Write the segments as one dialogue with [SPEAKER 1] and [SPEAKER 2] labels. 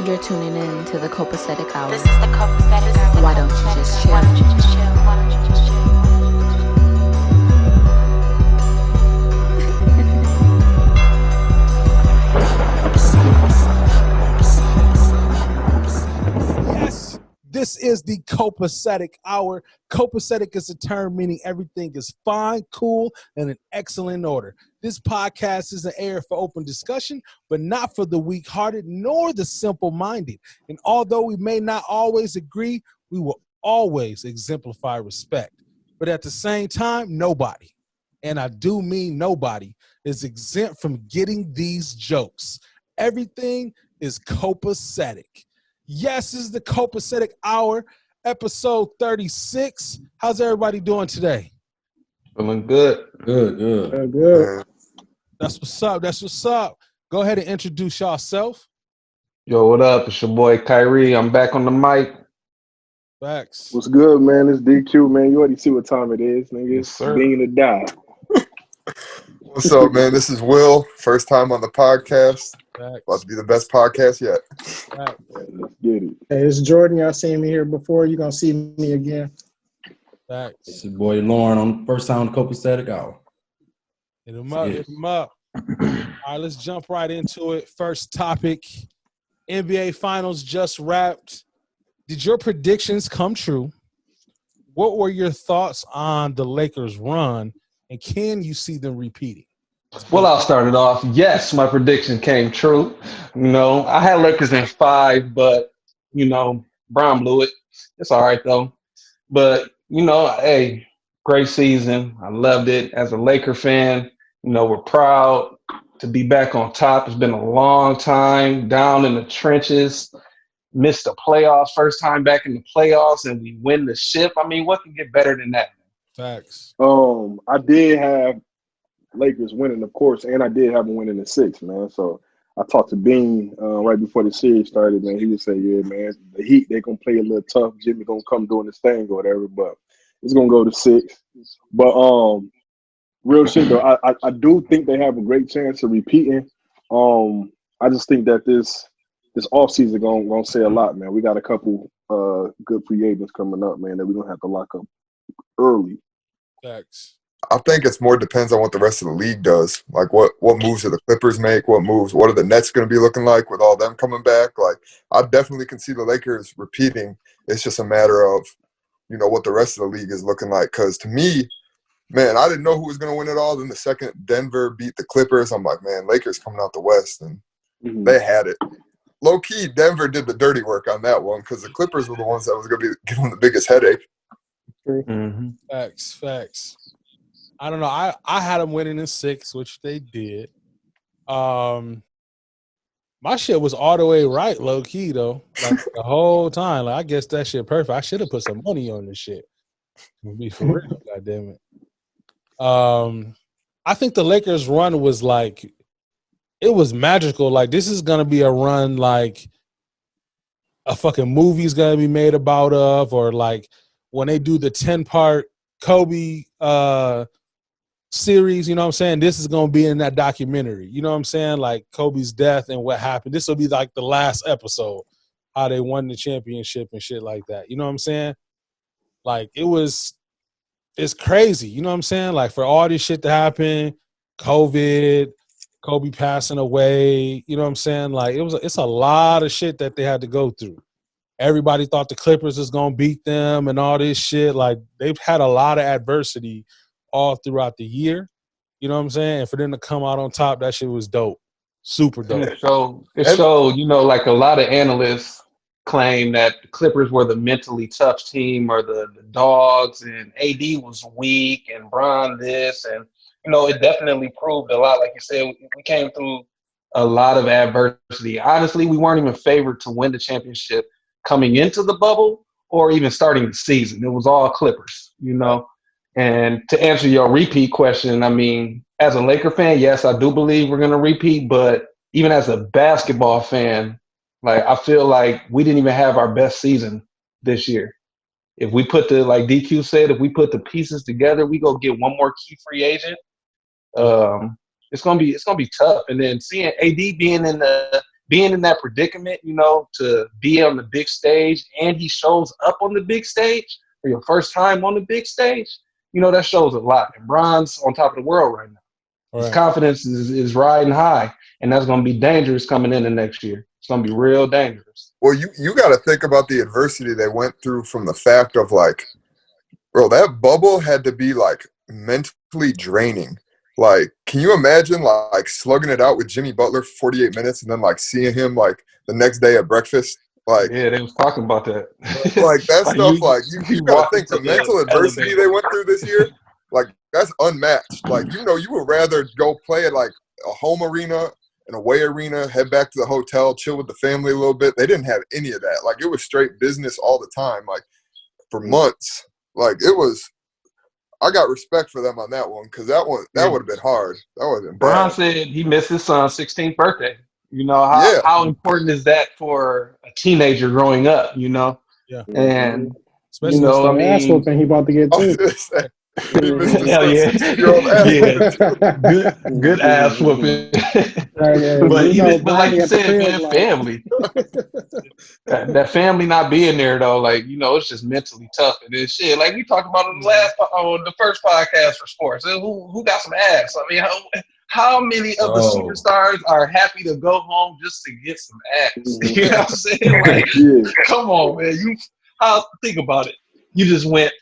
[SPEAKER 1] You're tuning in to the Copacetic Hour.
[SPEAKER 2] This is the copacetic hour.
[SPEAKER 1] Why don't you just chill?
[SPEAKER 2] Why don't you just chill? Why don't you just chill?
[SPEAKER 3] Yes, this is the copacetic hour. Copacetic is a term meaning everything is fine, cool, and in excellent order. This podcast is an air for open discussion, but not for the weak-hearted nor the simple-minded. And although we may not always agree, we will always exemplify respect. But at the same time, nobody, and I do mean nobody, is exempt from getting these jokes. Everything is copacetic. Yes, this is the Copacetic Hour, episode 36. How's everybody doing today?
[SPEAKER 4] Feeling good.
[SPEAKER 5] Good.
[SPEAKER 3] That's what's up. That's what's up. Go ahead and introduce yourself.
[SPEAKER 4] Yo, what up? It's your boy Kyrie. I'm back on the mic.
[SPEAKER 3] Facts.
[SPEAKER 5] What's good, man? It's DQ, man. You already see what time it is, nigga.
[SPEAKER 4] Yes, sir.
[SPEAKER 5] Being to die.
[SPEAKER 6] What's up, man? This is Will. First time on the podcast.
[SPEAKER 3] Facts.
[SPEAKER 6] About to be the best podcast yet.
[SPEAKER 3] Facts.
[SPEAKER 5] Let's get it.
[SPEAKER 7] Hey, it's Jordan. Y'all seen me here before. You're going to see me again.
[SPEAKER 3] Facts.
[SPEAKER 8] It's your boy Lauren on first time on the Copacetic Hour.
[SPEAKER 3] Hit him up. Hit him up. All right, let's jump right into it. First topic, NBA Finals just wrapped. Did your predictions come true? What were your thoughts on the Lakers' run, and can you see them repeating?
[SPEAKER 4] Well, I'll start it off. Yes, my prediction came true. I had Lakers in 5, but, Brown blew it. It's all right, though. But, hey, great season. I loved it. As a Laker fan, we're proud to be back on top. It's been a long time down in the trenches. Missed the playoffs, first time back in the playoffs, and we win the ship. I mean, what can get better than that?
[SPEAKER 3] Facts.
[SPEAKER 5] I did have Lakers winning, of course, and I did have them winning in 6, man. So I talked to Bean right before the series started, man. He would say, yeah, man, the Heat, they're going to play a little tough. Jimmy going to come doing his thing or whatever, but it's going to go to 6. But real shit, though, I do think they have a great chance of repeating. I just think that this offseason gonna say a lot, man. We got a couple good free agents coming up, man, that we're gonna have to lock up early.
[SPEAKER 3] Facts.
[SPEAKER 6] I think it's more depends on what the rest of the league does. Like what moves do the Clippers make? What are the Nets going to be looking like with all them coming back? Like I definitely can see the Lakers repeating. It's just a matter of, what the rest of the league is looking like. Because to me, man, I didn't know who was going to win it all. Then the second Denver beat the Clippers, I'm like, man, Lakers coming out the West, and they had it. Low-key, Denver did the dirty work on that one because the Clippers were the ones that was going to be giving the biggest headache.
[SPEAKER 4] Mm-hmm.
[SPEAKER 3] Facts. I don't know. I had them winning in 6, which they did. My shit was all the way right, low key though. Like the whole time. Like I guess that shit perfect. I should have put some money on this shit. To be for real, goddamn it. I think the Lakers run was like it was magical. Like this is gonna be a run like a fucking movie's gonna be made about or like when they do the 10-part Kobe series, you know what I'm saying? This is going to be in that documentary. You know what I'm saying? Like Kobe's death and what happened. This will be like the last episode, how they won the championship and shit like that. You know what I'm saying? Like it's crazy. You know what I'm saying? Like for all this shit to happen, COVID, Kobe passing away, you know what I'm saying? Like it's a lot of shit that they had to go through. Everybody thought the Clippers was going to beat them and all this shit. Like they've had a lot of adversity all throughout the year. You know what I'm saying? And for them to come out on top, that shit was dope. Super dope.
[SPEAKER 4] It showed, like a lot of analysts claim that the Clippers were the mentally tough team or the dogs, and AD was weak and Bron this. And, it definitely proved a lot. Like you said, we came through a lot of adversity. Honestly, we weren't even favored to win the championship coming into the bubble or even starting the season. It was all Clippers, And to answer your repeat question, I mean, as a Laker fan, yes, I do believe we're going to repeat. But even as a basketball fan, like I feel like we didn't even have our best season this year. If we put like DQ said, if we put the pieces together, we go get one more key free agent. It's gonna be tough. And then seeing AD being in the being in that predicament, to be on the big stage, and he shows up on the big stage for your first time on the big stage, that shows a lot. And Bron's on top of the world right now. His confidence is riding high, and that's going to be dangerous coming into next year. It's going to be real dangerous.
[SPEAKER 6] Well, you got to think about the adversity they went through from the fact of, like, bro, that bubble had to be, like, mentally draining. Like, can you imagine, like, slugging it out with Jimmy Butler for 48 minutes and then, like, seeing him, like, the next day at breakfast? Like,
[SPEAKER 4] yeah, they was talking about that.
[SPEAKER 6] Like, that
[SPEAKER 4] Like
[SPEAKER 6] stuff, like, you got to think the
[SPEAKER 4] into
[SPEAKER 6] mental
[SPEAKER 4] the
[SPEAKER 6] adversity
[SPEAKER 4] elevator.
[SPEAKER 6] they went through this year, like, that's unmatched. Like, you would rather go play at, like, a home arena, an away arena, head back to the hotel, chill with the family a little bit. They didn't have any of that. Like, it was straight business all the time, like, for months. Like, it was – I got respect for them on that one because that would have been hard. That would have been
[SPEAKER 4] Bron
[SPEAKER 6] bad.
[SPEAKER 4] said he missed his son's 16th birthday.
[SPEAKER 6] Yeah.
[SPEAKER 4] How important is that for a teenager growing up,
[SPEAKER 3] Yeah.
[SPEAKER 4] And,
[SPEAKER 3] Especially
[SPEAKER 7] That ass whooping he about to get
[SPEAKER 6] I was
[SPEAKER 7] too.
[SPEAKER 6] gonna say, he missed his
[SPEAKER 4] hell yeah.
[SPEAKER 6] 16-year-old ass
[SPEAKER 4] Yeah. Good ass whooping. But like you
[SPEAKER 7] Bronny at the
[SPEAKER 4] said,
[SPEAKER 7] crib,
[SPEAKER 4] man,
[SPEAKER 7] like,
[SPEAKER 4] family. That family not being there though, like, it's just mentally tough. And then shit, like we talked about on the first podcast for sports. Who got some ass? I mean, how many of the superstars are happy to go home just to get some ass? You know what I'm saying? Like, come on, man. Think about it. You just went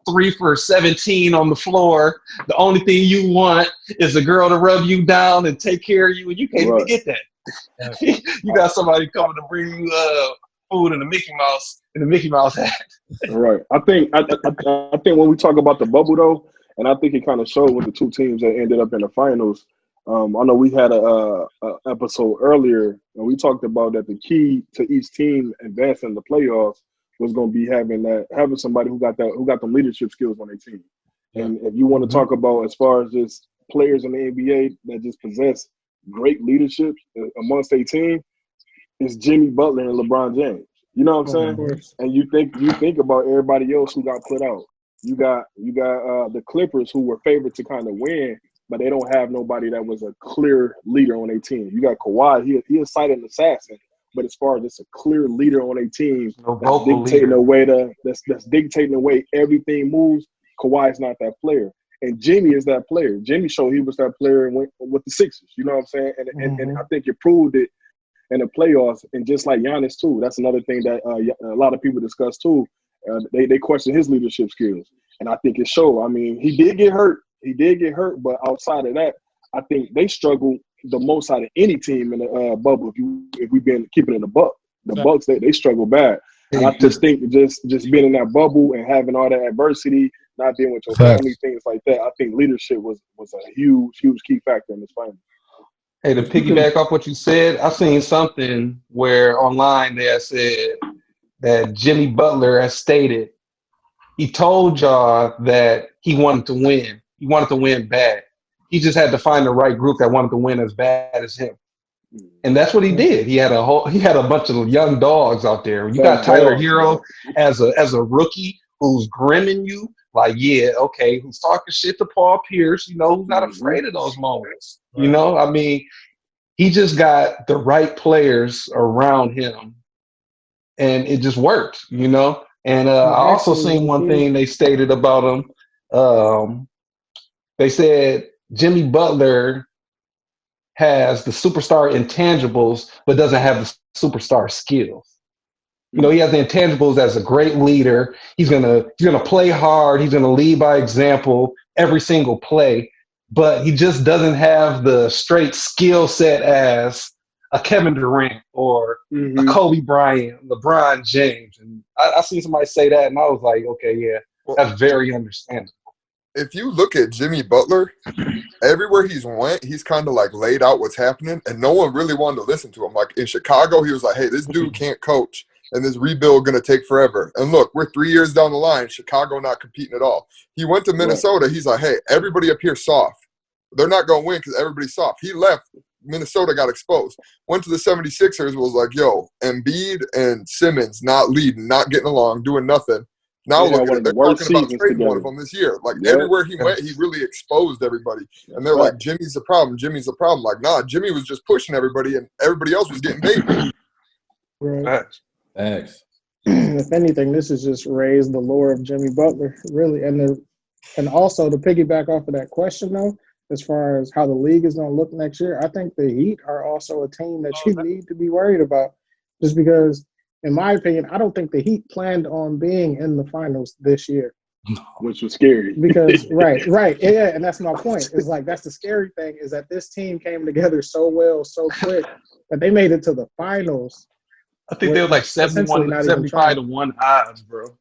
[SPEAKER 4] 3 for 17 on the floor. The only thing you want is a girl to rub you down and take care of you, and you can't even get that. You got somebody coming to bring you food in the Mickey Mouse hat.
[SPEAKER 5] Right. I think when we talk about the bubble though, and I think it kind of showed with the two teams that ended up in the finals. I know we had a episode earlier, and we talked about that the key to each team advancing the playoffs was going to be having somebody who got them leadership skills on their team. And if you want to talk about as far as just players in the NBA that just possess great leadership amongst their team, it's Jimmy Butler and LeBron James. You know what I'm saying? And you think about everybody else who got put out. You got the Clippers who were favored to kind of win, but they don't have nobody that was a clear leader on their team. You got Kawhi, he is cited an assassin. But as far as just a clear leader on a team that's dictating the way everything moves, Kawhi's not that player. And Jimmy is that player. Jimmy showed he was that player with the Sixers. You know what I'm saying? And I think it proved it in the playoffs. And just like Giannis too, that's another thing that a lot of people discuss too. They question his leadership skills. And I think it showed. I mean, he did get hurt, but outside of that, I think they struggled the most out of any team in the bubble. If we've been keeping it the Bucks they struggle bad. And I just think just being in that bubble and having all that adversity, not being with your family, things like that. I think leadership was a huge key factor in this final.
[SPEAKER 4] Hey, to piggyback off what you said, I seen something where online they said that Jimmy Butler has stated he told y'all that he wanted to win. He wanted to win bad. He just had to find the right group that wanted to win as bad as him. And that's what he did. He had a bunch of young dogs out there. You got Tyler Hero as a rookie who's grimming you, like, yeah, okay, who's talking shit to Paul Pierce, who's not afraid of those moments. I mean, he just got the right players around him, and it just worked, And I also seen one thing they stated about him. They said Jimmy Butler has the superstar intangibles, but doesn't have the superstar skills. He has the intangibles as a great leader. He's gonna play hard. He's gonna lead by example every single play, but he just doesn't have the straight skill set as a Kevin Durant or a Kobe Bryant, LeBron James. And I seen somebody say that, and I was like, okay, yeah, that's very understandable.
[SPEAKER 6] If you look at Jimmy Butler, everywhere he's went, he's kind of like laid out what's happening, and no one really wanted to listen to him. Like in Chicago, he was like, hey, this dude can't coach, and this rebuild going to take forever. And look, we're 3 years down the line, Chicago not competing at all. He went to Minnesota. He's like, hey, everybody up here soft. They're not going to win because everybody's soft. He left. Minnesota got exposed. Went to the 76ers, was like, yo, Embiid and Simmons not leading, not getting along, doing nothing. Now
[SPEAKER 5] They had
[SPEAKER 6] look at
[SPEAKER 5] one
[SPEAKER 6] it.
[SPEAKER 5] of the
[SPEAKER 6] They're
[SPEAKER 5] worst
[SPEAKER 6] talking about
[SPEAKER 5] seasons
[SPEAKER 6] trading one of
[SPEAKER 5] together.
[SPEAKER 6] them this year. Like
[SPEAKER 5] Yep.
[SPEAKER 6] everywhere he went, he really exposed everybody. And they're like, Jimmy's the problem. Jimmy's the problem. Like, nah, Jimmy was just pushing everybody, and everybody else was getting baby.
[SPEAKER 7] Right.
[SPEAKER 4] Facts.
[SPEAKER 8] Thanks.
[SPEAKER 7] If anything, this has just raised the lore of Jimmy Butler, really. And also to piggyback off of that question, though, as far as how the league is going to look next year, I think the Heat are also a team that you need to be worried about. Just because, in my opinion, I don't think the Heat planned on being in the finals this year.
[SPEAKER 5] Which was scary.
[SPEAKER 7] Because right, yeah, and that's my point. It's like that's the scary thing is that this team came together so well, so quick that they made it to the finals.
[SPEAKER 4] I think they were like
[SPEAKER 7] Essentially
[SPEAKER 4] 71,
[SPEAKER 7] not even
[SPEAKER 4] 75 to 1 odds, bro.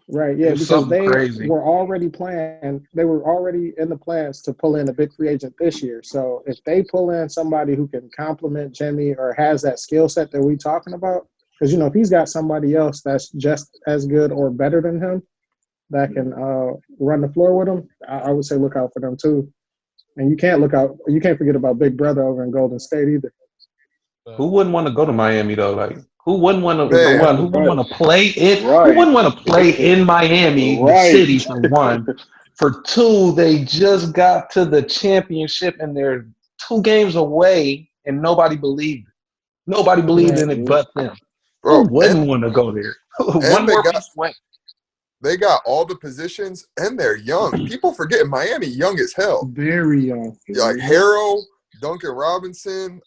[SPEAKER 7] Right,
[SPEAKER 4] It
[SPEAKER 7] yeah,
[SPEAKER 4] was
[SPEAKER 7] because
[SPEAKER 4] something
[SPEAKER 7] they
[SPEAKER 4] crazy.
[SPEAKER 7] were already planned. They were already in the plans to pull in a big free agent this year. So if they pull in somebody who can complement Jimmy or has that skill set that we talking about, because if he's got somebody else that's just as good or better than him that can run the floor with him, I would say look out for them too. And you can't forget about Big Brother over in Golden State either.
[SPEAKER 4] Who wouldn't want to go to Miami though? Like, who wouldn't want to? For
[SPEAKER 6] Man.
[SPEAKER 4] one, who wouldn't want to play in?
[SPEAKER 5] Right.
[SPEAKER 4] Who wouldn't want to play in Miami, the
[SPEAKER 5] Right.
[SPEAKER 4] city? For one, for two, they just got to the championship and they're 2 games away, and nobody believed it. Nobody believed in it but them.
[SPEAKER 6] Bro,
[SPEAKER 4] Who wouldn't want to go there? One
[SPEAKER 6] they
[SPEAKER 4] more
[SPEAKER 6] got-
[SPEAKER 4] piece away.
[SPEAKER 6] They got all the positions, and they're young. People forget Miami young as hell.
[SPEAKER 7] Very young.
[SPEAKER 6] Like Harrow, Duncan Robinson,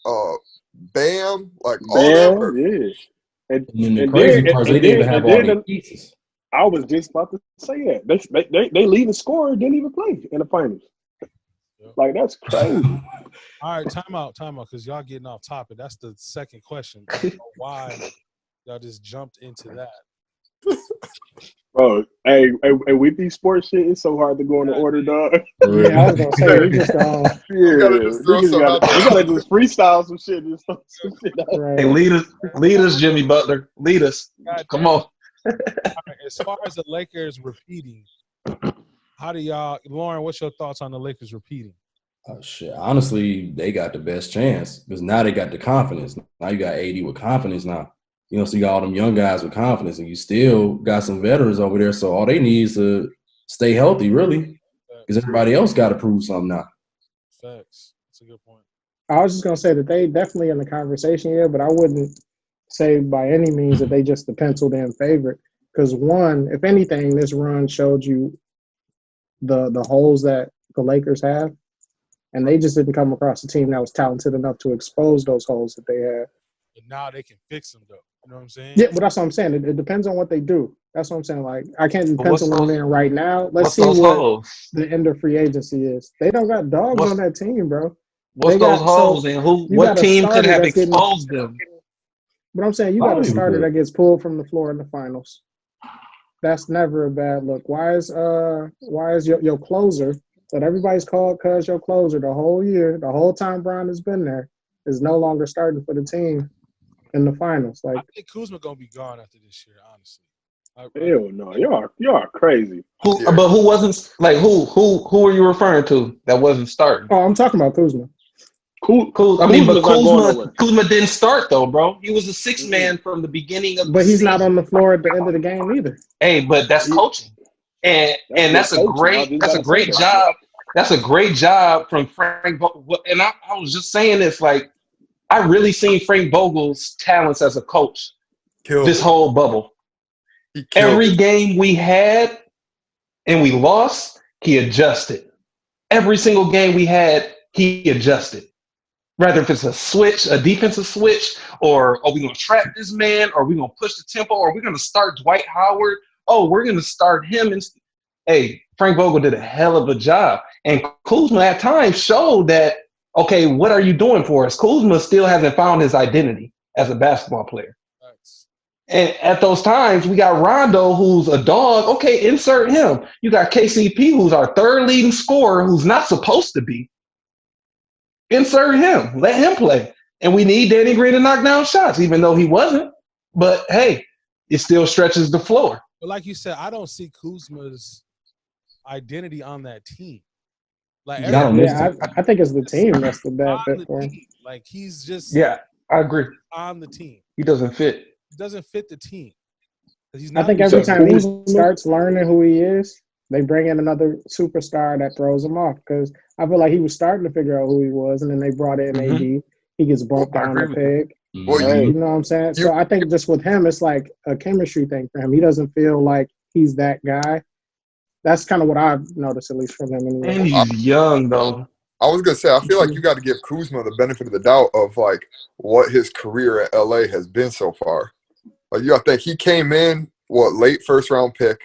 [SPEAKER 6] Bam, like all them.
[SPEAKER 5] Bam, yeah.
[SPEAKER 8] And the crazy part is they didn't even have all these pieces.
[SPEAKER 5] I was just about to say that. They leading scorer didn't even play in the finals. Like, that's crazy.
[SPEAKER 3] All right, time out, because y'all getting off topic. That's the second question. I don't know why y'all just jumped into that.
[SPEAKER 5] Bro, hey, with these sports shit, it's so hard to go in the order, dog.
[SPEAKER 7] Yeah, I was gonna say we just gone.
[SPEAKER 6] gotta just throw
[SPEAKER 5] we
[SPEAKER 6] some out there.
[SPEAKER 5] gotta just freestyle some shit and stuff. Some shit out.
[SPEAKER 7] Right.
[SPEAKER 4] Hey, lead us, Jimmy Butler. Lead us. Come on.
[SPEAKER 3] All right, as far as the Lakers repeating, how do y'all, Lauren? What's your thoughts on the Lakers repeating?
[SPEAKER 8] Shit, honestly, they got the best chance because now they got the confidence. Now you got AD with confidence now. So you got all them young guys with confidence, and you still got some veterans over there. So all they need is to stay healthy, really, because everybody else got to prove something now.
[SPEAKER 3] Facts. That's a good point.
[SPEAKER 7] I was just gonna say that they definitely in the conversation here, but I wouldn't say by any means that they just the penciled in favorite. Because one, if anything, this run showed you the holes that the Lakers have, and they just didn't come across a team that was talented enough to expose those holes that they had.
[SPEAKER 3] And now they can fix them, though. You know what I'm saying?
[SPEAKER 7] Yeah, but that's what I'm saying. It depends on what they do. That's what I'm saying. Like, I can't pencil them in right now. Let's see what the end of free agency is. They don't got dogs on that team, bro.
[SPEAKER 4] What's those holes and what team could have exposed them?
[SPEAKER 7] But I'm saying you got a starter that gets pulled from the floor in the finals. That's never a bad look. Why is your closer that everybody's called cuz your closer the whole year, the whole time Bron has been there, is no longer starting for the team in the finals? Like,
[SPEAKER 3] I think Kuzma gonna be gone after this year, honestly.
[SPEAKER 5] Hell no, y'all crazy.
[SPEAKER 4] But who wasn't like who are you referring to that wasn't starting?
[SPEAKER 7] Oh, I'm talking about Kuzma.
[SPEAKER 4] Kuzma didn't start though, bro. He was a 6-man from the beginning of.
[SPEAKER 7] But he's not on the floor at the end of the game either.
[SPEAKER 4] Hey, but that's coaching, and that's a great job. That's a great job from Frank Vogel. And I was just saying this, like, I really seen Frank Vogel's talents as a coach this whole bubble. Every game we had and we lost, he adjusted. Every single game we had, he adjusted. Rather if it's a switch, a defensive switch, or are we going to trap this man, or are we going to push the tempo, or are we going to start Dwight Howard? Oh, we're going to start him. Hey, Frank Vogel did a hell of a job. And Kuzma at times showed that, okay, what are you doing for us? Kuzma still hasn't found his identity as a basketball player. And at those times, we got Rondo, who's a dog. Okay, insert him. You got KCP, who's our third leading scorer, who's not supposed to be. Insert him. Let him play. And we need Danny Green to knock down shots, even though he wasn't. But, hey, it still stretches the floor.
[SPEAKER 3] But like you said, I don't see Kuzma's identity on that team. Like,
[SPEAKER 7] I think it's the team that's the bad fit for him.
[SPEAKER 3] Like, he's just
[SPEAKER 4] I agree
[SPEAKER 3] on the team.
[SPEAKER 4] He doesn't fit.
[SPEAKER 3] He doesn't fit the team. He's
[SPEAKER 7] I
[SPEAKER 3] not.
[SPEAKER 7] think
[SPEAKER 5] You
[SPEAKER 7] every
[SPEAKER 5] said
[SPEAKER 7] time he
[SPEAKER 5] Kuzma?
[SPEAKER 7] starts learning who he is, they bring in another superstar that throws him off. Because I feel like he was starting to figure out who he was, and then they brought in
[SPEAKER 4] Mhm.
[SPEAKER 7] AD. He gets bumped
[SPEAKER 4] I
[SPEAKER 7] down
[SPEAKER 4] agree
[SPEAKER 7] a
[SPEAKER 4] with that.
[SPEAKER 7] peg.
[SPEAKER 6] Well,
[SPEAKER 8] Mhm.
[SPEAKER 5] Hey,
[SPEAKER 7] You know what I'm saying?
[SPEAKER 6] you
[SPEAKER 7] So I think just with him, it's like a chemistry thing for him. He doesn't feel like he's that guy. That's kind of what I've noticed, at least from him anyway.
[SPEAKER 4] And he's young though.
[SPEAKER 6] I was gonna say, I feel like you got to give Kuzma the benefit of the doubt of like what his career at LA has been so far. Like you got to think he came in late first round pick,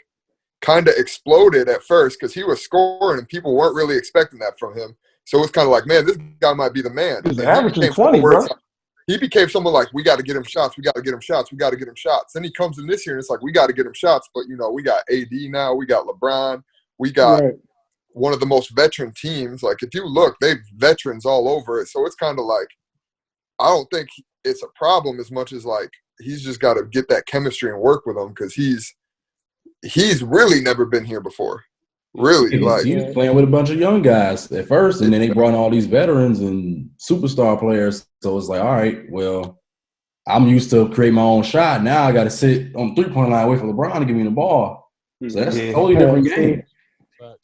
[SPEAKER 6] kind of exploded at first because he was scoring and people weren't really expecting that from him. So it's kind of like, man, this guy might be the man.
[SPEAKER 4] He's
[SPEAKER 6] And he
[SPEAKER 4] averaging
[SPEAKER 6] became
[SPEAKER 4] 20,
[SPEAKER 6] someone where
[SPEAKER 4] bro.
[SPEAKER 6] it's like, he became someone like, we got to get him shots, we got to get him shots, we got to get him shots. Then he comes in this year and it's like, we got to get him shots, but we got AD now, we got LeBron, we got
[SPEAKER 7] Right.
[SPEAKER 6] one of the most veteran teams. Like if you look, they've veterans all over it. So it's kind of like, I don't think it's a problem as much as like he's just got to get that chemistry and work with them because he's really never been here before. Really, like
[SPEAKER 8] He was playing with a bunch of young guys at first, and then they brought in all these veterans and superstar players. So it's like, all right, well, I'm used to create my own shot. Now I got to sit on the 3-point line, wait for LeBron to give me the ball. So that's a
[SPEAKER 4] Yeah.
[SPEAKER 8] totally different game.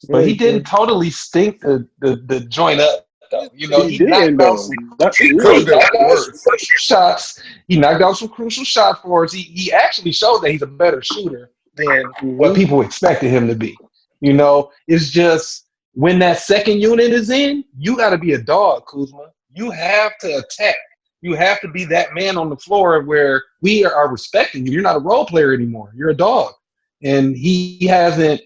[SPEAKER 4] But he didn't totally stink the joint up. Though.
[SPEAKER 5] He didn't,
[SPEAKER 4] knocked out
[SPEAKER 5] though.
[SPEAKER 4] some
[SPEAKER 6] he
[SPEAKER 5] Yeah.
[SPEAKER 6] could have been
[SPEAKER 4] knocked out
[SPEAKER 6] worse.
[SPEAKER 4] some crucial shots. He knocked out some crucial shots for us. He actually showed that he's a better shooter than what people expected him to be. It's just when that second unit is in, you got to be a dog, Kuzma. You have to attack. You have to be that man on the floor where we are respecting you. You're not a role player anymore. You're a dog. And he hasn't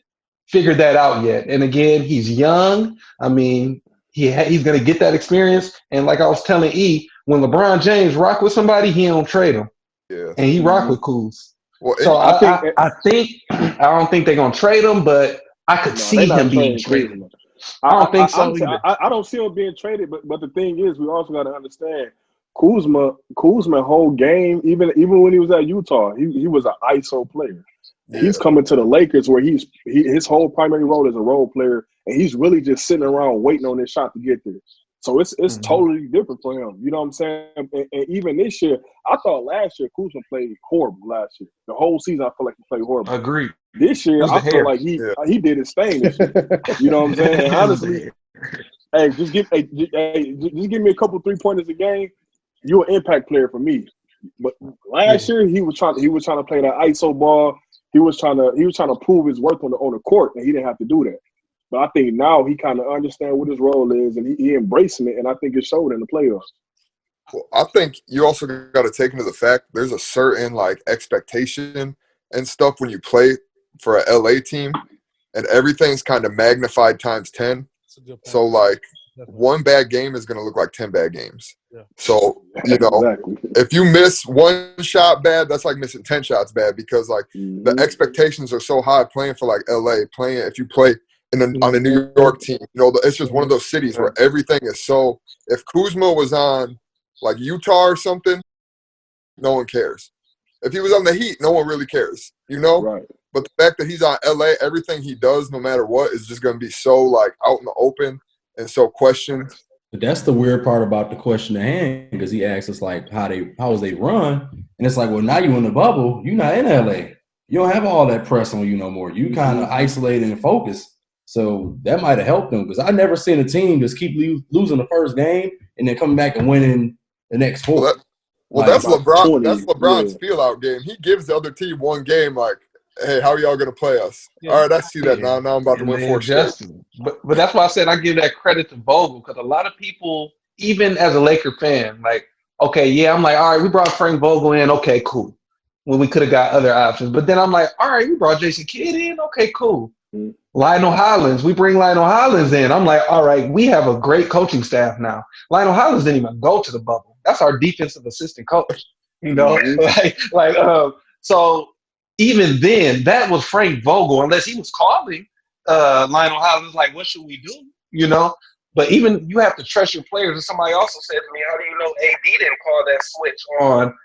[SPEAKER 4] figured that out yet. And again, he's young. I mean, he's going to get that experience. And like I was telling E, when LeBron James rock with somebody, he don't trade him.
[SPEAKER 6] Yeah.
[SPEAKER 4] And he rock with Kuz.
[SPEAKER 6] Well,
[SPEAKER 4] So
[SPEAKER 5] I
[SPEAKER 4] I don't think they're going to trade him, but I could see him being traded. I don't think so either.
[SPEAKER 5] I don't see him being traded, but the thing is, we also got to understand Kuzma whole game, even when he was at Utah, he was an ISO player.
[SPEAKER 6] Yeah.
[SPEAKER 5] He's coming to the Lakers where his whole primary role is a role player, and he's really just sitting around waiting on his shot to get there. So it's totally different for him. You know what I'm saying? And even this year, I thought last year Kuzma played horrible last year. The whole season, I feel like he played horrible.
[SPEAKER 4] Agreed.
[SPEAKER 5] This year, I feel like he did his thing this year. You know what I'm saying? And honestly, hey, just give me a couple 3-pointers a game. You're an impact player for me. But last year, he was trying to play that ISO ball. He was trying to prove his worth on the court, and he didn't have to do that. But I think now he kind of understands what his role is, and he embracing it, and I think it showed in the playoffs.
[SPEAKER 6] Well, I think you also got to take into the fact there's a certain like expectation and stuff when you play for a LA team, and everything's kind of magnified times 10. So like one bad game is going to look like 10 bad games.
[SPEAKER 3] Yeah.
[SPEAKER 6] So
[SPEAKER 5] Exactly.
[SPEAKER 6] if you miss one shot bad, that's like missing 10 shots bad because like the expectations are so high playing for like LA. If you play on a New York team, it's just one of those cities where everything is so. If Kuzma was on like Utah or something, no one cares. If he was on the Heat, no one really cares.
[SPEAKER 5] Right.
[SPEAKER 6] But the fact that he's on LA, everything he does, no matter what, is just going to be so like out in the open and so questioned.
[SPEAKER 8] But that's the weird part about the question at hand because he asks us like how was they run, and it's like, well, now you in the bubble, you're not in LA, you don't have all that press on you no more. You kind of isolated and focused. So that might have helped them because I never seen a team just keep losing the first game and then coming back and winning the next 4.
[SPEAKER 6] That's LeBron.
[SPEAKER 5] 20,
[SPEAKER 6] That's LeBron's feel-out game. He gives the other team one game like, hey, how are y'all going to play us?
[SPEAKER 3] Yeah.
[SPEAKER 6] All right, I see that now. Now I'm about to win 4 straight.
[SPEAKER 4] But that's why I said I give that credit to Vogel because a lot of people, even as a Laker fan, like, okay, yeah, I'm like, all right, we brought Frank Vogel in. Okay, cool. When we could have got other options. But then I'm like, all right, we brought Jason Kidd in. Okay, cool. Lionel Hollins, we bring Lionel Hollins in. I'm like, all right, we have a great coaching staff now. Lionel Hollins didn't even go to the bubble. That's our defensive assistant coach, so even then, that was Frank Vogel, unless he was calling Lionel Hollins, like, what should we do? But even you have to trust your players. And somebody also said to me, how do you know AD didn't call that switch on?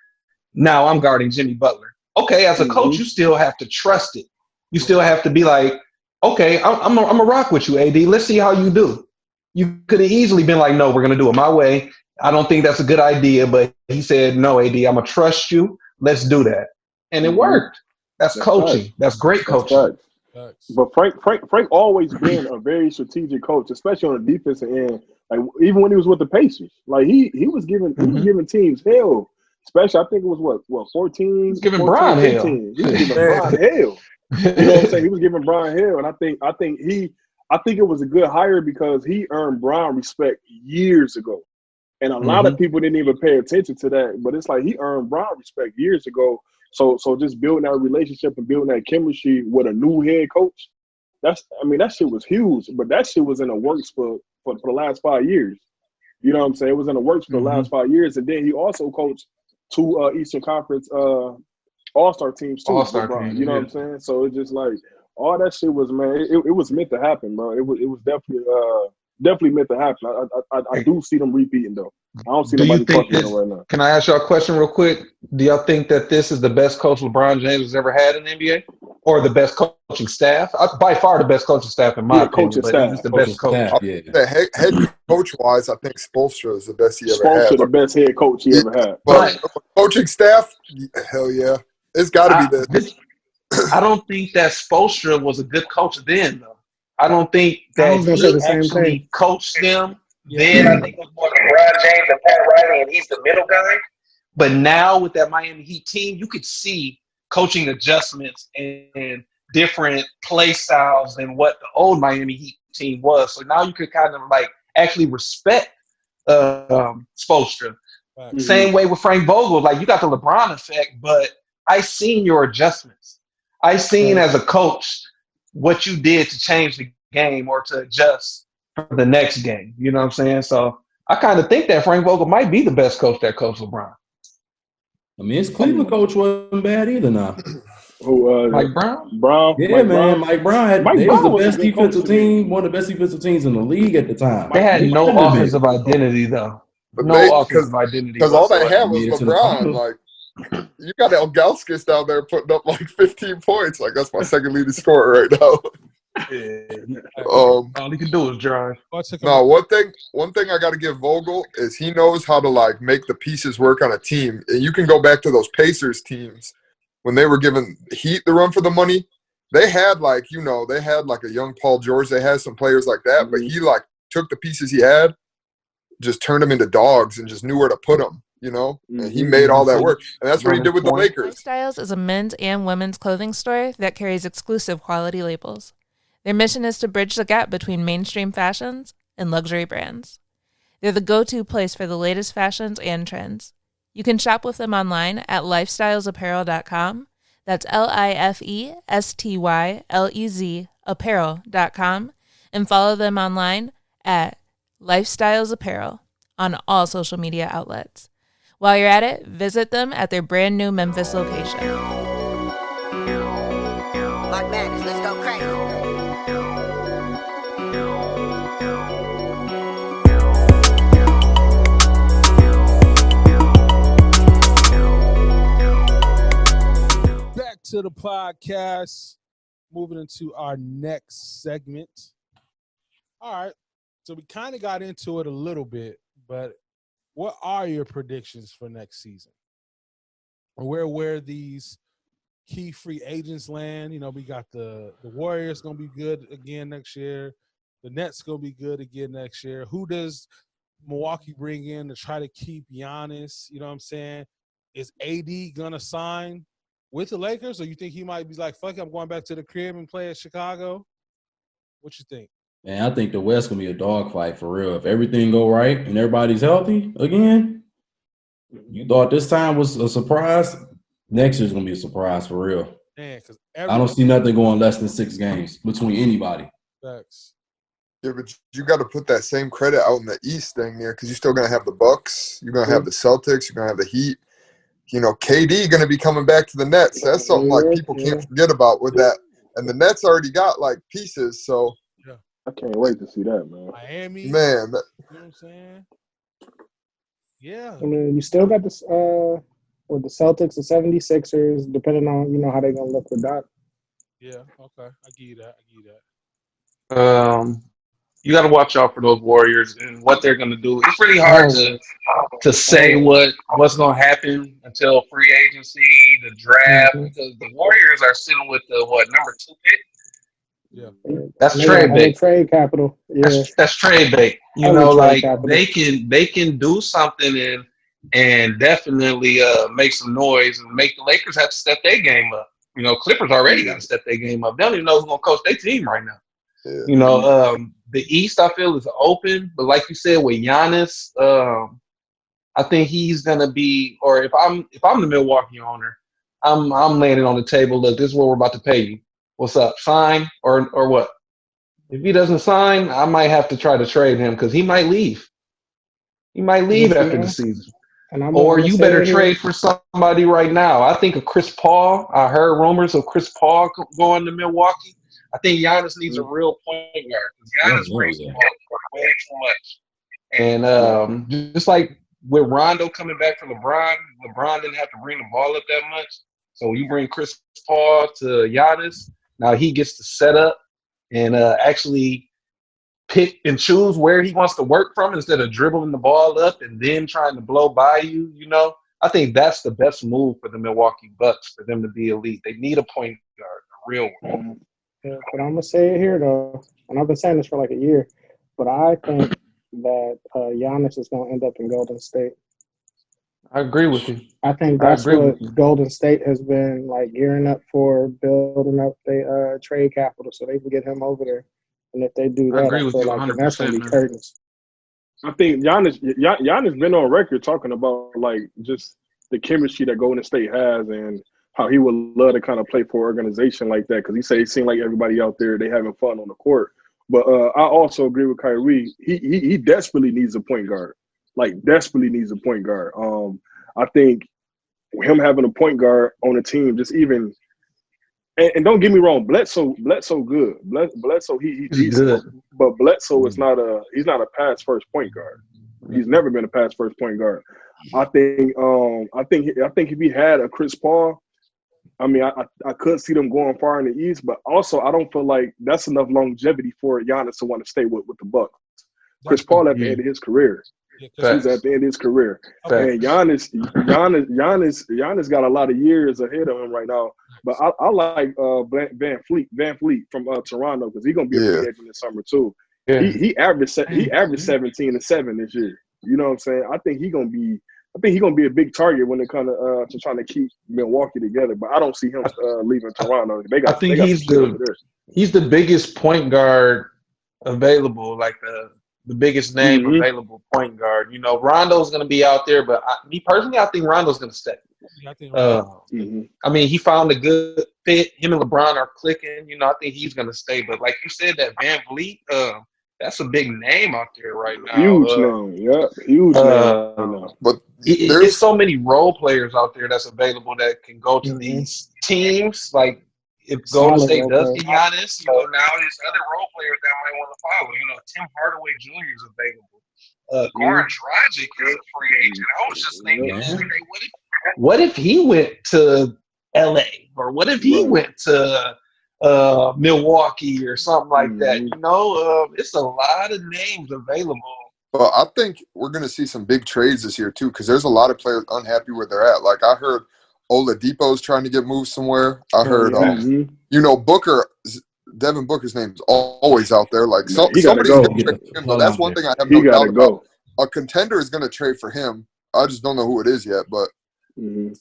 [SPEAKER 4] Now I'm guarding Jimmy Butler. Okay, as a coach, you still have to trust it. You still have to be like, okay, I'm a rock with you, AD. Let's see how you do. You could have easily been like, no, we're going to do it my way. I don't think that's a good idea. But he said, no, AD, I'm going to trust you. Let's do that. And it worked. That's
[SPEAKER 5] That's
[SPEAKER 4] coaching.
[SPEAKER 5] facts.
[SPEAKER 4] That's great
[SPEAKER 5] That's
[SPEAKER 4] coaching.
[SPEAKER 5] facts.
[SPEAKER 3] Facts.
[SPEAKER 5] But Frank always been a very strategic coach, especially on the defensive end. Like even when he was with the Pacers, like he was
[SPEAKER 4] Mm-hmm.
[SPEAKER 5] giving teams hell. Especially, I think it was what 14,
[SPEAKER 4] He's giving
[SPEAKER 5] 14,
[SPEAKER 4] Brian
[SPEAKER 5] 15. He was giving Brian hell. You know what I'm saying? He was giving Brian hell, and I think it was a good hire because he earned Brian respect years ago, and a lot of people didn't even pay attention to that. But it's like he earned Brian respect years ago. So just building that relationship and building that chemistry with a new head coach, that shit was huge. But that shit was in the works for the last 5 years. You know what I'm saying? It was in the works for the last 5 years, and then he also coached 2 Eastern Conference All-Star teams too.
[SPEAKER 4] All-Star
[SPEAKER 5] LeBron,
[SPEAKER 4] teams,
[SPEAKER 5] you know what I'm saying? So it's just like all that shit was, man. It was meant to happen, bro. It was definitely meant to happen. I do see them repeating though. I don't see
[SPEAKER 4] Do you
[SPEAKER 5] nobody
[SPEAKER 4] think
[SPEAKER 5] fucking with
[SPEAKER 4] this?
[SPEAKER 5] them right now.
[SPEAKER 4] Can I ask y'all a question real quick? Do y'all think that this is the best coach LeBron James has ever had in the NBA, or the best coaching staff? By far, the best coaching staff in my
[SPEAKER 5] Yeah,
[SPEAKER 4] opinion.
[SPEAKER 5] coaching
[SPEAKER 4] But
[SPEAKER 5] staff.
[SPEAKER 4] he's the
[SPEAKER 8] Coaching
[SPEAKER 4] best coach.
[SPEAKER 8] staff, yeah.
[SPEAKER 6] The head coach wise, I think Spoelstra is the best he ever
[SPEAKER 5] Spoelstra,
[SPEAKER 6] had.
[SPEAKER 5] the best head coach he
[SPEAKER 6] Yeah,
[SPEAKER 5] ever had.
[SPEAKER 6] but coaching staff, hell yeah, it's got to be this.
[SPEAKER 4] I don't think that Spoelstra was a good coach then, though. I don't think
[SPEAKER 7] I
[SPEAKER 4] that
[SPEAKER 7] was gonna say
[SPEAKER 4] he
[SPEAKER 7] the same
[SPEAKER 4] actually
[SPEAKER 7] thing.
[SPEAKER 4] coached them. Then I think it was more LeBron James and Pat Riley, and he's the middle guy. But now with that Miami Heat team, you could see coaching adjustments and different play styles than what the old Miami Heat team was. So now you could kind of like actually respect Spoelstra.
[SPEAKER 3] Facts.
[SPEAKER 4] Same way with Frank Vogel. Like you got the LeBron effect, but I seen your adjustments. I seen as a coach what you did to change the game or to adjust for the next game. You know what I'm saying? So I kind of think that Frank Vogel might be the best coach that coached LeBron.
[SPEAKER 8] I mean, his Cleveland coach wasn't bad either now.
[SPEAKER 5] Who
[SPEAKER 4] Mike Brown?
[SPEAKER 8] Yeah, man. Mike Brown they was the best defensive team, one of the best defensive teams in the league at the time.
[SPEAKER 4] They had no
[SPEAKER 8] shouldn't have been.
[SPEAKER 4] offensive identity, though.
[SPEAKER 6] But
[SPEAKER 4] No offensive identity
[SPEAKER 6] because all they had
[SPEAKER 4] whatsoever.
[SPEAKER 6] was
[SPEAKER 8] Yeah, to the
[SPEAKER 6] LeBron.
[SPEAKER 8] finals.
[SPEAKER 6] Like you got Elgauskas down there putting up like 15 points. Like that's my second leading scorer right now.
[SPEAKER 4] All he can do is drive.
[SPEAKER 6] No, one thing I got to give Vogel is he knows how to like make the pieces work on a team. And you can go back to those Pacers teams when they were giving Heat the run for the money. They had like a young Paul George. They had some players like that, but he like took the pieces he had, just turned them into dogs, and just knew where to put them. You know, and he made all that work, and that's what he did with the Lakers.
[SPEAKER 9] Lifestyles is a men's and women's clothing store that carries exclusive quality labels. Their mission is to bridge the gap between mainstream fashions and luxury brands. They're the go-to place for the latest fashions and trends. You can shop with them online at lifestylesapparel.com. That's LIFESTYLEZ apparel.com. And follow them online at Lifestyles Apparel on all social media outlets. While you're at it, visit them at their brand new Memphis location.
[SPEAKER 10] Mark Madness, let's go crazy.
[SPEAKER 3] Back to the podcast. Moving into our next segment. All right. So we kind of got into it a little bit, but what are your predictions for next season? Or where these key free agents land? You know, we got the Warriors going to be good again next year. The Nets going to be good again next year. Who does Milwaukee bring in to try to keep Giannis? You know what I'm saying? Is AD going to sign with the Lakers, or you think he might be like, fuck it, I'm going back to the crib and play at Chicago? What you think?
[SPEAKER 8] Man, I think the West gonna be a dogfight for real. If everything go right and everybody's healthy again, you thought this time was a surprise. Next year's gonna be a surprise for real.
[SPEAKER 3] Man, because
[SPEAKER 8] I don't see nothing going less than 6 games between anybody.
[SPEAKER 3] Facts.
[SPEAKER 6] Yeah, but you got to put that same credit out in the East thing there because you're still gonna have the Bucks, you're gonna have the Celtics, you're gonna have the Heat. You know, KD gonna be coming back to the Nets. That's something like people can't forget about with that. And the Nets already got like pieces, so.
[SPEAKER 5] I can't wait to see that, man.
[SPEAKER 3] Miami,
[SPEAKER 6] man.
[SPEAKER 3] You know what I'm saying? Yeah.
[SPEAKER 7] I mean, you still got this with the Celtics, the 76ers, depending on, you know, how they're going to look with Doc.
[SPEAKER 3] Yeah, okay. I give you that.
[SPEAKER 4] You got to watch out for those Warriors and what they're going to do. It's really hard
[SPEAKER 7] Always.
[SPEAKER 4] to say what's going to happen until free agency, the draft,
[SPEAKER 7] Mm-hmm.
[SPEAKER 4] because the Warriors are sitting with the number 2 pick.
[SPEAKER 3] Yeah.
[SPEAKER 4] That's
[SPEAKER 7] And they got
[SPEAKER 4] trade
[SPEAKER 7] hella
[SPEAKER 4] bait.
[SPEAKER 7] trade capital. Yeah,
[SPEAKER 4] That's trade bait. You
[SPEAKER 7] hella
[SPEAKER 4] know,
[SPEAKER 7] trade
[SPEAKER 4] like
[SPEAKER 7] capital.
[SPEAKER 4] they can do something and definitely make some noise and make the Lakers have to step their game up. You know, Clippers already got to step their game up. They don't even know who's going to coach their team right now.
[SPEAKER 6] Yeah.
[SPEAKER 4] You know, the East I feel is open, but like you said with Giannis, I think he's gonna be. Or if I'm the Milwaukee owner, I'm laying it on the table. Look, this is what we're about to pay you. What's up? Sign or what? If he doesn't sign, I might have to try to trade him because he might leave. He might leave
[SPEAKER 7] Just,
[SPEAKER 4] after the season.
[SPEAKER 7] and I'm
[SPEAKER 4] Or
[SPEAKER 7] gonna
[SPEAKER 4] you
[SPEAKER 7] say
[SPEAKER 4] better
[SPEAKER 7] it here.
[SPEAKER 4] trade for somebody right now. I think of Chris Paul. I heard rumors of Chris Paul going to Milwaukee. I think Giannis needs a real point guard because Giannis brings the ball way too much. And just like with Rondo coming back for LeBron didn't have to bring the ball up that much. So you bring Chris Paul to Giannis. Now he gets to set up and actually pick and choose where he wants to work from instead of dribbling the ball up and then trying to blow by you. You know, I think that's the best move for the Milwaukee Bucks for them to be elite. They need a point guard, a real one.
[SPEAKER 7] Yeah, but I'm gonna say it here though, and I've been saying this for like a year, but I think that Giannis is gonna end up in Golden State.
[SPEAKER 4] I agree with you.
[SPEAKER 7] I think
[SPEAKER 4] I
[SPEAKER 7] that's
[SPEAKER 4] agree with
[SPEAKER 7] what
[SPEAKER 4] you.
[SPEAKER 7] Golden State has been like gearing up for, building up their trade capital so they can get him over there. And if they do
[SPEAKER 4] I
[SPEAKER 7] that,
[SPEAKER 4] agree
[SPEAKER 7] I
[SPEAKER 4] with
[SPEAKER 7] feel
[SPEAKER 4] you
[SPEAKER 7] like then that's gonna
[SPEAKER 4] 100%,
[SPEAKER 7] be
[SPEAKER 4] man.
[SPEAKER 7] curtains.
[SPEAKER 5] I think Giannis been on record talking about like just the chemistry that Golden State has and how he would love to kind of play for an organization like that because he said it seemed like everybody out there they having fun on the court. But I also agree with Kyrie. He desperately needs a point guard. Like desperately needs a point guard. I think him having a point guard on the team just even and don't get me wrong, Bledsoe good. Bledsoe he
[SPEAKER 4] He's
[SPEAKER 5] decent,
[SPEAKER 4] good.
[SPEAKER 5] but Bledsoe is he's not a pass first point guard. He's never been a pass first point guard. I think if he had a Chris Paul, I mean I could see them going far in the East, but also I don't feel like that's enough longevity for Giannis to want to stay with the Bucks. Chris Paul at the end of his career. He's at the end of his career. And Giannis got a lot of years ahead of him right now. But I like Van Fleet from Toronto because he's gonna be a free agent this summer too.
[SPEAKER 4] Yeah.
[SPEAKER 5] He averaged 17 and 7 this year. You know what I'm saying? I think he's gonna be a big target when it comes to trying to keep Milwaukee together. But I don't see him leaving Toronto.
[SPEAKER 4] I think
[SPEAKER 5] he's over there.
[SPEAKER 4] he's the biggest point guard available, like the biggest name available point guard. You know, Rondo's going to be out there, but me personally, I think Rondo's going to stay. I mean, he found a good fit. Him and LeBron are clicking. You know, I think he's going to stay. But like you said, that Van Vliet, that's a big name out there right now.
[SPEAKER 5] Huge name, yeah, huge name right now.
[SPEAKER 6] But
[SPEAKER 4] there's so many role players out there that's available that can go to these teams. Like if Golden State does get Giannis, you know, now there's other role players that might want to follow. You know, Tim Hardaway Jr. is available. Goran Dragic is a free agent. I was just thinking, what if he went to LA or what if he went to Milwaukee or something like that? You know, it's a lot of names available.
[SPEAKER 6] Well, I think we're going to see some big trades this year too because there's a lot of players unhappy where they're at. Like I heard Oladipo's trying to get moved somewhere. I heard, you know, Devin Booker's name's always out there. Like somebody's going to trade him. But that's one thing I have no doubt about. A contender is going to trade for him. I just don't know who it is yet. But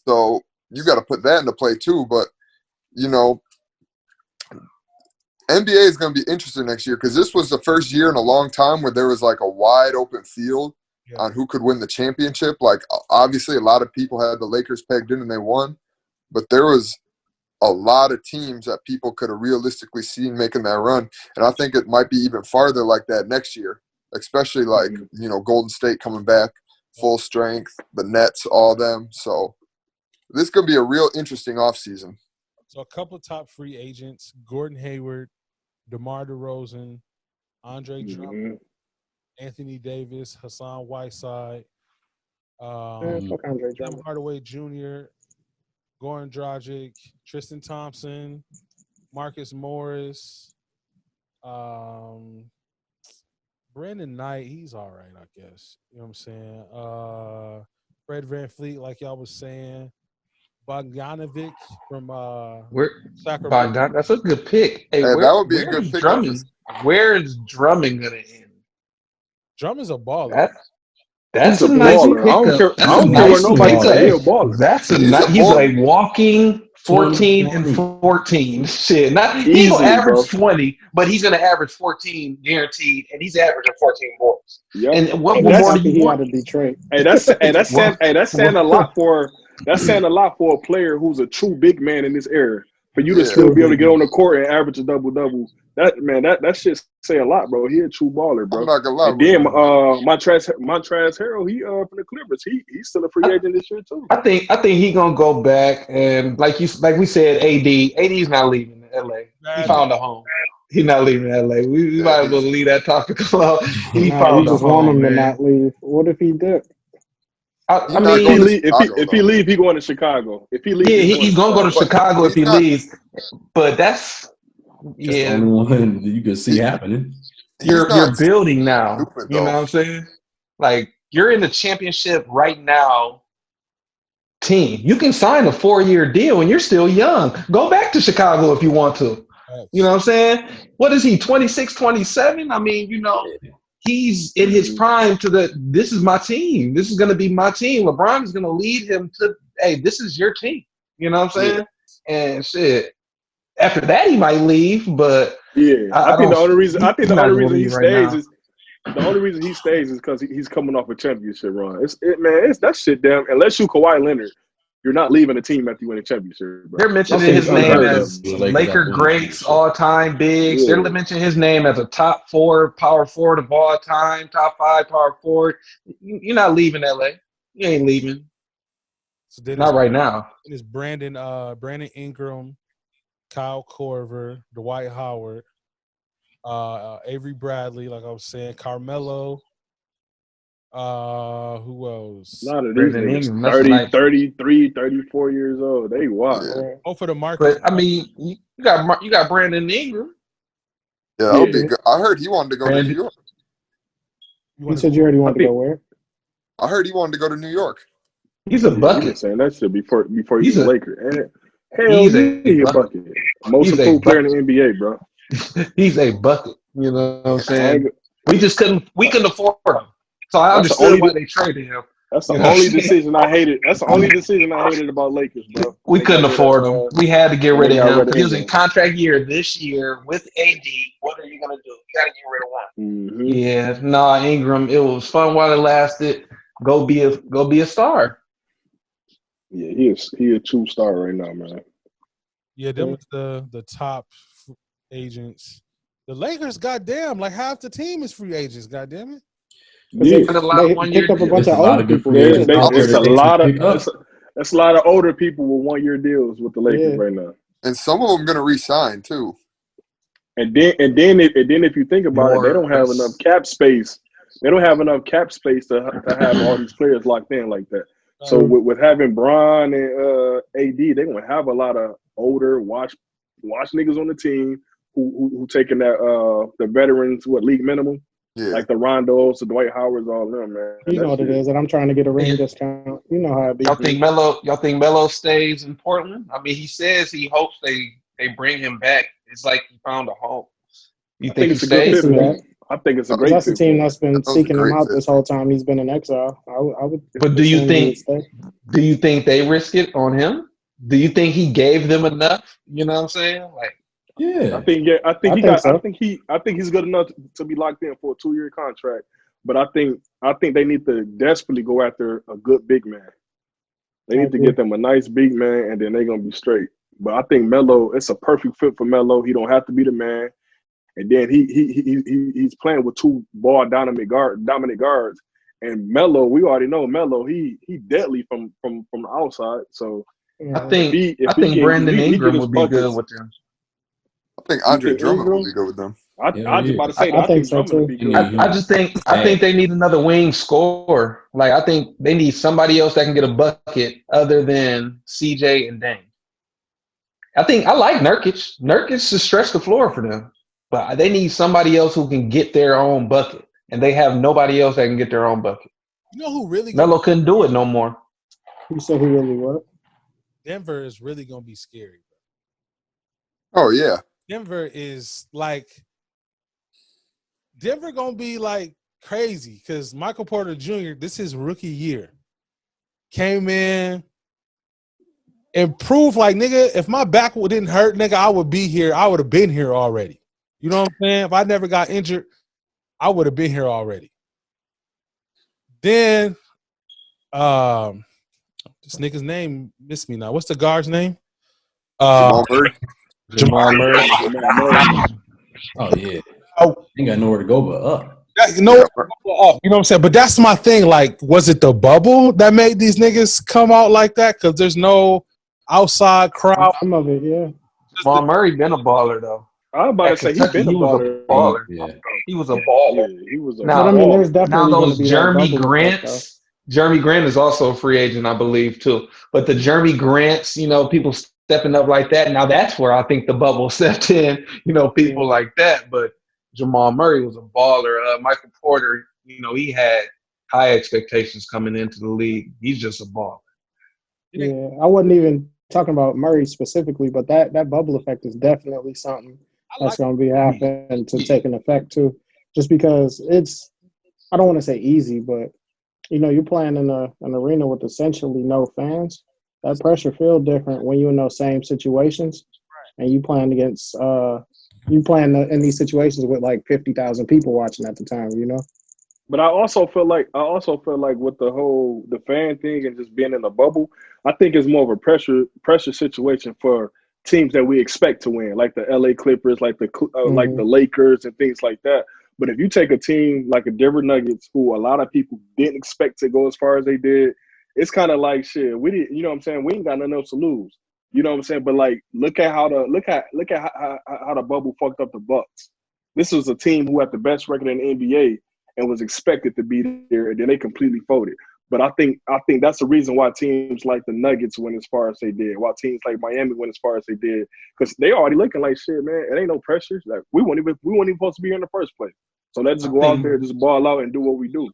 [SPEAKER 6] so you got to put that into play too. But you know, NBA is going to be interesting next year because this was the first year in a long time where there was like a wide open field on who could win the championship. Like obviously a lot of people had the Lakers pegged in and they won, but there was a lot of teams that people could have realistically seen making that run. And I think it might be even farther like that next year, especially like, you know, Golden State coming back full strength, the Nets, all them. So this could be a real interesting offseason.
[SPEAKER 3] So a couple of top free agents, Gordon Hayward, DeMar DeRozan, Andre Drummond, Anthony Davis, Hassan Whiteside, Tim Hardaway Jr., Goran Dragic, Tristan Thompson, Marcus Morris, Brandon Knight, he's all right, I guess. You know what I'm saying? Fred Van Fleet, like y'all was saying. Bogdanovich from
[SPEAKER 4] Where
[SPEAKER 3] Sacramento.
[SPEAKER 4] Bogdan? That's a good pick. Hey,
[SPEAKER 6] Hey, that would be a
[SPEAKER 4] where
[SPEAKER 6] good
[SPEAKER 4] is
[SPEAKER 6] pickup for.
[SPEAKER 4] Drummond? Where is Drummond gonna end?
[SPEAKER 3] Drummond's a baller.
[SPEAKER 4] That
[SPEAKER 5] He's
[SPEAKER 4] that's
[SPEAKER 5] a
[SPEAKER 4] a nice
[SPEAKER 5] baller. I don't
[SPEAKER 4] pickup.
[SPEAKER 5] care. I
[SPEAKER 4] That's a
[SPEAKER 5] don't care what
[SPEAKER 4] nice
[SPEAKER 5] nobody
[SPEAKER 8] baller.
[SPEAKER 5] say. He a
[SPEAKER 4] pickup.
[SPEAKER 5] baller.
[SPEAKER 4] That's a
[SPEAKER 6] He's a
[SPEAKER 4] he's
[SPEAKER 6] baller.
[SPEAKER 4] like walking 14 and
[SPEAKER 8] 2020.
[SPEAKER 4] 14. Shit. Not he ain't gonna
[SPEAKER 5] Easily, bro.
[SPEAKER 4] average 20, but he's gonna average 14 guaranteed, and he's averaging 14 boards.
[SPEAKER 5] Yep.
[SPEAKER 4] And what
[SPEAKER 5] And
[SPEAKER 7] I'm
[SPEAKER 4] more
[SPEAKER 5] that's
[SPEAKER 4] do
[SPEAKER 7] happy
[SPEAKER 4] you
[SPEAKER 7] he out
[SPEAKER 4] want?
[SPEAKER 7] of Detroit.
[SPEAKER 4] Well,
[SPEAKER 5] that's saying a lot for a player who's a true big man in this era. For you to
[SPEAKER 6] Yeah.
[SPEAKER 5] still
[SPEAKER 7] True.
[SPEAKER 5] be able to get on the court and average a double, that shit say a lot, bro. He a true baller,
[SPEAKER 6] I'm
[SPEAKER 5] bro.
[SPEAKER 6] not gonna lie.
[SPEAKER 5] And then Montrezl Harrell, he from the Clippers. He's still a free agent this year too.
[SPEAKER 4] I think he gonna go back and like we said, AD's not leaving LA. He
[SPEAKER 3] Bradley.
[SPEAKER 4] found a home. He's not leaving LA. We
[SPEAKER 6] Yeah,
[SPEAKER 4] might as well
[SPEAKER 6] he's
[SPEAKER 4] leave that topic alone. He
[SPEAKER 7] Nah, you
[SPEAKER 4] found a
[SPEAKER 7] just want
[SPEAKER 4] home,
[SPEAKER 7] him to
[SPEAKER 4] man.
[SPEAKER 7] not leave. What if he did?
[SPEAKER 4] I
[SPEAKER 6] not
[SPEAKER 5] If he
[SPEAKER 6] going to
[SPEAKER 4] mean,
[SPEAKER 5] leave,
[SPEAKER 6] Chicago
[SPEAKER 5] if he
[SPEAKER 6] though.
[SPEAKER 5] leave, he going to Chicago. If he leave,
[SPEAKER 4] yeah,
[SPEAKER 5] he going to
[SPEAKER 4] he's gonna go to
[SPEAKER 5] Chicago.
[SPEAKER 6] But
[SPEAKER 4] Chicago if
[SPEAKER 6] he's
[SPEAKER 4] he
[SPEAKER 6] not.
[SPEAKER 4] leaves. But that's
[SPEAKER 8] That's the
[SPEAKER 4] yeah,
[SPEAKER 8] only one you can see
[SPEAKER 6] He,
[SPEAKER 8] happening.
[SPEAKER 6] he's
[SPEAKER 4] you're
[SPEAKER 6] not
[SPEAKER 4] building now.
[SPEAKER 6] stupid
[SPEAKER 4] You know
[SPEAKER 6] though.
[SPEAKER 4] what I'm saying? Like you're in the championship right now. Team, you can sign a 4-year deal and you're still young. Go back to Chicago if you want to. You know what I'm saying? What is he, 26, 27? I mean, he's in his prime this is my team. This is going to be my team. LeBron is going to lead him to, hey, this is your team. You know what I'm
[SPEAKER 6] Yeah.
[SPEAKER 4] saying? And shit, after that, he might leave, but
[SPEAKER 5] Yeah,
[SPEAKER 4] I don't.
[SPEAKER 5] the only reason
[SPEAKER 4] He's not going to
[SPEAKER 5] he
[SPEAKER 4] leave right
[SPEAKER 5] stays
[SPEAKER 4] now.
[SPEAKER 5] is because he's coming off a championship run. It's that shit damn. Unless you Kawhi Leonard, you're not leaving a team after you win a championship, bro.
[SPEAKER 4] They're
[SPEAKER 5] That
[SPEAKER 4] mentioning
[SPEAKER 5] shit
[SPEAKER 4] his
[SPEAKER 5] is
[SPEAKER 4] name
[SPEAKER 5] unheard of.
[SPEAKER 4] as
[SPEAKER 8] The Lakers
[SPEAKER 4] Laker
[SPEAKER 8] after winning the
[SPEAKER 4] greats,
[SPEAKER 8] championship.
[SPEAKER 4] all-time bigs. They're
[SPEAKER 5] Yeah,
[SPEAKER 4] mentioning his name as a top 4 power forward of all time, top 5 power forward. You're not leaving LA. You ain't leaving.
[SPEAKER 3] So then
[SPEAKER 4] Not right now.
[SPEAKER 3] it's Brandon Ingram, Kyle Korver, Dwight Howard, Avery Bradley, like I was saying, Carmelo. Who else?
[SPEAKER 5] a lot of these
[SPEAKER 4] Brandon
[SPEAKER 5] niggas
[SPEAKER 4] Ingram. That's
[SPEAKER 5] 30,
[SPEAKER 4] nice.
[SPEAKER 5] 33, 34 years old. They wild.
[SPEAKER 6] Yeah.
[SPEAKER 3] Oh, for the Marcus.
[SPEAKER 4] But I mean, you got Brandon Ingram.
[SPEAKER 6] Yeah, that would be
[SPEAKER 5] Yeah,
[SPEAKER 6] good. I heard he wanted to go to New
[SPEAKER 4] Brandon,
[SPEAKER 6] York.
[SPEAKER 7] You said you already
[SPEAKER 5] I
[SPEAKER 7] wanted to
[SPEAKER 5] think
[SPEAKER 7] go where?
[SPEAKER 6] I heard he wanted to go to New York.
[SPEAKER 4] he's a
[SPEAKER 5] he been
[SPEAKER 4] bucket.
[SPEAKER 5] saying that shit before he
[SPEAKER 4] He's
[SPEAKER 5] was a
[SPEAKER 4] a
[SPEAKER 5] Laker. And hell
[SPEAKER 4] he's
[SPEAKER 5] yeah,
[SPEAKER 4] a
[SPEAKER 5] he a
[SPEAKER 4] bucket.
[SPEAKER 5] bucket. Most
[SPEAKER 4] He's a
[SPEAKER 5] improved player in
[SPEAKER 4] bucket.
[SPEAKER 5] the NBA, bro.
[SPEAKER 4] He's a bucket. You know what I'm
[SPEAKER 5] I ain't,
[SPEAKER 4] saying? We couldn't afford him. So I
[SPEAKER 5] that's the
[SPEAKER 4] understood
[SPEAKER 5] only
[SPEAKER 4] why they traded him.
[SPEAKER 5] That's the
[SPEAKER 4] You know what I'm
[SPEAKER 5] only
[SPEAKER 4] saying?
[SPEAKER 5] decision I hated. That's the only decision I hated about Lakers, bro.
[SPEAKER 4] We couldn't afford him. We had to get
[SPEAKER 5] When
[SPEAKER 4] rid
[SPEAKER 5] they
[SPEAKER 4] of
[SPEAKER 5] got
[SPEAKER 4] him
[SPEAKER 5] rid
[SPEAKER 4] because
[SPEAKER 5] of
[SPEAKER 4] he was in
[SPEAKER 5] Ingram.
[SPEAKER 4] contract year this year with AD. What are you gonna do? You gotta get rid of one.
[SPEAKER 5] Mm-hmm.
[SPEAKER 4] Yeah, nah, Ingram. It was fun while it lasted. Go be a star.
[SPEAKER 5] Yeah, he a true star right now, man.
[SPEAKER 3] Yeah, them is the top agents. The Lakers, goddamn, like half the team is free agents. Goddamn it.
[SPEAKER 5] Yeah,
[SPEAKER 4] And a lot of
[SPEAKER 7] They
[SPEAKER 4] 1-year
[SPEAKER 7] picked up a
[SPEAKER 8] Yeah,
[SPEAKER 4] deals.
[SPEAKER 7] bunch
[SPEAKER 8] it's
[SPEAKER 7] of
[SPEAKER 8] a lot
[SPEAKER 7] older
[SPEAKER 8] of good
[SPEAKER 7] people.
[SPEAKER 8] free
[SPEAKER 7] Yeah,
[SPEAKER 8] agents out there
[SPEAKER 5] it's a
[SPEAKER 8] that they
[SPEAKER 5] lot
[SPEAKER 8] can
[SPEAKER 5] of
[SPEAKER 8] pick up.
[SPEAKER 5] it's a lot of older people with 1-year deals with the Lakers
[SPEAKER 7] Yeah.
[SPEAKER 5] right now.
[SPEAKER 6] And some of them going to re-sign too.
[SPEAKER 5] And then if you think about it, they don't have enough
[SPEAKER 4] Morris.
[SPEAKER 5] cap space. They don't have enough cap space to have all these players locked in like that. So
[SPEAKER 7] True.
[SPEAKER 5] with having Bron and AD, they're gonna have a lot of older watch niggas on the team who taking that the veterans league minimum,
[SPEAKER 6] Yeah.
[SPEAKER 5] like the Rondos, the Dwight Howards, all them, man.
[SPEAKER 7] You know what it is, and I'm trying to get a ring discount. You know how it be.
[SPEAKER 4] Y'all think Melo stays in Portland? I mean, he says he hopes they bring him back. It's like he found a home. You
[SPEAKER 5] I
[SPEAKER 4] think
[SPEAKER 5] think
[SPEAKER 4] he
[SPEAKER 5] it's a good
[SPEAKER 4] stays?
[SPEAKER 5] fit for
[SPEAKER 7] that.
[SPEAKER 5] him. I think it's a
[SPEAKER 6] Because
[SPEAKER 5] great
[SPEAKER 7] That's the
[SPEAKER 5] fit for
[SPEAKER 7] team
[SPEAKER 5] him.
[SPEAKER 7] that's been
[SPEAKER 6] That was a
[SPEAKER 7] seeking him
[SPEAKER 6] great
[SPEAKER 7] out
[SPEAKER 6] fit.
[SPEAKER 7] this whole time he's been in exile. I would.
[SPEAKER 4] But do you
[SPEAKER 7] assume he would
[SPEAKER 4] think
[SPEAKER 7] stay.
[SPEAKER 4] do you think they risk it on him? Do you think he gave them enough? You know what I'm saying? Like
[SPEAKER 5] I
[SPEAKER 8] Yeah.
[SPEAKER 5] think
[SPEAKER 7] I think so.
[SPEAKER 5] I think he's good enough to be locked in for a 2-year contract. But I think they need to desperately go after a good big man. They
[SPEAKER 7] I
[SPEAKER 5] need to
[SPEAKER 7] agree.
[SPEAKER 5] get them a nice big man, and then they're gonna be straight. But I think Melo, it's a perfect fit for Melo. He don't have to be the man, and then he's playing with two ball dominant guards. And Melo, we already know Melo. He deadly from the outside. So
[SPEAKER 4] I
[SPEAKER 7] Yeah.
[SPEAKER 4] think
[SPEAKER 5] if
[SPEAKER 4] I
[SPEAKER 5] he
[SPEAKER 4] think
[SPEAKER 5] can
[SPEAKER 4] Brandon
[SPEAKER 5] he get
[SPEAKER 4] Ingram
[SPEAKER 5] his
[SPEAKER 4] would be good
[SPEAKER 5] buckets.
[SPEAKER 4] with them.
[SPEAKER 6] I think
[SPEAKER 5] You
[SPEAKER 6] Andre
[SPEAKER 5] think
[SPEAKER 6] Drummond will
[SPEAKER 5] Ingram?
[SPEAKER 6] be good with them.
[SPEAKER 5] I
[SPEAKER 8] Hell
[SPEAKER 5] was just
[SPEAKER 8] yeah.
[SPEAKER 5] about to say that.
[SPEAKER 7] I
[SPEAKER 5] I
[SPEAKER 7] think
[SPEAKER 5] think
[SPEAKER 7] so
[SPEAKER 5] Drummond would
[SPEAKER 7] too.
[SPEAKER 5] be
[SPEAKER 8] They
[SPEAKER 5] good.
[SPEAKER 8] need him
[SPEAKER 4] I think
[SPEAKER 8] bad.
[SPEAKER 4] they need another wing scorer. Like I think they need somebody else that can get a bucket other than CJ and Dame. I like Nurkic. Nurkic to stretch the floor for them, but they need somebody else who can get their own bucket. and they have nobody else that can get their own bucket.
[SPEAKER 3] You know who really gonna
[SPEAKER 4] Melo couldn't do it no more.
[SPEAKER 7] You said who really what?
[SPEAKER 3] Denver is really gonna be scary.
[SPEAKER 6] Oh yeah.
[SPEAKER 3] Denver is like Denver gonna be like crazy because Michael Porter Jr. This is his rookie year. Came in and proved like nigga, if my back didn't hurt, nigga, I would be here. I would have been here already. You know what I'm saying? If I never got injured, I would have been here already. Then this nigga's name missed me now. What's the guard's name?
[SPEAKER 6] Jamal Murray.
[SPEAKER 4] Jamal Murray.
[SPEAKER 8] Oh yeah.
[SPEAKER 3] Oh,
[SPEAKER 8] Ain't got nowhere to go but up.
[SPEAKER 3] you know what I'm saying? But that's my thing. Like, was it the bubble that made these niggas come out like that? Because there's no outside crowd.
[SPEAKER 7] Some of it, yeah.
[SPEAKER 4] Jamal Murray been a baller though.
[SPEAKER 5] I was about to say he been a baller.
[SPEAKER 8] Yeah.
[SPEAKER 4] He was a baller.
[SPEAKER 5] Yeah, he was a
[SPEAKER 4] Now,
[SPEAKER 7] But I mean, there's
[SPEAKER 4] now
[SPEAKER 7] definitely going to
[SPEAKER 4] those
[SPEAKER 7] be that
[SPEAKER 4] Jeremy
[SPEAKER 7] bubble effect, though.
[SPEAKER 4] Grants. Jeremy Grant is also a free agent, I believe, too. But the Jeremy Grants, you know, people stepping up like that. Now that's where I think the bubble stepped in. You know, people like that. But Jamal Murray was a baller. Michael Porter, you know, he had high expectations coming into the league. He's just a baller.
[SPEAKER 7] Yeah, I wasn't even talking about Murray specifically, but that bubble effect is definitely something that's going to be happening to take an effect too. Just because it's, I don't want to say easy, but you know, you're playing in an arena with essentially no fans. That pressure feels different when you're in those same situations, and you playing against in these situations with like 50,000 people watching at the time. You know.
[SPEAKER 5] But I also feel like with the fan thing and just being in a bubble, I think it's more of a pressure situation for teams that we expect to win, like the LA Clippers, like the Lakers and things like that. But if you take a team like a Denver Nuggets, who a lot of people didn't expect to go as far as they did, it's kind of like shit. We didn't, you know what I'm saying? We ain't got nothing else to lose. You know what I'm saying? But like, look at how the bubble fucked up the Bucks. This was a team who had the best record in the NBA and was expected to be there, and then they completely folded. But I think that's the reason why teams like the Nuggets went as far as they did, why teams like Miami went as far as they did, because they already looking like shit, man. It ain't no pressure. Like we weren't even supposed to be here in the first place. So let's just go out there, just ball out, and do what we do.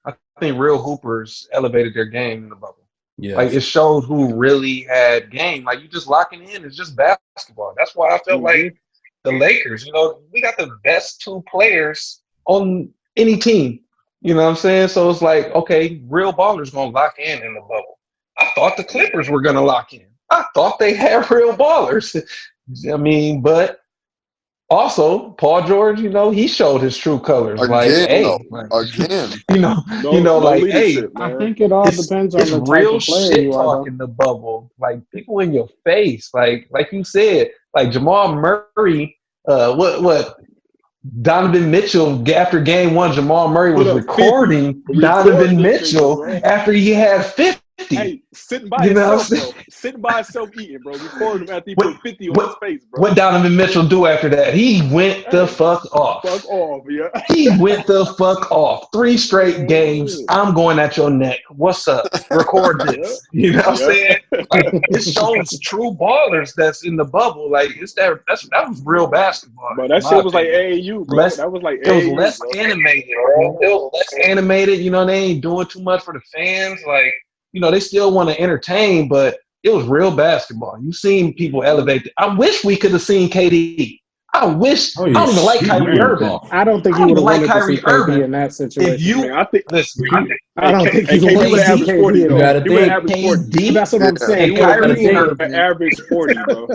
[SPEAKER 4] I think real hoopers elevated their game in the bubble.
[SPEAKER 8] Yeah.
[SPEAKER 4] Like it showed who really had game. Like you just locking in. It's just basketball. That's why I felt like the Lakers. You know, we got the best two players on any team. You know what I'm saying? So it's like, okay, real ballers gonna lock in the bubble. I thought the Clippers were gonna lock in. I thought they had real ballers. I mean, but also Paul George, you know, he showed his true colors.
[SPEAKER 6] Again,
[SPEAKER 4] like, hey,
[SPEAKER 6] again.
[SPEAKER 5] Leadership,
[SPEAKER 7] I
[SPEAKER 5] man.
[SPEAKER 7] think it all depends on the type
[SPEAKER 4] real
[SPEAKER 7] of player
[SPEAKER 4] shit
[SPEAKER 7] you are.
[SPEAKER 4] talk in the bubble. Like people in your face. Like you said, like Jamal Murray. What? Donovan Mitchell, after game one, Jamal Murray was recording Donovan Mitchell after he had 50.
[SPEAKER 5] Hey, sitting by himself, bro. Sitting by himself eating, bro. Recording him after he put 50 on his face, bro.
[SPEAKER 4] What Donovan Mitchell do after that? He went the fuck off.
[SPEAKER 5] Fuck off, yeah.
[SPEAKER 4] He went the fuck off. 3 straight games. I'm going at your neck. What's up? Record this. You know what I'm saying? Like, it shows true ballers that's in the bubble. Like that was real basketball.
[SPEAKER 5] But that shit was like AAU, bro. That was like AAU.
[SPEAKER 4] It was less animated, bro. It was less animated. You know, they ain't doing too much for the fans. Like, you know, they still want to entertain, but it was real basketball. You seen people elevate. I wish we could have seen KD. I wish. I don't even like Kyrie Irving.
[SPEAKER 7] I don't think he would have wanted to see KD in that situation.
[SPEAKER 4] If you,
[SPEAKER 5] I think,
[SPEAKER 4] listen,
[SPEAKER 7] I don't think he would have averaged 40.
[SPEAKER 8] You got to think
[SPEAKER 4] KD.
[SPEAKER 7] That's what I'm saying.
[SPEAKER 4] Kyrie
[SPEAKER 5] Irving average 40, bro.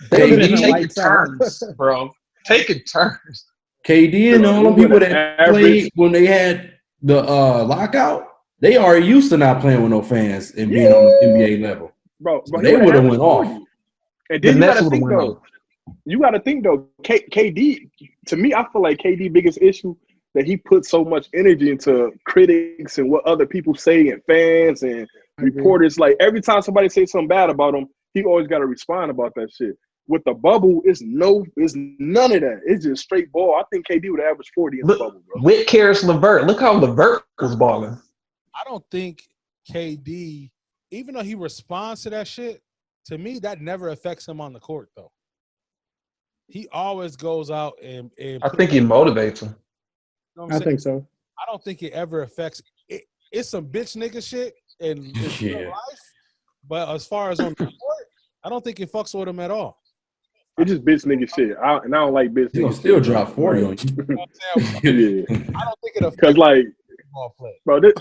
[SPEAKER 4] They taking turns, bro. Taking turns.
[SPEAKER 8] KD and all the people that played when they had the lockout, they are used to not playing with no fans and being on the NBA level.
[SPEAKER 5] Bro,
[SPEAKER 8] so they would have went off.
[SPEAKER 5] And then you got to think though, KD, to me, I feel like KD biggest issue that he put so much energy into critics and what other people say and fans and reporters. Like every time somebody says something bad about him, he always got to respond about that shit. With the bubble, it's none of that. It's just straight ball. I think KD would average 40 in the bubble, bro.
[SPEAKER 4] With Karis LeVert, look how LeVert was balling.
[SPEAKER 3] I don't think KD, even though he responds to that shit, to me, that never affects him on the court, though. He always goes out and
[SPEAKER 4] I think he motivates him.
[SPEAKER 3] know what
[SPEAKER 7] I
[SPEAKER 3] I'm saying?
[SPEAKER 7] think so.
[SPEAKER 3] I don't think it ever affects it. It's some bitch nigga shit in real
[SPEAKER 8] Yeah.
[SPEAKER 3] life, but as far as on the court, I don't think it fucks with him at all.
[SPEAKER 5] It's just bitch nigga shit. I don't like bitch
[SPEAKER 8] He's gonna
[SPEAKER 5] nigga
[SPEAKER 8] still
[SPEAKER 5] shit.
[SPEAKER 8] drop 40 on
[SPEAKER 3] You know what I'm saying?
[SPEAKER 8] you.
[SPEAKER 5] Yeah,
[SPEAKER 3] I don't think it affects
[SPEAKER 5] because like,
[SPEAKER 3] ball play.
[SPEAKER 5] bro, this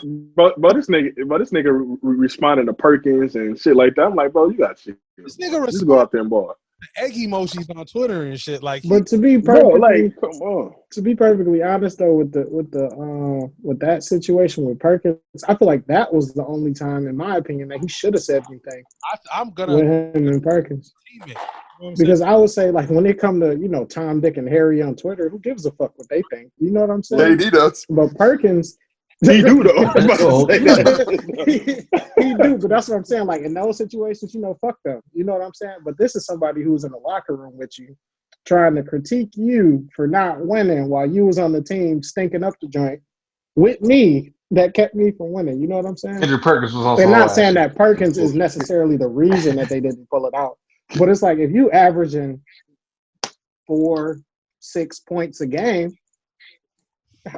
[SPEAKER 5] nigga responding to Perkins and shit like that. I'm like, bro, you got shit.
[SPEAKER 3] This nigga
[SPEAKER 5] Just go
[SPEAKER 3] responds
[SPEAKER 5] out there and ball.
[SPEAKER 3] to egg emojis on Twitter and shit. Like,
[SPEAKER 7] But to be
[SPEAKER 5] Bro,
[SPEAKER 7] perfectly
[SPEAKER 5] like, come on.
[SPEAKER 7] honest though, with that situation with Perkins, I feel like that was the only time, in my opinion, that he should have said anything
[SPEAKER 3] I'm gonna
[SPEAKER 7] with him and Perkins.
[SPEAKER 3] team it. You know what I'm
[SPEAKER 7] Because I would say, like, when it come to, Tom, Dick, and Harry on Twitter, who gives a fuck what they think? You know what I'm saying?
[SPEAKER 6] KD does.
[SPEAKER 7] But Perkins,
[SPEAKER 5] He do though. I'm about to
[SPEAKER 8] Oh,
[SPEAKER 5] say that.
[SPEAKER 7] he do, but that's what I'm saying. Like, in those situations, fuck them. You know what I'm saying? But this is somebody who's in the locker room with you, trying to critique you for not winning while you was on the team stinking up the joint with me that kept me from winning. You know what I'm saying?
[SPEAKER 4] Andrew Perkins was on
[SPEAKER 7] And
[SPEAKER 4] some
[SPEAKER 7] not
[SPEAKER 4] ass
[SPEAKER 7] saying
[SPEAKER 4] shit.
[SPEAKER 7] that Perkins is necessarily the reason that they didn't pull it out. But it's like, if you averaging 4-6 points a game,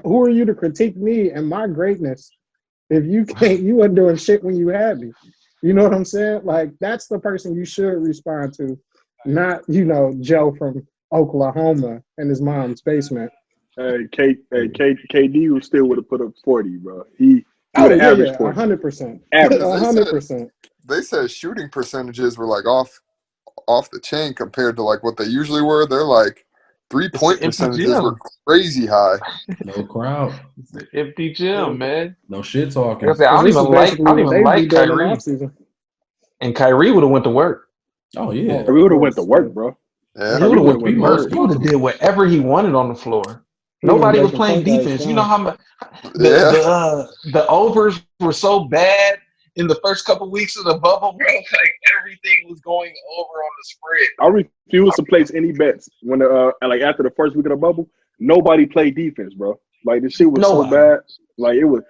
[SPEAKER 7] who are you to critique me and my greatness if you weren't doing shit when you had me? You know what I'm saying? Like, that's the person you should respond to, not, Joe from Oklahoma in his mom's basement.
[SPEAKER 5] KD was still would have put up 40, bro. He
[SPEAKER 7] Oh,
[SPEAKER 5] would have
[SPEAKER 7] yeah,
[SPEAKER 5] averaged 40.
[SPEAKER 7] 100%.
[SPEAKER 5] Average.
[SPEAKER 7] 100%.
[SPEAKER 6] They said shooting percentages were like off the chain compared to like what they usually were. They're like 3-point
[SPEAKER 4] It's an empty
[SPEAKER 6] percentages were
[SPEAKER 4] gym.
[SPEAKER 6] crazy high.
[SPEAKER 8] No crowd.
[SPEAKER 4] It's an empty gym, man.
[SPEAKER 8] No shit talking.
[SPEAKER 4] Like I said, I
[SPEAKER 7] So
[SPEAKER 4] don't
[SPEAKER 7] this is
[SPEAKER 4] even like
[SPEAKER 7] basically what they be doing in the
[SPEAKER 4] Kyrie.
[SPEAKER 7] offseason.
[SPEAKER 4] And Kyrie would have went to work.
[SPEAKER 8] Oh, yeah.
[SPEAKER 5] We would have went to work, bro.
[SPEAKER 6] Yeah.
[SPEAKER 4] He would have went to
[SPEAKER 8] Be
[SPEAKER 4] work.
[SPEAKER 8] most
[SPEAKER 4] He would have did whatever he wanted on the floor.
[SPEAKER 7] He would've
[SPEAKER 4] Nobody was
[SPEAKER 7] broken
[SPEAKER 4] playing
[SPEAKER 7] point guard
[SPEAKER 4] defense. You
[SPEAKER 7] down.
[SPEAKER 4] know how much
[SPEAKER 6] Yeah.
[SPEAKER 4] the overs were so bad in the first couple weeks of the bubble, bro. Like everything was going over on the spread.
[SPEAKER 5] I refuse to place any bets when like after the first week of the bubble. Nobody played defense, bro. Like this shit was so
[SPEAKER 4] Nobody.
[SPEAKER 5] bad. Like it was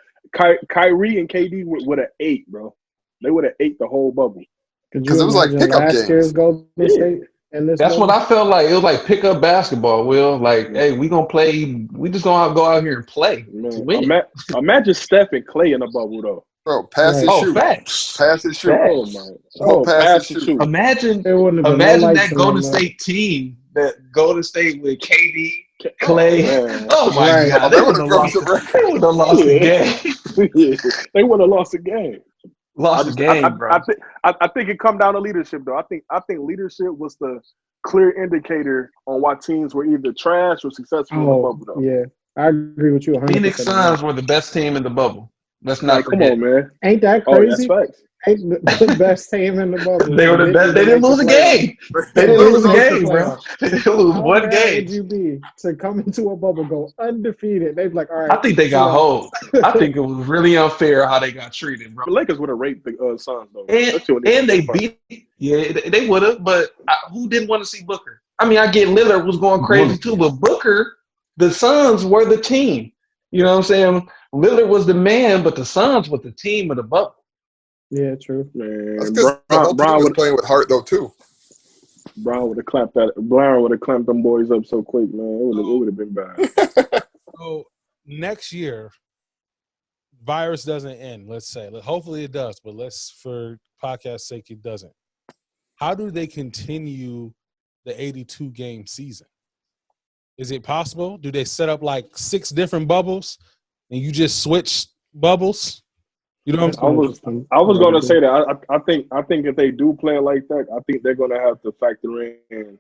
[SPEAKER 5] Kyrie and KD would have ate, bro. They would have ate the whole bubble.
[SPEAKER 7] Could
[SPEAKER 6] 'Cause
[SPEAKER 7] you
[SPEAKER 6] it was like
[SPEAKER 7] imagine
[SPEAKER 6] pickup
[SPEAKER 7] last
[SPEAKER 6] games.
[SPEAKER 7] year's Golden State and this
[SPEAKER 4] That's
[SPEAKER 7] bubble?
[SPEAKER 4] what I felt like. It was like pickup basketball, Will. Like, hey, we gonna play. We just gonna go out here and play to
[SPEAKER 5] Man,
[SPEAKER 4] win.
[SPEAKER 5] imagine Steph and Clay in the bubble though.
[SPEAKER 6] Bro, pass and
[SPEAKER 7] Right.
[SPEAKER 6] shoot.
[SPEAKER 4] Facts.
[SPEAKER 6] Pass and shoot.
[SPEAKER 5] Oh
[SPEAKER 4] Facts.
[SPEAKER 5] my!
[SPEAKER 6] Oh, pass and shoot.
[SPEAKER 4] Imagine
[SPEAKER 7] There wouldn't have been no
[SPEAKER 4] Imagine
[SPEAKER 7] lights
[SPEAKER 4] that
[SPEAKER 7] in
[SPEAKER 4] Golden
[SPEAKER 7] them,
[SPEAKER 4] State team, that Golden State with KD,
[SPEAKER 5] Oh,
[SPEAKER 4] Clay.
[SPEAKER 5] man.
[SPEAKER 4] Oh my
[SPEAKER 7] Right.
[SPEAKER 4] God,
[SPEAKER 6] Oh,
[SPEAKER 4] they
[SPEAKER 6] they
[SPEAKER 4] would
[SPEAKER 6] would
[SPEAKER 4] have
[SPEAKER 6] have
[SPEAKER 4] lost.
[SPEAKER 6] dropped the record.
[SPEAKER 4] They would have lost the game.
[SPEAKER 5] Yeah, they would have lost the game.
[SPEAKER 4] Lost the game, bro.
[SPEAKER 5] I think it come down to leadership though. I think leadership was the clear indicator on why teams were either trash or successful in the bubble though.
[SPEAKER 7] yeah. I agree with you 100%.
[SPEAKER 4] Phoenix
[SPEAKER 7] on that.
[SPEAKER 4] Suns were the best team in the bubble. Let's not
[SPEAKER 5] Like, come
[SPEAKER 4] forget.
[SPEAKER 5] on, man.
[SPEAKER 7] Ain't that
[SPEAKER 5] Oh, that's
[SPEAKER 7] crazy?
[SPEAKER 5] facts.
[SPEAKER 7] Ain't the best team in the bubble.
[SPEAKER 4] They were the best. They
[SPEAKER 7] even
[SPEAKER 4] didn't
[SPEAKER 7] make
[SPEAKER 4] lose
[SPEAKER 7] the
[SPEAKER 4] a
[SPEAKER 7] playoffs.
[SPEAKER 4] game.
[SPEAKER 7] They
[SPEAKER 4] They didn't
[SPEAKER 7] didn't
[SPEAKER 4] lose a
[SPEAKER 7] make the
[SPEAKER 4] game, bro.
[SPEAKER 7] playoffs.
[SPEAKER 4] They didn't lose
[SPEAKER 7] How
[SPEAKER 4] one
[SPEAKER 7] bad
[SPEAKER 4] game.
[SPEAKER 7] would you be to come into a bubble, go undefeated? They'd be like, all right.
[SPEAKER 4] I think they got
[SPEAKER 7] chill out.
[SPEAKER 4] hold. I think it was really unfair how they got treated, bro.
[SPEAKER 5] The Lakers would have raped the Suns though.
[SPEAKER 4] And they beat. Yeah, they would have. But who didn't want to see Booker? I mean, I get Lillard was going crazy too, but Booker, the Suns were the team. You know what I'm saying? Lillard was the man, but the Suns were the team of the bubble.
[SPEAKER 7] Yeah, true.
[SPEAKER 5] Man,
[SPEAKER 6] That's because the whole team was playing with heart though too.
[SPEAKER 5] Brown would have clamped them boys up so quick, man. It would have been bad.
[SPEAKER 3] So next year, virus doesn't end. Let's say, hopefully it does, but for podcast sake, it doesn't. How do they continue the 82 game season? Is it possible? Do they set up like 6 different bubbles and you just switch bubbles? You know what I'm saying?
[SPEAKER 5] I was going to say that. I think if they do play it like that, I think they're going to have to factor in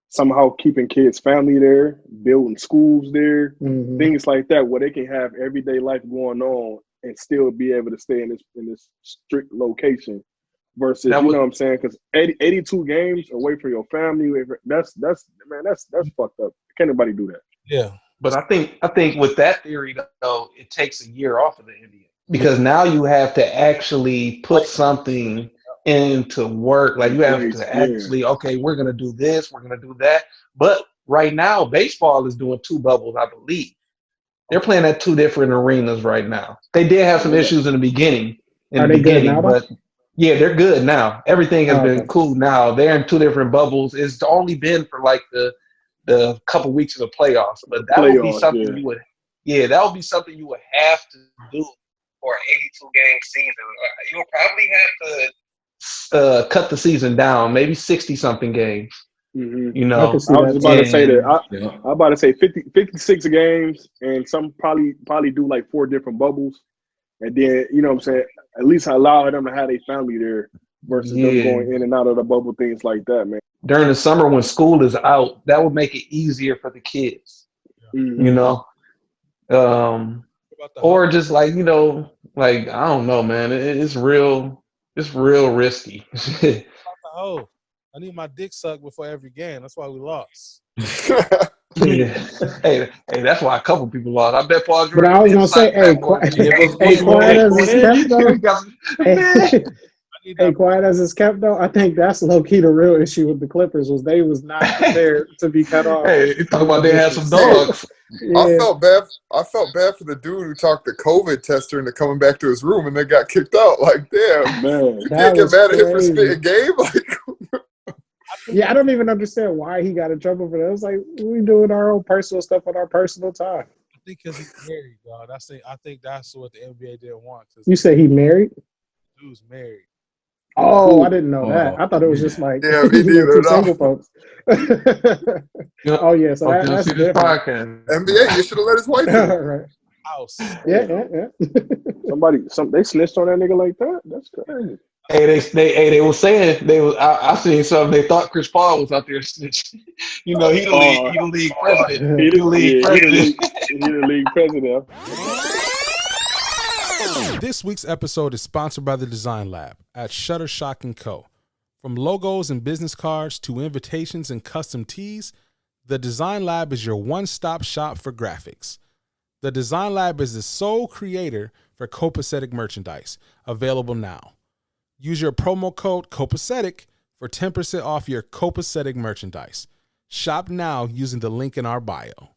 [SPEAKER 5] somehow keeping kids' family there, building schools there, things like that, where they can have everyday life going on and still be able to stay in this strict location. Versus, you know what I'm saying? Because 82 games away from your family, that's fucked up. Can't nobody do that.
[SPEAKER 3] Yeah.
[SPEAKER 4] But I think with that theory though, it takes a year off of the NBA because now you have to actually put something into work. Like you have to actually, okay, we're gonna do this, we're gonna do that. But right now, baseball is doing 2 bubbles, I believe. They're playing at 2 different arenas right now. They did have some issues in the beginning.
[SPEAKER 7] Good now,
[SPEAKER 4] but yeah, they're good now. Everything has been cool now. They're in 2 different bubbles. It's only been for like the couple weeks of the playoffs, but that would be something you would yeah, that would be something you would have to do for an 82-game season. You'll probably have to cut the season down, maybe 60-something games. You
[SPEAKER 7] I could
[SPEAKER 4] know,
[SPEAKER 7] see
[SPEAKER 5] I was
[SPEAKER 7] that
[SPEAKER 5] just about
[SPEAKER 7] too.
[SPEAKER 5] to say that.
[SPEAKER 4] and
[SPEAKER 8] Yeah.
[SPEAKER 5] I'm about to say 56 games, and some probably do like 4 different bubbles, and then you know what I'm saying. At least allow them to have a family there versus them
[SPEAKER 4] yeah,
[SPEAKER 5] going in and out of the bubble, things like that, man.
[SPEAKER 4] during the summer when school is out, that would make it easier for the kids. You
[SPEAKER 5] Mm-hmm.
[SPEAKER 4] know, um,
[SPEAKER 3] What about the
[SPEAKER 4] or
[SPEAKER 3] hoe?
[SPEAKER 4] just like like I don't know, man. It's real risky.
[SPEAKER 3] What about the hoe? I need my dick sucked before every game. That's why we lost.
[SPEAKER 4] Yeah. Hey, that's why a couple people lost. I bet Paul
[SPEAKER 7] But
[SPEAKER 4] George
[SPEAKER 7] I was
[SPEAKER 4] did
[SPEAKER 7] gonna say,
[SPEAKER 4] suck
[SPEAKER 7] hey,
[SPEAKER 4] Fat Boy dick.
[SPEAKER 7] hey, quiet as it's kept though. Hey,
[SPEAKER 3] I need
[SPEAKER 7] hey,
[SPEAKER 3] that.
[SPEAKER 7] quiet as it's kept though. I think that's low key the real issue with the Clippers was they was not prepared to be cut off
[SPEAKER 4] Hey, you talking
[SPEAKER 7] on
[SPEAKER 4] about
[SPEAKER 7] no
[SPEAKER 4] they had some
[SPEAKER 7] bitches.
[SPEAKER 6] Hey,
[SPEAKER 4] dogs.
[SPEAKER 6] I
[SPEAKER 7] Yeah,
[SPEAKER 6] felt bad. I felt bad for the dude who talked the COVID tester into coming back to his room and then got kicked out. Like, damn,
[SPEAKER 5] Man,
[SPEAKER 6] you
[SPEAKER 7] that
[SPEAKER 6] can't get
[SPEAKER 7] was
[SPEAKER 6] mad at him for
[SPEAKER 7] crazy.
[SPEAKER 6] spitting game. Like,
[SPEAKER 3] I think
[SPEAKER 7] Yeah, I don't even understand why he got in trouble for that. It was like we doing our own personal stuff on our personal time.
[SPEAKER 3] I think because he's married, dog. I think that's what the NBA didn't want because
[SPEAKER 7] You say he married?
[SPEAKER 3] dude's married.
[SPEAKER 7] Oh, I
[SPEAKER 5] cool.
[SPEAKER 7] didn't know that. I thought it was just
[SPEAKER 8] Man.
[SPEAKER 7] like
[SPEAKER 6] yeah, me
[SPEAKER 7] two
[SPEAKER 6] neither. No.
[SPEAKER 7] single folks.
[SPEAKER 4] You know,
[SPEAKER 7] Oh yeah, so
[SPEAKER 4] hope you don't
[SPEAKER 7] that's
[SPEAKER 4] see this
[SPEAKER 7] different.
[SPEAKER 4] podcast.
[SPEAKER 6] NBA, you should have let his wife in.
[SPEAKER 7] Right.
[SPEAKER 3] House.
[SPEAKER 7] Yeah,
[SPEAKER 5] Damn.
[SPEAKER 7] yeah, yeah.
[SPEAKER 5] They snitched on that nigga like that. That's crazy.
[SPEAKER 4] They were saying I seen something. They thought Chris Paul was out there snitching. You know,
[SPEAKER 5] Oh,
[SPEAKER 4] he the league president.
[SPEAKER 5] he
[SPEAKER 4] He the league president.
[SPEAKER 5] the league president.
[SPEAKER 3] This week's episode is sponsored by the Design Lab at Shutterstock & Co. From logos and business cards to invitations and custom tees, the Design Lab is your one-stop shop for graphics. The Design Lab is the sole creator for copacetic merchandise, available now. Use your promo code COPACETIC for 10% off your copacetic merchandise. Shop now using the link in our bio.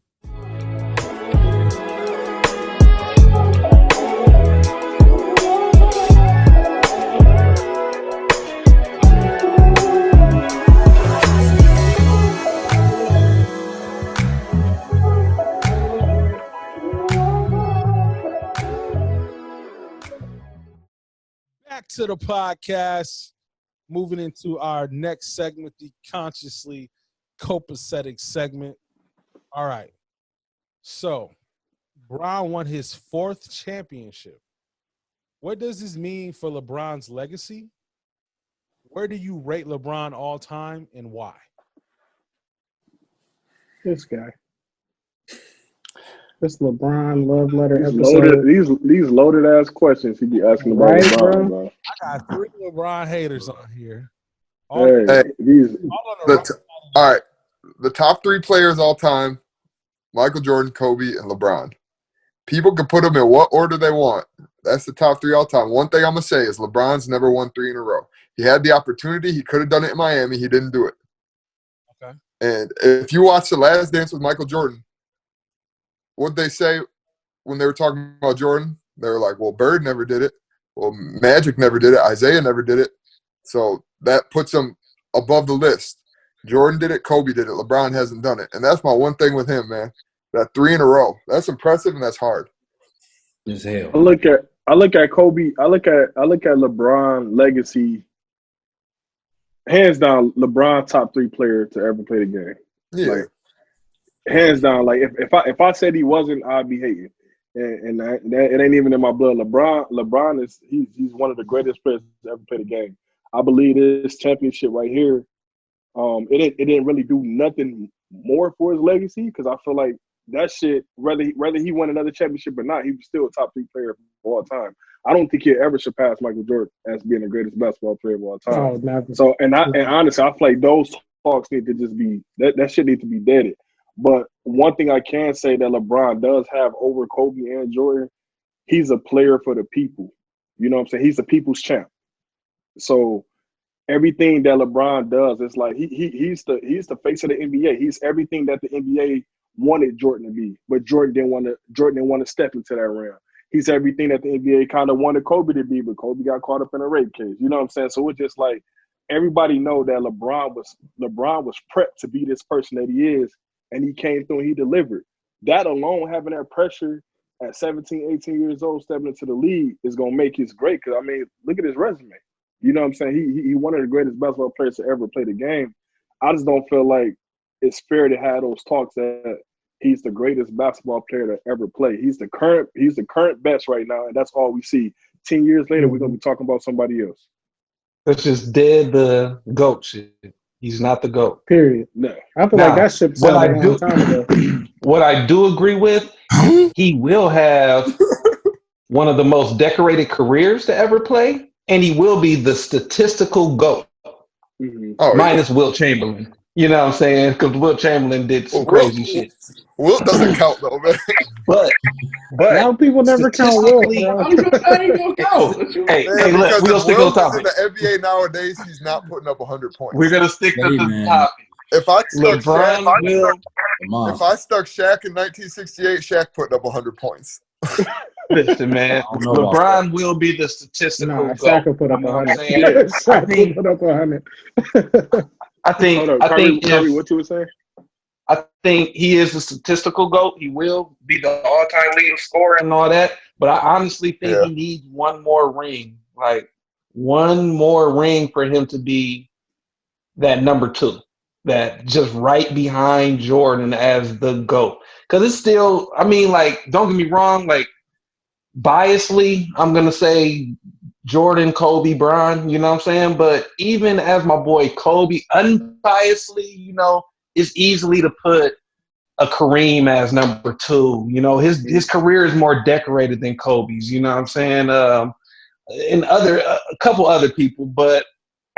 [SPEAKER 3] Back to the podcast. Moving into our next segment, the consciously copacetic segment. All right. So, Bron won his 4th championship. What does this mean for LeBron's legacy? Where do you rate LeBron all time and why?
[SPEAKER 7] This guy. This LeBron love letter
[SPEAKER 5] These
[SPEAKER 7] episode.
[SPEAKER 5] loaded ass questions he be asking about
[SPEAKER 7] Right,
[SPEAKER 5] LeBron,
[SPEAKER 7] bro?
[SPEAKER 5] bro.
[SPEAKER 3] I got 3 LeBron haters on here.
[SPEAKER 5] Hey,
[SPEAKER 6] Hey,
[SPEAKER 5] these
[SPEAKER 3] all on the right side of
[SPEAKER 6] all right, the top 3 players all time: Michael Jordan, Kobe, and LeBron. People can put them in what order they want. That's the top 3 all time. One thing I'm gonna say is LeBron's never won 3 in a row. He had the opportunity. He could have done it in Miami. He didn't do it.
[SPEAKER 3] Okay.
[SPEAKER 6] And if you watch The Last Dance with Michael Jordan, what they say when they were talking about Jordan, they were like, well, Bird never did it. Well, Magic never did it. Isaiah never did it. So that puts him above the list. Jordan did it. Kobe did it. LeBron hasn't done it. And that's my one thing with him, man. That 3 in a row. That's impressive and that's hard.
[SPEAKER 8] As hell.
[SPEAKER 5] I look at Kobe. I look at LeBron legacy. Hands down, LeBron top 3 player to ever play the game.
[SPEAKER 6] Yeah.
[SPEAKER 5] Like hands down. Like if I said he wasn't, I'd be hating. And that, it ain't even in my blood. LeBron is he's one of the greatest players to ever play the game. I believe this championship right here. It didn't really do nothing more for his legacy because I feel like that shit, whether he won another championship or not, he was still a top 3 player of all time. I don't think he'll ever surpass Michael Jordan as being the greatest basketball player of all time.
[SPEAKER 7] Oh, never.
[SPEAKER 5] So and honestly, I feel like those talks need to just be that shit need to be deaded. But one thing I can say that LeBron does have over Kobe and Jordan, he's a player for the people. You know what I'm saying? He's a people's champ. So everything that LeBron does, it's like he's the face of the NBA. He's everything that the NBA wanted Jordan to be, but Jordan didn't want to step into that realm. He's everything that the NBA kind of wanted Kobe to be, but Kobe got caught up in a rape case. You know what I'm saying? So it's just like everybody know that LeBron was prepped to be this person that he is, and he came through and he delivered. that alone, having that pressure at 17, 18 years old, stepping into the league is going to make his great. Because, I mean, look at his resume. You know what I'm saying? He one of the greatest basketball players to ever play the game. I just don't feel like it's fair to have those talks that he's the greatest basketball player to ever play. He's the current best right now, and that's all we see. 10 years later, we're going to be talking about somebody else.
[SPEAKER 4] That's just dead the GOAT shit. He's not the GOAT.
[SPEAKER 7] Period.
[SPEAKER 5] No.
[SPEAKER 7] I feel like that ship sailed a long time ago.
[SPEAKER 4] What I do agree with, he will have one of the most decorated careers to ever play, and he will be the statistical GOAT.
[SPEAKER 5] Mm-hmm.
[SPEAKER 4] Minus Wilt Chamberlain. You know what I'm saying? Because Wilt Chamberlain did some crazy shit.
[SPEAKER 6] Wilt doesn't count though, man.
[SPEAKER 4] But
[SPEAKER 7] now people never count Wilt, bro.
[SPEAKER 4] Hey, look, we'll stick on topic.
[SPEAKER 6] In the NBA nowadays, he's not putting up 100 points.
[SPEAKER 4] We're gonna stick to the topic.
[SPEAKER 6] If I stuck Shaq in 1968, Shaq putting up 100 points.
[SPEAKER 4] Listen, man, LeBron will be the statistical GOAT.
[SPEAKER 7] Shaq will put up 100. Shaq will put up 100.
[SPEAKER 4] I think
[SPEAKER 5] Curry, what you were saying?
[SPEAKER 4] I think he is the statistical GOAT. He will be the all-time leading scorer and all that. But I honestly think he needs one more ring. Like, one more ring for him to be that number 2. That just right behind Jordan as the GOAT. Because it's still, I mean, like, don't get me wrong, like, biasly, I'm going to say Jordan, Kobe, Bron, you know what I'm saying? But even as my boy Kobe, unbiasedly, you know, it's easily to put a Kareem as number 2. You know, his career is more decorated than Kobe's, you know what I'm saying? And a couple other people. But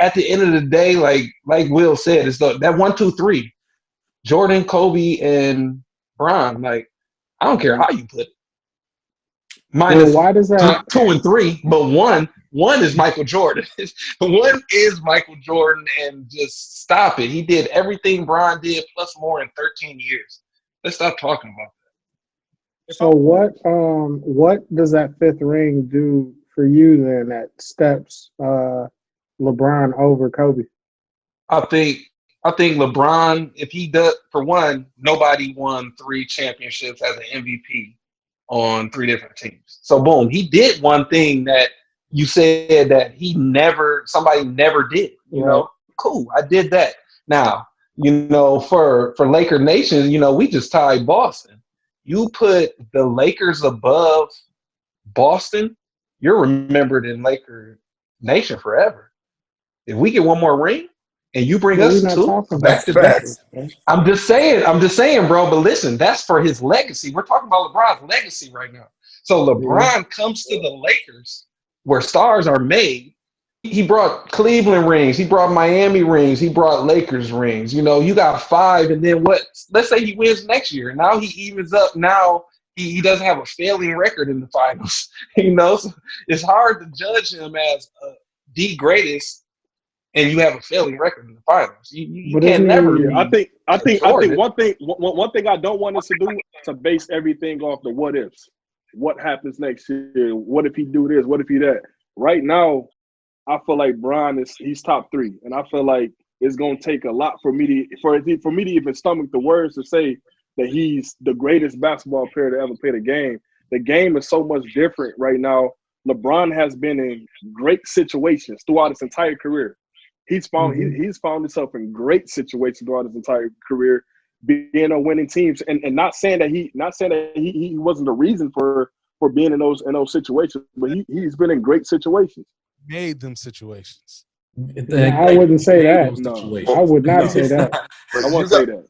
[SPEAKER 4] at the end of the day, like Will said, it's that 1, 2, 3. Jordan, Kobe, and Bron. Like, I don't care how you put it. Minus
[SPEAKER 7] why does that
[SPEAKER 4] 2 and 3, but one is Michael Jordan. One is Michael Jordan, and just stop it. He did everything Bron did plus more in 13 years. Let's stop talking about that.
[SPEAKER 7] So what does that 5th ring do for you then that steps LeBron over Kobe?
[SPEAKER 4] I think LeBron, if he does, for one, nobody won 3 championships as an MVP on 3 different teams. So boom, he did one thing that you said that somebody never did. You know, cool, I did that. Now, you know, for Laker Nation, you know, we just tied Boston. You put the Lakers above Boston, you're remembered in Laker Nation forever. If we get one more ring and you bring us 2 back to back, I'm just saying, bro. But listen, that's for his legacy. We're talking about LeBron's legacy right now. So LeBron comes to the Lakers where stars are made. He brought Cleveland rings. He brought Miami rings. He brought Lakers rings. You know, you got 5, and then what? Let's say he wins next year. Now he evens up. Now he doesn't have a failing record in the finals. You know, so it's hard to judge him as the greatest, and you have a failing record in the finals. You can't never.
[SPEAKER 5] I think one thing I don't want us to do is to base everything off the what ifs. What happens next year? What if he do this? What if he that? Right now, I feel like Bron he's top 3, and I feel like it's gonna take a lot for me to even stomach the words to say that he's the greatest basketball player to ever play the game. The game is so much different right now. LeBron has been in great situations throughout his entire career. He's found himself in great situations throughout his entire career, being on winning teams, and not saying that he wasn't the reason for being in those situations, but he's been in great situations.
[SPEAKER 3] Made them situations.
[SPEAKER 7] I wouldn't say that. No, I would not say that.
[SPEAKER 5] I won't say that.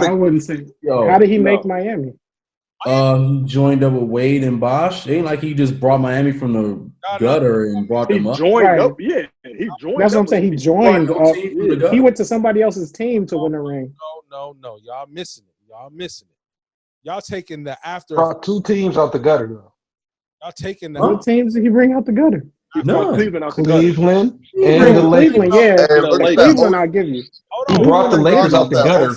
[SPEAKER 7] I wouldn't say. How did he make Miami?
[SPEAKER 8] He joined up with Wade and Bosh. It ain't like he just brought Miami from the gutter and brought them up.
[SPEAKER 5] He joined up. Yeah, he joined.
[SPEAKER 7] That's what I'm saying. He joined up. He went to somebody else's team to win a ring.
[SPEAKER 3] No. Y'all missing it. Y'all taking the after.
[SPEAKER 4] Brought 2 teams out the gutter though.
[SPEAKER 3] Y'all taking the.
[SPEAKER 7] What teams did he bring out the gutter?
[SPEAKER 5] No, Cleveland out the gutter.
[SPEAKER 4] Cleveland and the Lakers.
[SPEAKER 7] Cleveland, I'll give you.
[SPEAKER 4] He brought the Lakers out the gutter.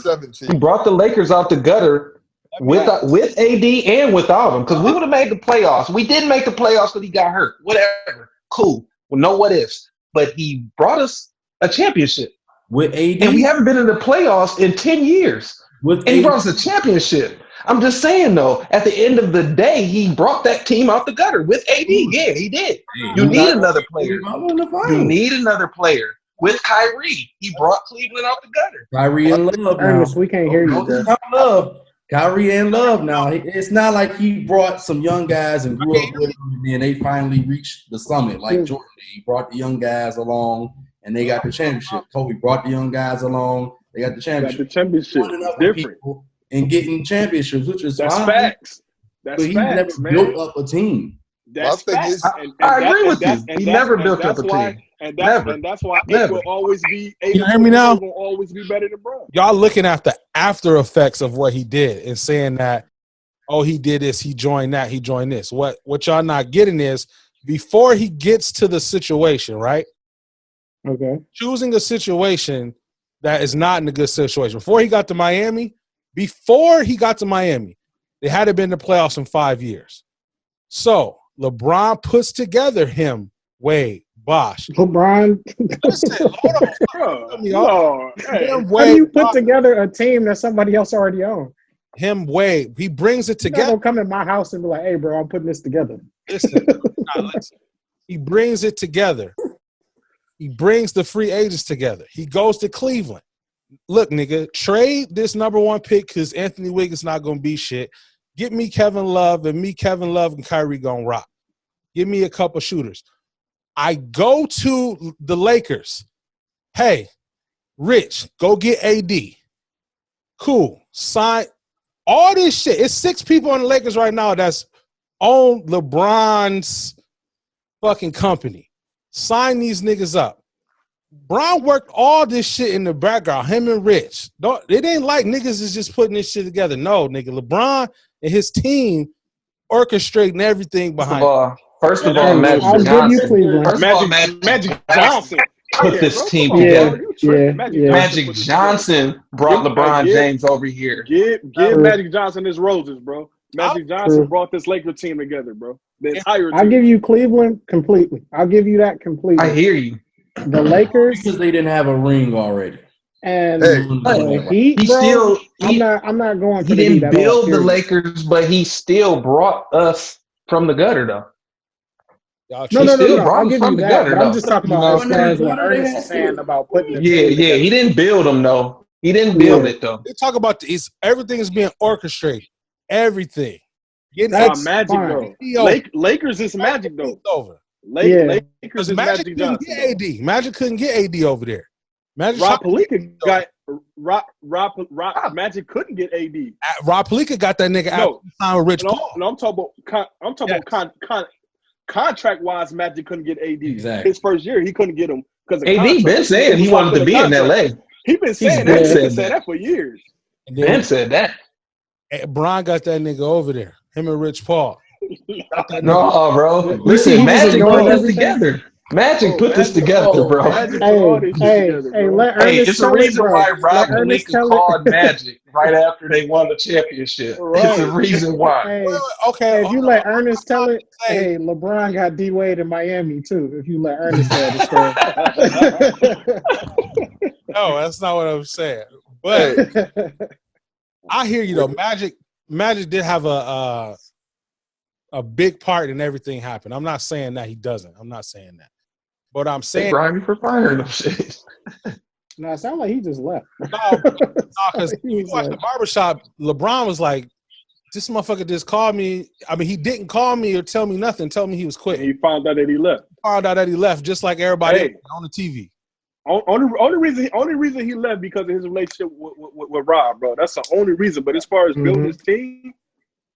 [SPEAKER 4] He brought the Lakers out the gutter with AD and without him, because we would have made the playoffs. We didn't make the playoffs because he got hurt. Whatever. Cool. Well, no what ifs. But he brought us a championship
[SPEAKER 8] with AD,
[SPEAKER 4] and we haven't been in the playoffs in 10 years.
[SPEAKER 8] And
[SPEAKER 4] he brought us a championship. I'm just saying though, at the end of the day, he brought that team out the gutter with AD. Yeah, he did.
[SPEAKER 8] Hey,
[SPEAKER 4] You
[SPEAKER 8] he's
[SPEAKER 4] need
[SPEAKER 8] not
[SPEAKER 4] another
[SPEAKER 8] gonna
[SPEAKER 4] player.
[SPEAKER 8] be in the
[SPEAKER 4] You
[SPEAKER 8] finals.
[SPEAKER 4] need another player with Kyrie. He brought Cleveland out the gutter.
[SPEAKER 8] Kyrie and Love now.
[SPEAKER 7] Ernest, we can't hear you,
[SPEAKER 8] Don't
[SPEAKER 7] bro.
[SPEAKER 8] discount Love. Kyrie and Love now. It's not like he brought some young guys and grew up with them, and then they finally reached the summit like Jordan did. He brought the young guys along, and they got the championship. Kobe brought the young guys along. They got the
[SPEAKER 5] Got
[SPEAKER 8] championship.
[SPEAKER 5] the championship.
[SPEAKER 8] Running
[SPEAKER 5] It's
[SPEAKER 8] up with
[SPEAKER 5] different.
[SPEAKER 8] people and getting championships, which is
[SPEAKER 5] That's
[SPEAKER 8] fine.
[SPEAKER 5] facts. That's
[SPEAKER 8] But he
[SPEAKER 5] facts,
[SPEAKER 8] never
[SPEAKER 5] man.
[SPEAKER 8] built up a team.
[SPEAKER 5] That's
[SPEAKER 6] My thing
[SPEAKER 5] facts.
[SPEAKER 6] is-
[SPEAKER 4] I agree with you. He never built up a team.
[SPEAKER 5] And
[SPEAKER 4] Never.
[SPEAKER 5] that's why
[SPEAKER 4] Never.
[SPEAKER 5] Ape will always be. Ape
[SPEAKER 3] You hear me now?
[SPEAKER 5] will always be better than Bron.
[SPEAKER 3] Y'all looking at the after effects of what he did and saying that, oh, he did this, he joined that, he joined this. What y'all not getting is before he gets to the situation, right?
[SPEAKER 7] Okay.
[SPEAKER 3] Choosing a situation that is not in a good situation. Before he got to Miami, they hadn't been to playoffs in 5 years. So LeBron puts together him, Wade, Bosh.
[SPEAKER 7] LeBron.
[SPEAKER 3] Listen, hold on.
[SPEAKER 5] Bro,
[SPEAKER 3] y'all.
[SPEAKER 5] Lord, hey.
[SPEAKER 3] Him,
[SPEAKER 7] How do you
[SPEAKER 3] Wade,
[SPEAKER 7] put
[SPEAKER 3] Bosh,
[SPEAKER 7] together a team that somebody else already owns?
[SPEAKER 3] him, Wade. He brings it
[SPEAKER 7] You're not
[SPEAKER 3] together.
[SPEAKER 7] gonna come in my house and be like, "Hey, bro, I'm putting this together."
[SPEAKER 3] Listen. He brings it together. He brings the free agents together. He goes to Cleveland. Look, nigga, trade this number 1 pick because Anthony Wiggins not going to be shit. Get me Kevin Love, and Kyrie going to rock. Give me a couple shooters. I go to the Lakers. Hey, Rich, go get AD. Cool. Sign all this shit. It's 6 people on the Lakers right now that's on LeBron's fucking company. Sign these niggas up. Bron worked all this shit in the background, him and Rich. It ain't like niggas is just putting this shit together. No, nigga. LeBron and his team orchestrating everything behind
[SPEAKER 4] First of all,
[SPEAKER 7] Hey,
[SPEAKER 4] Magic
[SPEAKER 7] I'll give you
[SPEAKER 4] Johnson.
[SPEAKER 7] Cleveland.
[SPEAKER 4] First of all,
[SPEAKER 5] Magic Johnson
[SPEAKER 4] put
[SPEAKER 5] Yeah,
[SPEAKER 4] this
[SPEAKER 5] bro,
[SPEAKER 4] team
[SPEAKER 5] come on,
[SPEAKER 4] together.
[SPEAKER 5] bro. You tripping. Magic Johnson
[SPEAKER 4] Magic
[SPEAKER 5] put this
[SPEAKER 4] Johnson brought
[SPEAKER 5] Give-
[SPEAKER 4] LeBron
[SPEAKER 5] give-
[SPEAKER 4] James over here.
[SPEAKER 5] Give
[SPEAKER 7] True.
[SPEAKER 5] Magic Johnson his roses, bro. Magic Johnson
[SPEAKER 7] True.
[SPEAKER 5] brought this Laker team together, bro. The entire
[SPEAKER 7] I'll
[SPEAKER 5] team.
[SPEAKER 7] give you Cleveland completely. I'll give you that completely.
[SPEAKER 4] I hear you.
[SPEAKER 7] The Lakers
[SPEAKER 8] Because they didn't have a ring already.
[SPEAKER 7] and
[SPEAKER 6] Hey,
[SPEAKER 7] the Heat,
[SPEAKER 4] He
[SPEAKER 7] bro.
[SPEAKER 4] still
[SPEAKER 7] I'm not going for
[SPEAKER 4] he
[SPEAKER 7] the Heat
[SPEAKER 4] didn't
[SPEAKER 7] at all.
[SPEAKER 4] build the
[SPEAKER 7] period.
[SPEAKER 4] Lakers, but he still brought us from the gutter, though.
[SPEAKER 3] Y'all
[SPEAKER 7] No,
[SPEAKER 4] He
[SPEAKER 7] no, no,
[SPEAKER 4] still
[SPEAKER 7] no.
[SPEAKER 4] brought
[SPEAKER 7] I'll
[SPEAKER 4] us
[SPEAKER 7] give
[SPEAKER 4] from
[SPEAKER 7] you
[SPEAKER 4] the
[SPEAKER 7] that.
[SPEAKER 4] gutter,
[SPEAKER 7] But I'm
[SPEAKER 4] though.
[SPEAKER 7] just talking
[SPEAKER 4] You
[SPEAKER 7] about
[SPEAKER 4] know?
[SPEAKER 7] as far as what
[SPEAKER 8] Gutter, they
[SPEAKER 7] Ernest
[SPEAKER 8] had
[SPEAKER 7] is saying
[SPEAKER 8] to.
[SPEAKER 7] about putting the
[SPEAKER 4] Yeah,
[SPEAKER 7] team
[SPEAKER 4] yeah.
[SPEAKER 7] together.
[SPEAKER 4] He didn't build them, though. He didn't build
[SPEAKER 7] Yeah.
[SPEAKER 4] it, though.
[SPEAKER 3] They talk about everything is being orchestrated. Everything. Getting
[SPEAKER 7] That's
[SPEAKER 5] Magic
[SPEAKER 7] fine.
[SPEAKER 5] though. Lakers is Magic though.
[SPEAKER 3] over.
[SPEAKER 7] Yeah.
[SPEAKER 5] Lakers
[SPEAKER 3] Because
[SPEAKER 5] is
[SPEAKER 3] Magic
[SPEAKER 5] Magic
[SPEAKER 3] couldn't
[SPEAKER 5] Johnson.
[SPEAKER 3] get AD. Magic couldn't get AD over there. Magic
[SPEAKER 5] Rob
[SPEAKER 3] tried to get
[SPEAKER 5] Pelinka got Rob Magic couldn't get AD.
[SPEAKER 3] Rob Pelinka got that nigga out
[SPEAKER 5] No,
[SPEAKER 3] of time with Rich
[SPEAKER 5] no,
[SPEAKER 3] Paul.
[SPEAKER 5] no. I'm talking about contract wise. Magic couldn't get AD.
[SPEAKER 8] Exactly.
[SPEAKER 5] His first year, he couldn't get him because
[SPEAKER 4] AD been saying he wanted to be in LA.
[SPEAKER 5] He been saying
[SPEAKER 4] been
[SPEAKER 5] that.
[SPEAKER 4] said
[SPEAKER 5] He been saying
[SPEAKER 4] that.
[SPEAKER 5] that for years.
[SPEAKER 3] And
[SPEAKER 4] Ben
[SPEAKER 3] then
[SPEAKER 4] said that.
[SPEAKER 3] Bron got that nigga over there. Him and Rich Paul. Got that nigga.
[SPEAKER 4] No, bro.
[SPEAKER 7] You see,
[SPEAKER 4] Listen,
[SPEAKER 7] he was
[SPEAKER 4] Magic
[SPEAKER 7] ignoring
[SPEAKER 4] put this
[SPEAKER 7] everything.
[SPEAKER 4] together. Magic put this
[SPEAKER 5] Magic-
[SPEAKER 4] together, bro.
[SPEAKER 5] Magic put all this shit together,
[SPEAKER 7] Hey,
[SPEAKER 5] bro.
[SPEAKER 7] let
[SPEAKER 4] Hey,
[SPEAKER 7] Ernest
[SPEAKER 4] it's a
[SPEAKER 7] tell
[SPEAKER 4] reason
[SPEAKER 7] it, bro.
[SPEAKER 4] why Rob
[SPEAKER 7] Let Ernest
[SPEAKER 4] Pelinka
[SPEAKER 7] tell
[SPEAKER 4] called
[SPEAKER 7] it.
[SPEAKER 4] Magic right after they won the championship. It's a
[SPEAKER 5] Right.
[SPEAKER 4] reason why.
[SPEAKER 7] Hey,
[SPEAKER 3] Okay,
[SPEAKER 7] if you let Ernest tell it, hey, LeBron got D Wade in Miami too. If you let Ernest tell the story.
[SPEAKER 3] no, that's not what I'm saying. But I hear you though. Magic did have a big part in everything happened. I'm not saying that he doesn't. I'm not saying that. But I'm
[SPEAKER 4] They
[SPEAKER 3] saying
[SPEAKER 4] bribe me for firing them shit.
[SPEAKER 7] No, it sounds like he just left.
[SPEAKER 3] because
[SPEAKER 7] He
[SPEAKER 3] you
[SPEAKER 7] was
[SPEAKER 3] watch the
[SPEAKER 7] like-
[SPEAKER 3] barbershop, LeBron was like, this motherfucker just called me. I mean, he didn't call me or tell me nothing. Tell me he was
[SPEAKER 5] And
[SPEAKER 3] quitting.
[SPEAKER 5] he found out that he left.
[SPEAKER 3] Found out that he left, just like everybody
[SPEAKER 5] Hey.
[SPEAKER 3] else on the TV.
[SPEAKER 5] Only reason he left because of his relationship with Rob, bro. That's the only reason. But as far as building his team,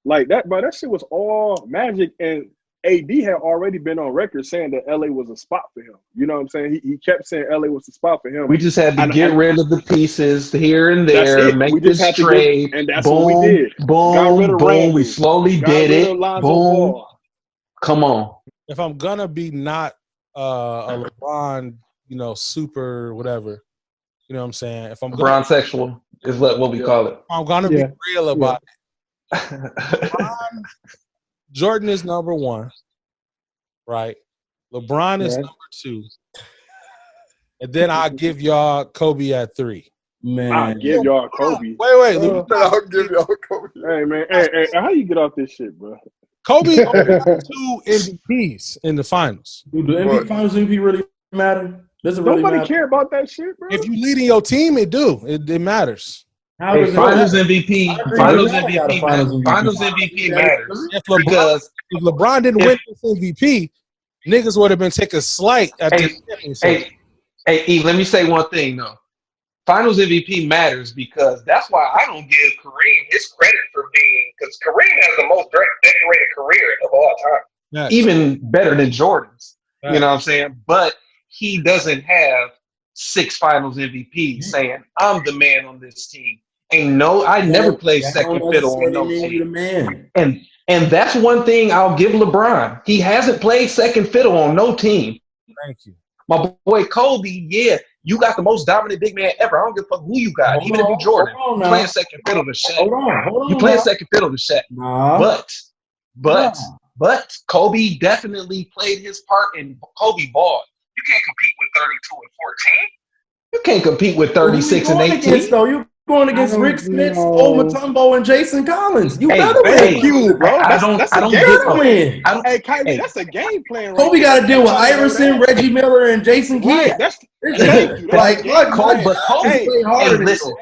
[SPEAKER 5] like that, bro, that shit was all Magic, and AD had already been on record saying that LA was a spot for him. You know what I'm saying? He kept saying LA was a spot for him.
[SPEAKER 4] We just had to
[SPEAKER 5] And-
[SPEAKER 4] get
[SPEAKER 5] and-
[SPEAKER 4] rid of the pieces here and
[SPEAKER 5] That's
[SPEAKER 4] there,
[SPEAKER 5] it.
[SPEAKER 4] make
[SPEAKER 5] We just
[SPEAKER 4] this
[SPEAKER 5] had to
[SPEAKER 4] trade.
[SPEAKER 5] and that's
[SPEAKER 4] boom,
[SPEAKER 5] what we did.
[SPEAKER 4] Boom,
[SPEAKER 5] Got rid of
[SPEAKER 4] boom.
[SPEAKER 5] Randall.
[SPEAKER 4] We slowly
[SPEAKER 5] Got
[SPEAKER 4] did
[SPEAKER 5] rid
[SPEAKER 4] it.
[SPEAKER 5] of Lonzo
[SPEAKER 4] Boom.
[SPEAKER 5] Ball.
[SPEAKER 4] Come on.
[SPEAKER 3] If I'm gonna be not a LeBron, super whatever, you know what I'm saying? If I'm gonna,
[SPEAKER 4] LeBron sexual is what we call it.
[SPEAKER 3] I'm gonna
[SPEAKER 7] Yeah.
[SPEAKER 3] be real about it. LeBron, Jordan is number 1, right? LeBron is
[SPEAKER 7] Right.
[SPEAKER 3] number 2, and then I'll give y'all Kobe at 3.
[SPEAKER 8] Man,
[SPEAKER 5] I'll give y'all Kobe.
[SPEAKER 3] Wait.
[SPEAKER 6] I'll give y'all Kobe.
[SPEAKER 5] Hey, man. Hey, how you get off this shit, bro?
[SPEAKER 3] Kobe only got 2 MVPs in the finals.
[SPEAKER 8] do the
[SPEAKER 6] What?
[SPEAKER 8] finals MVP really matter? Does it really
[SPEAKER 5] Nobody
[SPEAKER 8] matter?
[SPEAKER 5] care about that shit, bro.
[SPEAKER 3] If you leading your team, it do. It matters.
[SPEAKER 8] How
[SPEAKER 4] Hey,
[SPEAKER 8] does it
[SPEAKER 4] finals
[SPEAKER 8] matter?
[SPEAKER 4] MVP,
[SPEAKER 8] I agree,
[SPEAKER 4] finals
[SPEAKER 8] we all got a
[SPEAKER 4] MVP,
[SPEAKER 8] finals MVP.
[SPEAKER 4] finals MVP matters
[SPEAKER 3] If LeBron,
[SPEAKER 4] because
[SPEAKER 3] if LeBron didn't
[SPEAKER 4] if-
[SPEAKER 3] win this MVP, niggas would have been taking slight at the championship.
[SPEAKER 4] hey, E, let me say one thing though. Finals MVP matters because that's why I don't give Kareem his credit for being, because Kareem has the most decorated career of all time,
[SPEAKER 3] Facts.
[SPEAKER 4] even better than Jordan's.
[SPEAKER 3] Facts.
[SPEAKER 4] You know what I'm saying? But he doesn't have 6 Finals MVPs saying I'm the man on this team. I never played second fiddle on no team.
[SPEAKER 8] Man.
[SPEAKER 4] And that's one thing I'll give LeBron. He hasn't played second fiddle on no team.
[SPEAKER 3] Thank you.
[SPEAKER 4] My boy Kobe, yeah, you got the most dominant big man ever. I don't give a fuck who you got, even if you Jordan.
[SPEAKER 8] hold on
[SPEAKER 4] You
[SPEAKER 8] now.
[SPEAKER 4] playing second fiddle to Shaq.
[SPEAKER 8] Hold on.
[SPEAKER 4] You playing second fiddle to Shaq.
[SPEAKER 8] Nah.
[SPEAKER 4] But Kobe definitely played his part, and Kobe balled. You can't compete with 32 and 14. You can't compete with 36 and 18.
[SPEAKER 8] Though you going against Rick Smith, Old Matumbo, and Jason Collins. You gotta win.
[SPEAKER 5] Thank you, bro.
[SPEAKER 4] I don't get
[SPEAKER 8] win.
[SPEAKER 5] Hey, Kyrie, that's a game plan.
[SPEAKER 8] Kobe got to deal with Iverson, Reggie Miller, and Jason Kidd.
[SPEAKER 5] Right, thank you.
[SPEAKER 8] Like, look,
[SPEAKER 4] Kobe,
[SPEAKER 8] but
[SPEAKER 4] Kobe,
[SPEAKER 8] play harder.
[SPEAKER 4] and listen.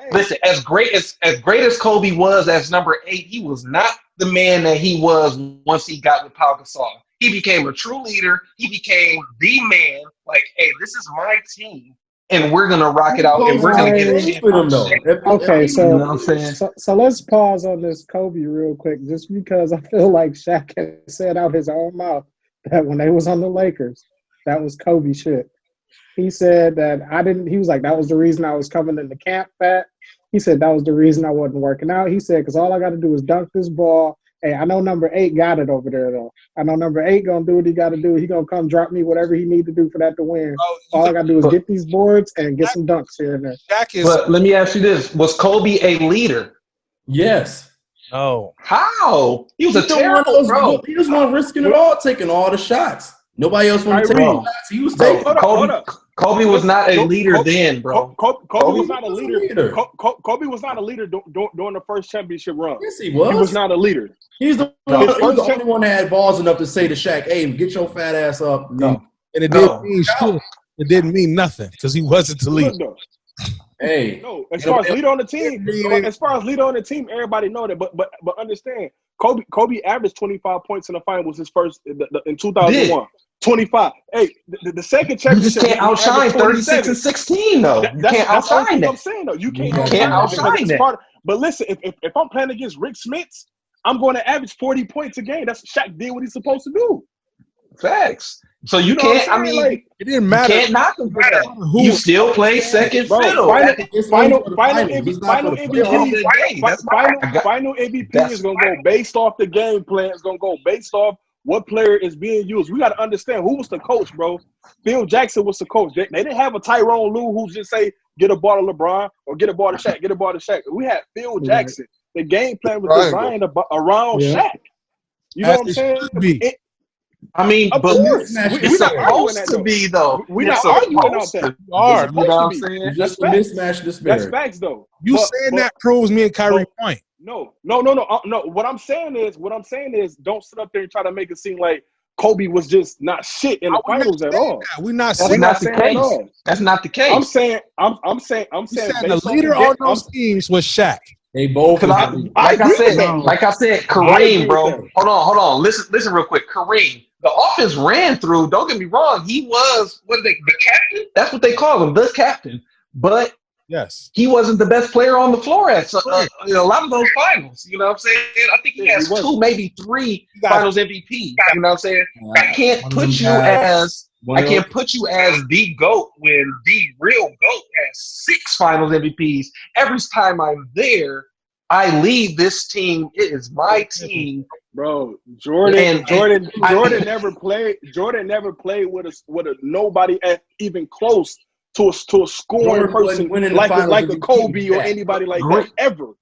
[SPEAKER 4] As great as Kobe was as number 8, he was not the man that he was once he got with Pau Gasol. He became a true leader. He became the man. Like, hey, this is my team, and we're gonna rock it out, and we're gonna get a championship.
[SPEAKER 7] Okay,
[SPEAKER 4] You know what I'm saying?
[SPEAKER 7] so let's pause on this Kobe real quick, just because I feel like Shaq had said out his own mouth that when they was on the Lakers, that was Kobe shit. He said that he was like, that was the reason I was coming into camp fat. He said that was the reason I wasn't working out. He said, because all I got to do is dunk this ball. Hey, I know number 8 got it over there, though. I know number 8 going to do what he got to do. He going to come drop me whatever he need to do for that to win. All I got to do is get these boards and get some dunks here and there.
[SPEAKER 4] But let me ask you this. Was Kobe a leader?
[SPEAKER 8] Yes.
[SPEAKER 3] No.
[SPEAKER 4] How? He was a terrible bro.
[SPEAKER 8] He was one risking it all, taking all the shots. Nobody else wanted to take the shots. He was taking.
[SPEAKER 4] Kobe was not a leader then, bro.
[SPEAKER 5] Kobe was not a leader. Kobe was not a leader during the first championship run.
[SPEAKER 8] Yes, he was.
[SPEAKER 5] He was not a leader.
[SPEAKER 8] He's the only one that had balls enough to say to Shaq, "Hey, get your fat ass up."
[SPEAKER 3] No, and it didn't mean shit. It didn't mean nothing because he wasn't the leader.
[SPEAKER 8] Hey,
[SPEAKER 5] no. As far as leader on the team, everybody know that. But understand, Kobe averaged 25 points in the finals his first in 2001. 25. Hey, the second championship.
[SPEAKER 4] You just can't outshine 36 and 16, though. You can't outshine that.
[SPEAKER 5] I'm saying, though. You can't
[SPEAKER 4] outshine that.
[SPEAKER 5] But listen, if I'm playing against Rick Smits, I'm going to average 40 points a game. That's Shaq did what he's supposed to do.
[SPEAKER 4] Facts. So you can't. I mean,
[SPEAKER 5] like,
[SPEAKER 3] it didn't matter.
[SPEAKER 4] You can't knock him for that. You still play second fiddle.
[SPEAKER 5] Final MVP is going to go based off the game plan. It's going to go based off what player is being used. We got to understand who was the coach, bro. Phil Jackson was the coach. They didn't have a Tyrone Lue who just say, get a ball to LeBron or get a ball to Shaq, get a ball to Shaq. We had Phil Jackson. The game plan was designed around Shaq. You know what I'm saying?
[SPEAKER 4] I mean,
[SPEAKER 5] of
[SPEAKER 4] but
[SPEAKER 5] course.
[SPEAKER 4] It's supposed to be, though.
[SPEAKER 5] We're not arguing about that.
[SPEAKER 3] You are.
[SPEAKER 4] You know what I'm saying?
[SPEAKER 8] Just a mismatch disparity.
[SPEAKER 5] That's facts, though.
[SPEAKER 3] You saying that proves me and Kyrie point.
[SPEAKER 5] No. What I'm saying is, don't sit up there and try to make it seem like Kobe was just not shit in the finals at all.
[SPEAKER 3] We're not
[SPEAKER 4] saying
[SPEAKER 3] saying
[SPEAKER 4] the case. That's not the case.
[SPEAKER 5] I'm saying
[SPEAKER 3] the leader on those teams was Shaq.
[SPEAKER 8] They both.
[SPEAKER 4] Like I said, Kareem, bro. Hold on. Listen real quick. Kareem, the offense ran through. Don't get me wrong. He was the captain. That's what they call him, the captain. But
[SPEAKER 3] yes,
[SPEAKER 4] he wasn't the best player on the floor at a lot of those finals. You know what I'm saying? I think he has 2, maybe 3 finals MVP. You know what I'm saying? I can't put you as the GOAT when the real GOAT has 6 finals MVPs. Every time I'm there, I lead this team. It is my team.
[SPEAKER 5] Bro, Jordan never played with a nobody even close to a scoring person like a Kobe or anybody like that ever.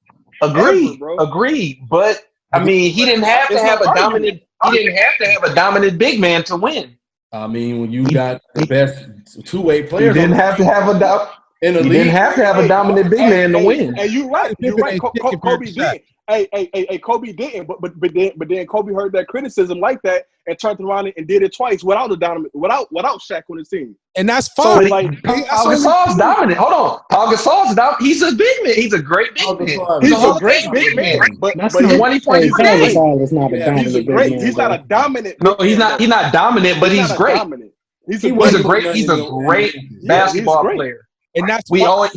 [SPEAKER 4] Agreed. But I mean, he didn't have to have a dominant. He didn't have to have a dominant big man to win.
[SPEAKER 8] I mean, when you got the best 2-way players,
[SPEAKER 4] you didn't have to have a doubt.
[SPEAKER 8] In the
[SPEAKER 4] You didn't
[SPEAKER 8] league,
[SPEAKER 4] have to have a dominant big man to win.
[SPEAKER 5] Hey, you're right. You're
[SPEAKER 3] Pippen
[SPEAKER 5] right.
[SPEAKER 3] ain't shit compared
[SPEAKER 5] Kobe
[SPEAKER 3] to Shaq.
[SPEAKER 5] didn't. Hey, Kobe didn't. But then Kobe heard that criticism like that and turned around and did it twice without a dominant, without Shaq on his team.
[SPEAKER 3] And that's
[SPEAKER 5] So
[SPEAKER 3] fine.
[SPEAKER 5] like,
[SPEAKER 3] That's
[SPEAKER 4] Paul
[SPEAKER 3] only
[SPEAKER 4] Gasol's
[SPEAKER 3] two.
[SPEAKER 4] dominant. Hold on. Paul Gasol's dominant. He's a big man. He's a great big
[SPEAKER 8] Paul
[SPEAKER 4] man.
[SPEAKER 8] Gasol
[SPEAKER 4] He's
[SPEAKER 5] he's
[SPEAKER 4] a
[SPEAKER 5] a
[SPEAKER 4] Hall of
[SPEAKER 5] great
[SPEAKER 4] Fame
[SPEAKER 5] big man. But
[SPEAKER 7] That's
[SPEAKER 5] but
[SPEAKER 7] not.
[SPEAKER 4] 20 points
[SPEAKER 7] Hey,
[SPEAKER 4] per
[SPEAKER 7] Paul
[SPEAKER 4] game.
[SPEAKER 7] Gasol is not a
[SPEAKER 8] Yeah,
[SPEAKER 7] dominant
[SPEAKER 5] he's a
[SPEAKER 7] big
[SPEAKER 5] great.
[SPEAKER 7] man,
[SPEAKER 5] He's
[SPEAKER 7] bro.
[SPEAKER 5] not a dominant.
[SPEAKER 4] No,
[SPEAKER 5] big
[SPEAKER 4] he's
[SPEAKER 5] man,
[SPEAKER 4] not.
[SPEAKER 5] though.
[SPEAKER 4] He's not dominant, but
[SPEAKER 5] He's
[SPEAKER 4] he's
[SPEAKER 5] not a
[SPEAKER 4] great.
[SPEAKER 5] dominant. He's
[SPEAKER 8] He
[SPEAKER 5] a
[SPEAKER 8] wasn't
[SPEAKER 5] great.
[SPEAKER 8] doing
[SPEAKER 4] He's
[SPEAKER 8] nothing
[SPEAKER 4] a
[SPEAKER 8] in
[SPEAKER 4] great
[SPEAKER 8] Memphis.
[SPEAKER 5] Yeah, he's
[SPEAKER 4] basketball
[SPEAKER 5] great.
[SPEAKER 4] player.
[SPEAKER 3] And that's
[SPEAKER 4] We
[SPEAKER 3] why,
[SPEAKER 4] always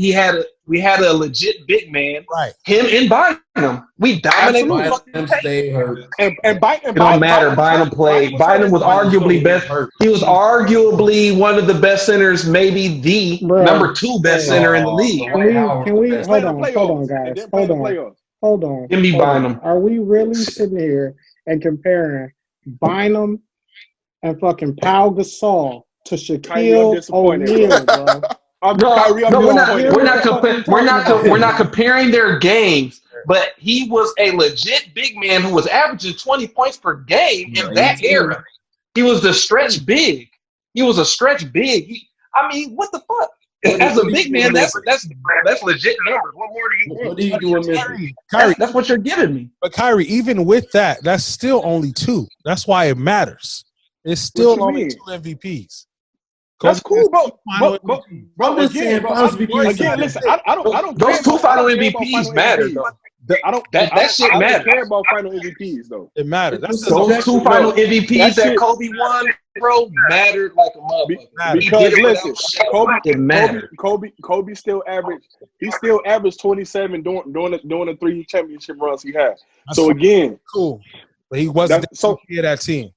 [SPEAKER 4] we had a legit big man.
[SPEAKER 3] right.
[SPEAKER 4] Him and Bynum. We dominated the
[SPEAKER 5] Absolutely.
[SPEAKER 4] fucking
[SPEAKER 8] Bynum
[SPEAKER 4] paint.
[SPEAKER 8] stay hurt.
[SPEAKER 5] And
[SPEAKER 4] It don't matter. Bynum played. Bynum was arguably best.
[SPEAKER 8] Hurt.
[SPEAKER 4] He was arguably one of the best centers, maybe the
[SPEAKER 7] Bruh,
[SPEAKER 4] number 2 best
[SPEAKER 7] hey,
[SPEAKER 4] center in the league.
[SPEAKER 8] Dwight Howard
[SPEAKER 7] Can
[SPEAKER 8] was
[SPEAKER 7] we
[SPEAKER 8] the best
[SPEAKER 7] hold
[SPEAKER 8] center.
[SPEAKER 7] on,
[SPEAKER 5] playoffs.
[SPEAKER 7] hold on,
[SPEAKER 5] And
[SPEAKER 7] guys,
[SPEAKER 5] then play
[SPEAKER 7] hold
[SPEAKER 5] the
[SPEAKER 7] on,
[SPEAKER 5] playoffs.
[SPEAKER 7] hold on.
[SPEAKER 4] Give me
[SPEAKER 7] hold on.
[SPEAKER 4] Bynum.
[SPEAKER 7] Are we really sitting here and comparing Bynum and fucking Pau Gasol to
[SPEAKER 5] Kyrie, I'm
[SPEAKER 7] Shaquille
[SPEAKER 5] disappointed,
[SPEAKER 7] O'Neal,
[SPEAKER 5] bro.
[SPEAKER 7] bro?
[SPEAKER 5] Kyrie, I'm
[SPEAKER 4] No, we're
[SPEAKER 7] Y'all
[SPEAKER 4] not.
[SPEAKER 7] hear
[SPEAKER 5] disappointed,
[SPEAKER 4] We're
[SPEAKER 7] what
[SPEAKER 5] bro.
[SPEAKER 4] not.
[SPEAKER 7] the fuck we
[SPEAKER 4] We're
[SPEAKER 7] talking about
[SPEAKER 4] we're not
[SPEAKER 7] here?
[SPEAKER 4] comparing their games. But he was a legit big man who was averaging 20 points per game in that era. He was the stretch big. He was a stretch big. I mean, what the fuck? As a big man, that's legit numbers. What more do you want?
[SPEAKER 8] What did he do in Memphis?
[SPEAKER 3] Kyrie,
[SPEAKER 4] That's what you're giving me.
[SPEAKER 3] but Kyrie, even with that, that's still only 2. That's why it matters. It's
[SPEAKER 5] What
[SPEAKER 3] still
[SPEAKER 5] you
[SPEAKER 3] only
[SPEAKER 5] mean?
[SPEAKER 3] 2 MVPs.
[SPEAKER 5] That's
[SPEAKER 3] Kobe
[SPEAKER 5] cool,
[SPEAKER 3] has 2 final
[SPEAKER 5] but
[SPEAKER 3] MVPs.
[SPEAKER 8] I'm just
[SPEAKER 5] again,
[SPEAKER 8] saying,
[SPEAKER 5] bro.
[SPEAKER 8] Finals VPs.
[SPEAKER 5] Again, listen. I don't care
[SPEAKER 4] Those two
[SPEAKER 5] about
[SPEAKER 4] final
[SPEAKER 5] I don't care about
[SPEAKER 4] MVPs
[SPEAKER 5] final
[SPEAKER 4] matter,
[SPEAKER 5] MVPs.
[SPEAKER 4] though. That shit
[SPEAKER 5] I don't
[SPEAKER 4] matters.
[SPEAKER 5] care about final MVPs though.
[SPEAKER 3] It matters.
[SPEAKER 8] It's
[SPEAKER 3] That's
[SPEAKER 8] just
[SPEAKER 3] just
[SPEAKER 4] Those two final MVPs
[SPEAKER 5] That
[SPEAKER 4] that
[SPEAKER 5] shit-
[SPEAKER 4] Kobe won, bro, mattered like a motherfucker. He
[SPEAKER 5] Because
[SPEAKER 4] did it
[SPEAKER 5] listen,
[SPEAKER 4] without Shaq.
[SPEAKER 5] Kobe,
[SPEAKER 4] It mattered.
[SPEAKER 5] Kobe still averaged. He still averaged 27 during the 3 championship runs he had.
[SPEAKER 3] That's
[SPEAKER 5] So
[SPEAKER 3] fine.
[SPEAKER 5] again,
[SPEAKER 3] Cool. But he wasn't
[SPEAKER 5] that's so
[SPEAKER 3] the MVP of that team.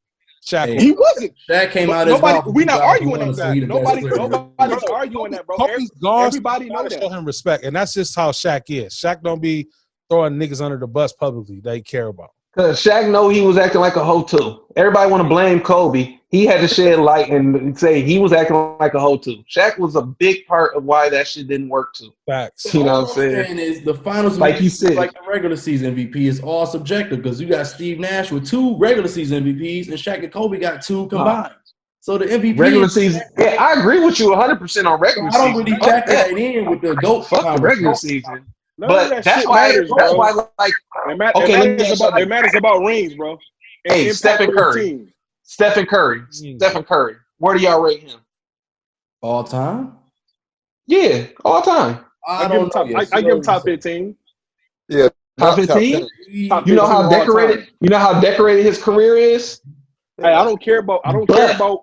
[SPEAKER 3] Shaq
[SPEAKER 8] Hey,
[SPEAKER 3] was.
[SPEAKER 5] he wasn't.
[SPEAKER 8] Shaq came
[SPEAKER 5] But
[SPEAKER 8] out his
[SPEAKER 5] nobody,
[SPEAKER 8] mouth.
[SPEAKER 5] we're not arguing
[SPEAKER 8] 2001,
[SPEAKER 5] that.
[SPEAKER 8] so he the best player.
[SPEAKER 5] Nobody's arguing that, bro.
[SPEAKER 3] Kobe's gone.
[SPEAKER 5] Everybody know
[SPEAKER 3] Gotta
[SPEAKER 5] that.
[SPEAKER 3] show him respect, and that's just how Shaq is. Shaq don't be throwing niggas under the bus publicly that he care about.
[SPEAKER 4] Because Shaq know he was acting like a hoe too. Everybody want to blame Kobe. He had to shed light and say he was acting like a hoe too. Shaq was a big part of why that shit didn't work too.
[SPEAKER 3] Facts.
[SPEAKER 4] You know
[SPEAKER 8] All
[SPEAKER 4] what I'm saying?
[SPEAKER 8] Is the finals
[SPEAKER 4] Like
[SPEAKER 8] MVP,
[SPEAKER 4] you said.
[SPEAKER 8] like the regular season MVP is all subjective because you got Steve Nash with 2 regular season MVPs and Shaq and Kobe got 2 combined. So the MVP
[SPEAKER 4] Regular season. Yeah, I agree with you 100% on regular
[SPEAKER 8] I don't
[SPEAKER 4] season.
[SPEAKER 8] really
[SPEAKER 4] Fuck
[SPEAKER 8] factor
[SPEAKER 4] that.
[SPEAKER 8] that in with the GOAT.
[SPEAKER 4] Fuck the regular season.
[SPEAKER 5] None of
[SPEAKER 4] But
[SPEAKER 5] that
[SPEAKER 4] that's
[SPEAKER 5] shit
[SPEAKER 4] why.
[SPEAKER 5] matters,
[SPEAKER 4] That's
[SPEAKER 5] bro.
[SPEAKER 4] why. Like,
[SPEAKER 5] It
[SPEAKER 4] let me
[SPEAKER 5] matters
[SPEAKER 4] ask you
[SPEAKER 5] about it matters about rings, bro. And
[SPEAKER 4] Hey,
[SPEAKER 5] impact
[SPEAKER 4] Stephen
[SPEAKER 5] on your
[SPEAKER 4] Curry.
[SPEAKER 5] team.
[SPEAKER 4] Stephen Curry. Where do y'all rate him?
[SPEAKER 8] all time.
[SPEAKER 4] Yeah, all time.
[SPEAKER 8] I don't know. Yes,
[SPEAKER 5] I give him top 15.
[SPEAKER 6] Yeah,
[SPEAKER 4] Top
[SPEAKER 6] not top
[SPEAKER 4] 15?
[SPEAKER 6] 10.
[SPEAKER 5] Top
[SPEAKER 4] You know
[SPEAKER 5] 15
[SPEAKER 4] how
[SPEAKER 5] all
[SPEAKER 4] decorated.
[SPEAKER 5] time.
[SPEAKER 4] You know how decorated his career is.
[SPEAKER 5] Hey, I don't care about politics, bro.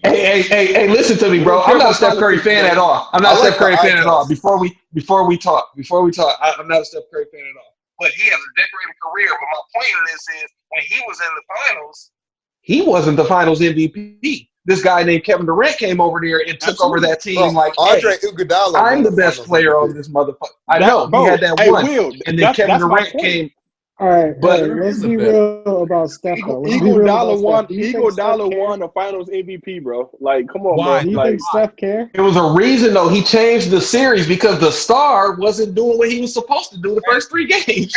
[SPEAKER 4] Hey, listen to me, bro. I'm not a Steph Curry fan at all. I'm not a Steph Curry fan at all. Before we talk, I'm not a Steph Curry fan at all. But he has a decorated career. But my point in this is, when he was in the finals, he wasn't the finals MVP. This guy named Kevin Durant came over there and took over that team. Like,
[SPEAKER 6] Andre
[SPEAKER 4] hey,
[SPEAKER 6] Iguodala,
[SPEAKER 4] I'm the best player on this motherfucker. I know he had that one, and then Kevin Durant came.
[SPEAKER 7] All right,
[SPEAKER 4] But
[SPEAKER 7] let's be real about Steph.
[SPEAKER 5] Iguodala won the Finals MVP, bro. Like, come on,
[SPEAKER 3] Why?
[SPEAKER 5] bro.
[SPEAKER 7] Do you
[SPEAKER 5] Like,
[SPEAKER 7] think Steph care?
[SPEAKER 4] It was a reason, though. He changed the series because the star wasn't doing what he was supposed to do the first 3 games.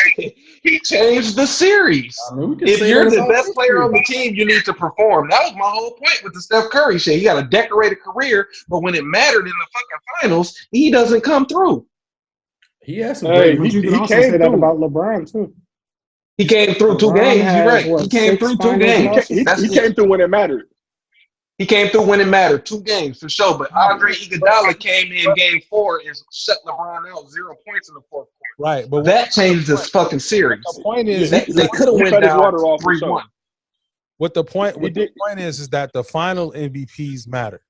[SPEAKER 4] He changed the series.
[SPEAKER 8] I mean, we can
[SPEAKER 4] If
[SPEAKER 8] say
[SPEAKER 4] you're
[SPEAKER 8] that
[SPEAKER 4] the
[SPEAKER 8] about
[SPEAKER 4] best player
[SPEAKER 8] history.
[SPEAKER 4] on the team, you need to perform. That was my whole point with the Steph Curry shit. He got a decorated career, but when it mattered in the fucking finals, he doesn't come through.
[SPEAKER 8] He has some
[SPEAKER 5] Hey,
[SPEAKER 8] great.
[SPEAKER 7] You can
[SPEAKER 5] he
[SPEAKER 7] also
[SPEAKER 5] came
[SPEAKER 7] say that
[SPEAKER 5] through.
[SPEAKER 7] about LeBron too.
[SPEAKER 4] He came through 2
[SPEAKER 7] LeBron
[SPEAKER 4] games. You're
[SPEAKER 7] has,
[SPEAKER 4] right.
[SPEAKER 7] what,
[SPEAKER 4] He came
[SPEAKER 7] 6
[SPEAKER 4] through 2
[SPEAKER 7] finals
[SPEAKER 4] games.
[SPEAKER 7] losses?
[SPEAKER 5] He came through when it mattered.
[SPEAKER 4] He came through when it mattered. 2 games for sure. But Andre Iguodala came in game 4 and shut LeBron out 0 points in the 4th quarter.
[SPEAKER 3] Right, but
[SPEAKER 4] That changed this fucking series.
[SPEAKER 3] the point is,
[SPEAKER 4] They could have
[SPEAKER 5] he
[SPEAKER 4] went
[SPEAKER 5] cut his
[SPEAKER 4] down
[SPEAKER 5] water off for
[SPEAKER 4] 3-1.
[SPEAKER 5] sure.
[SPEAKER 3] the point
[SPEAKER 5] did.
[SPEAKER 3] is that the final MVPs matter.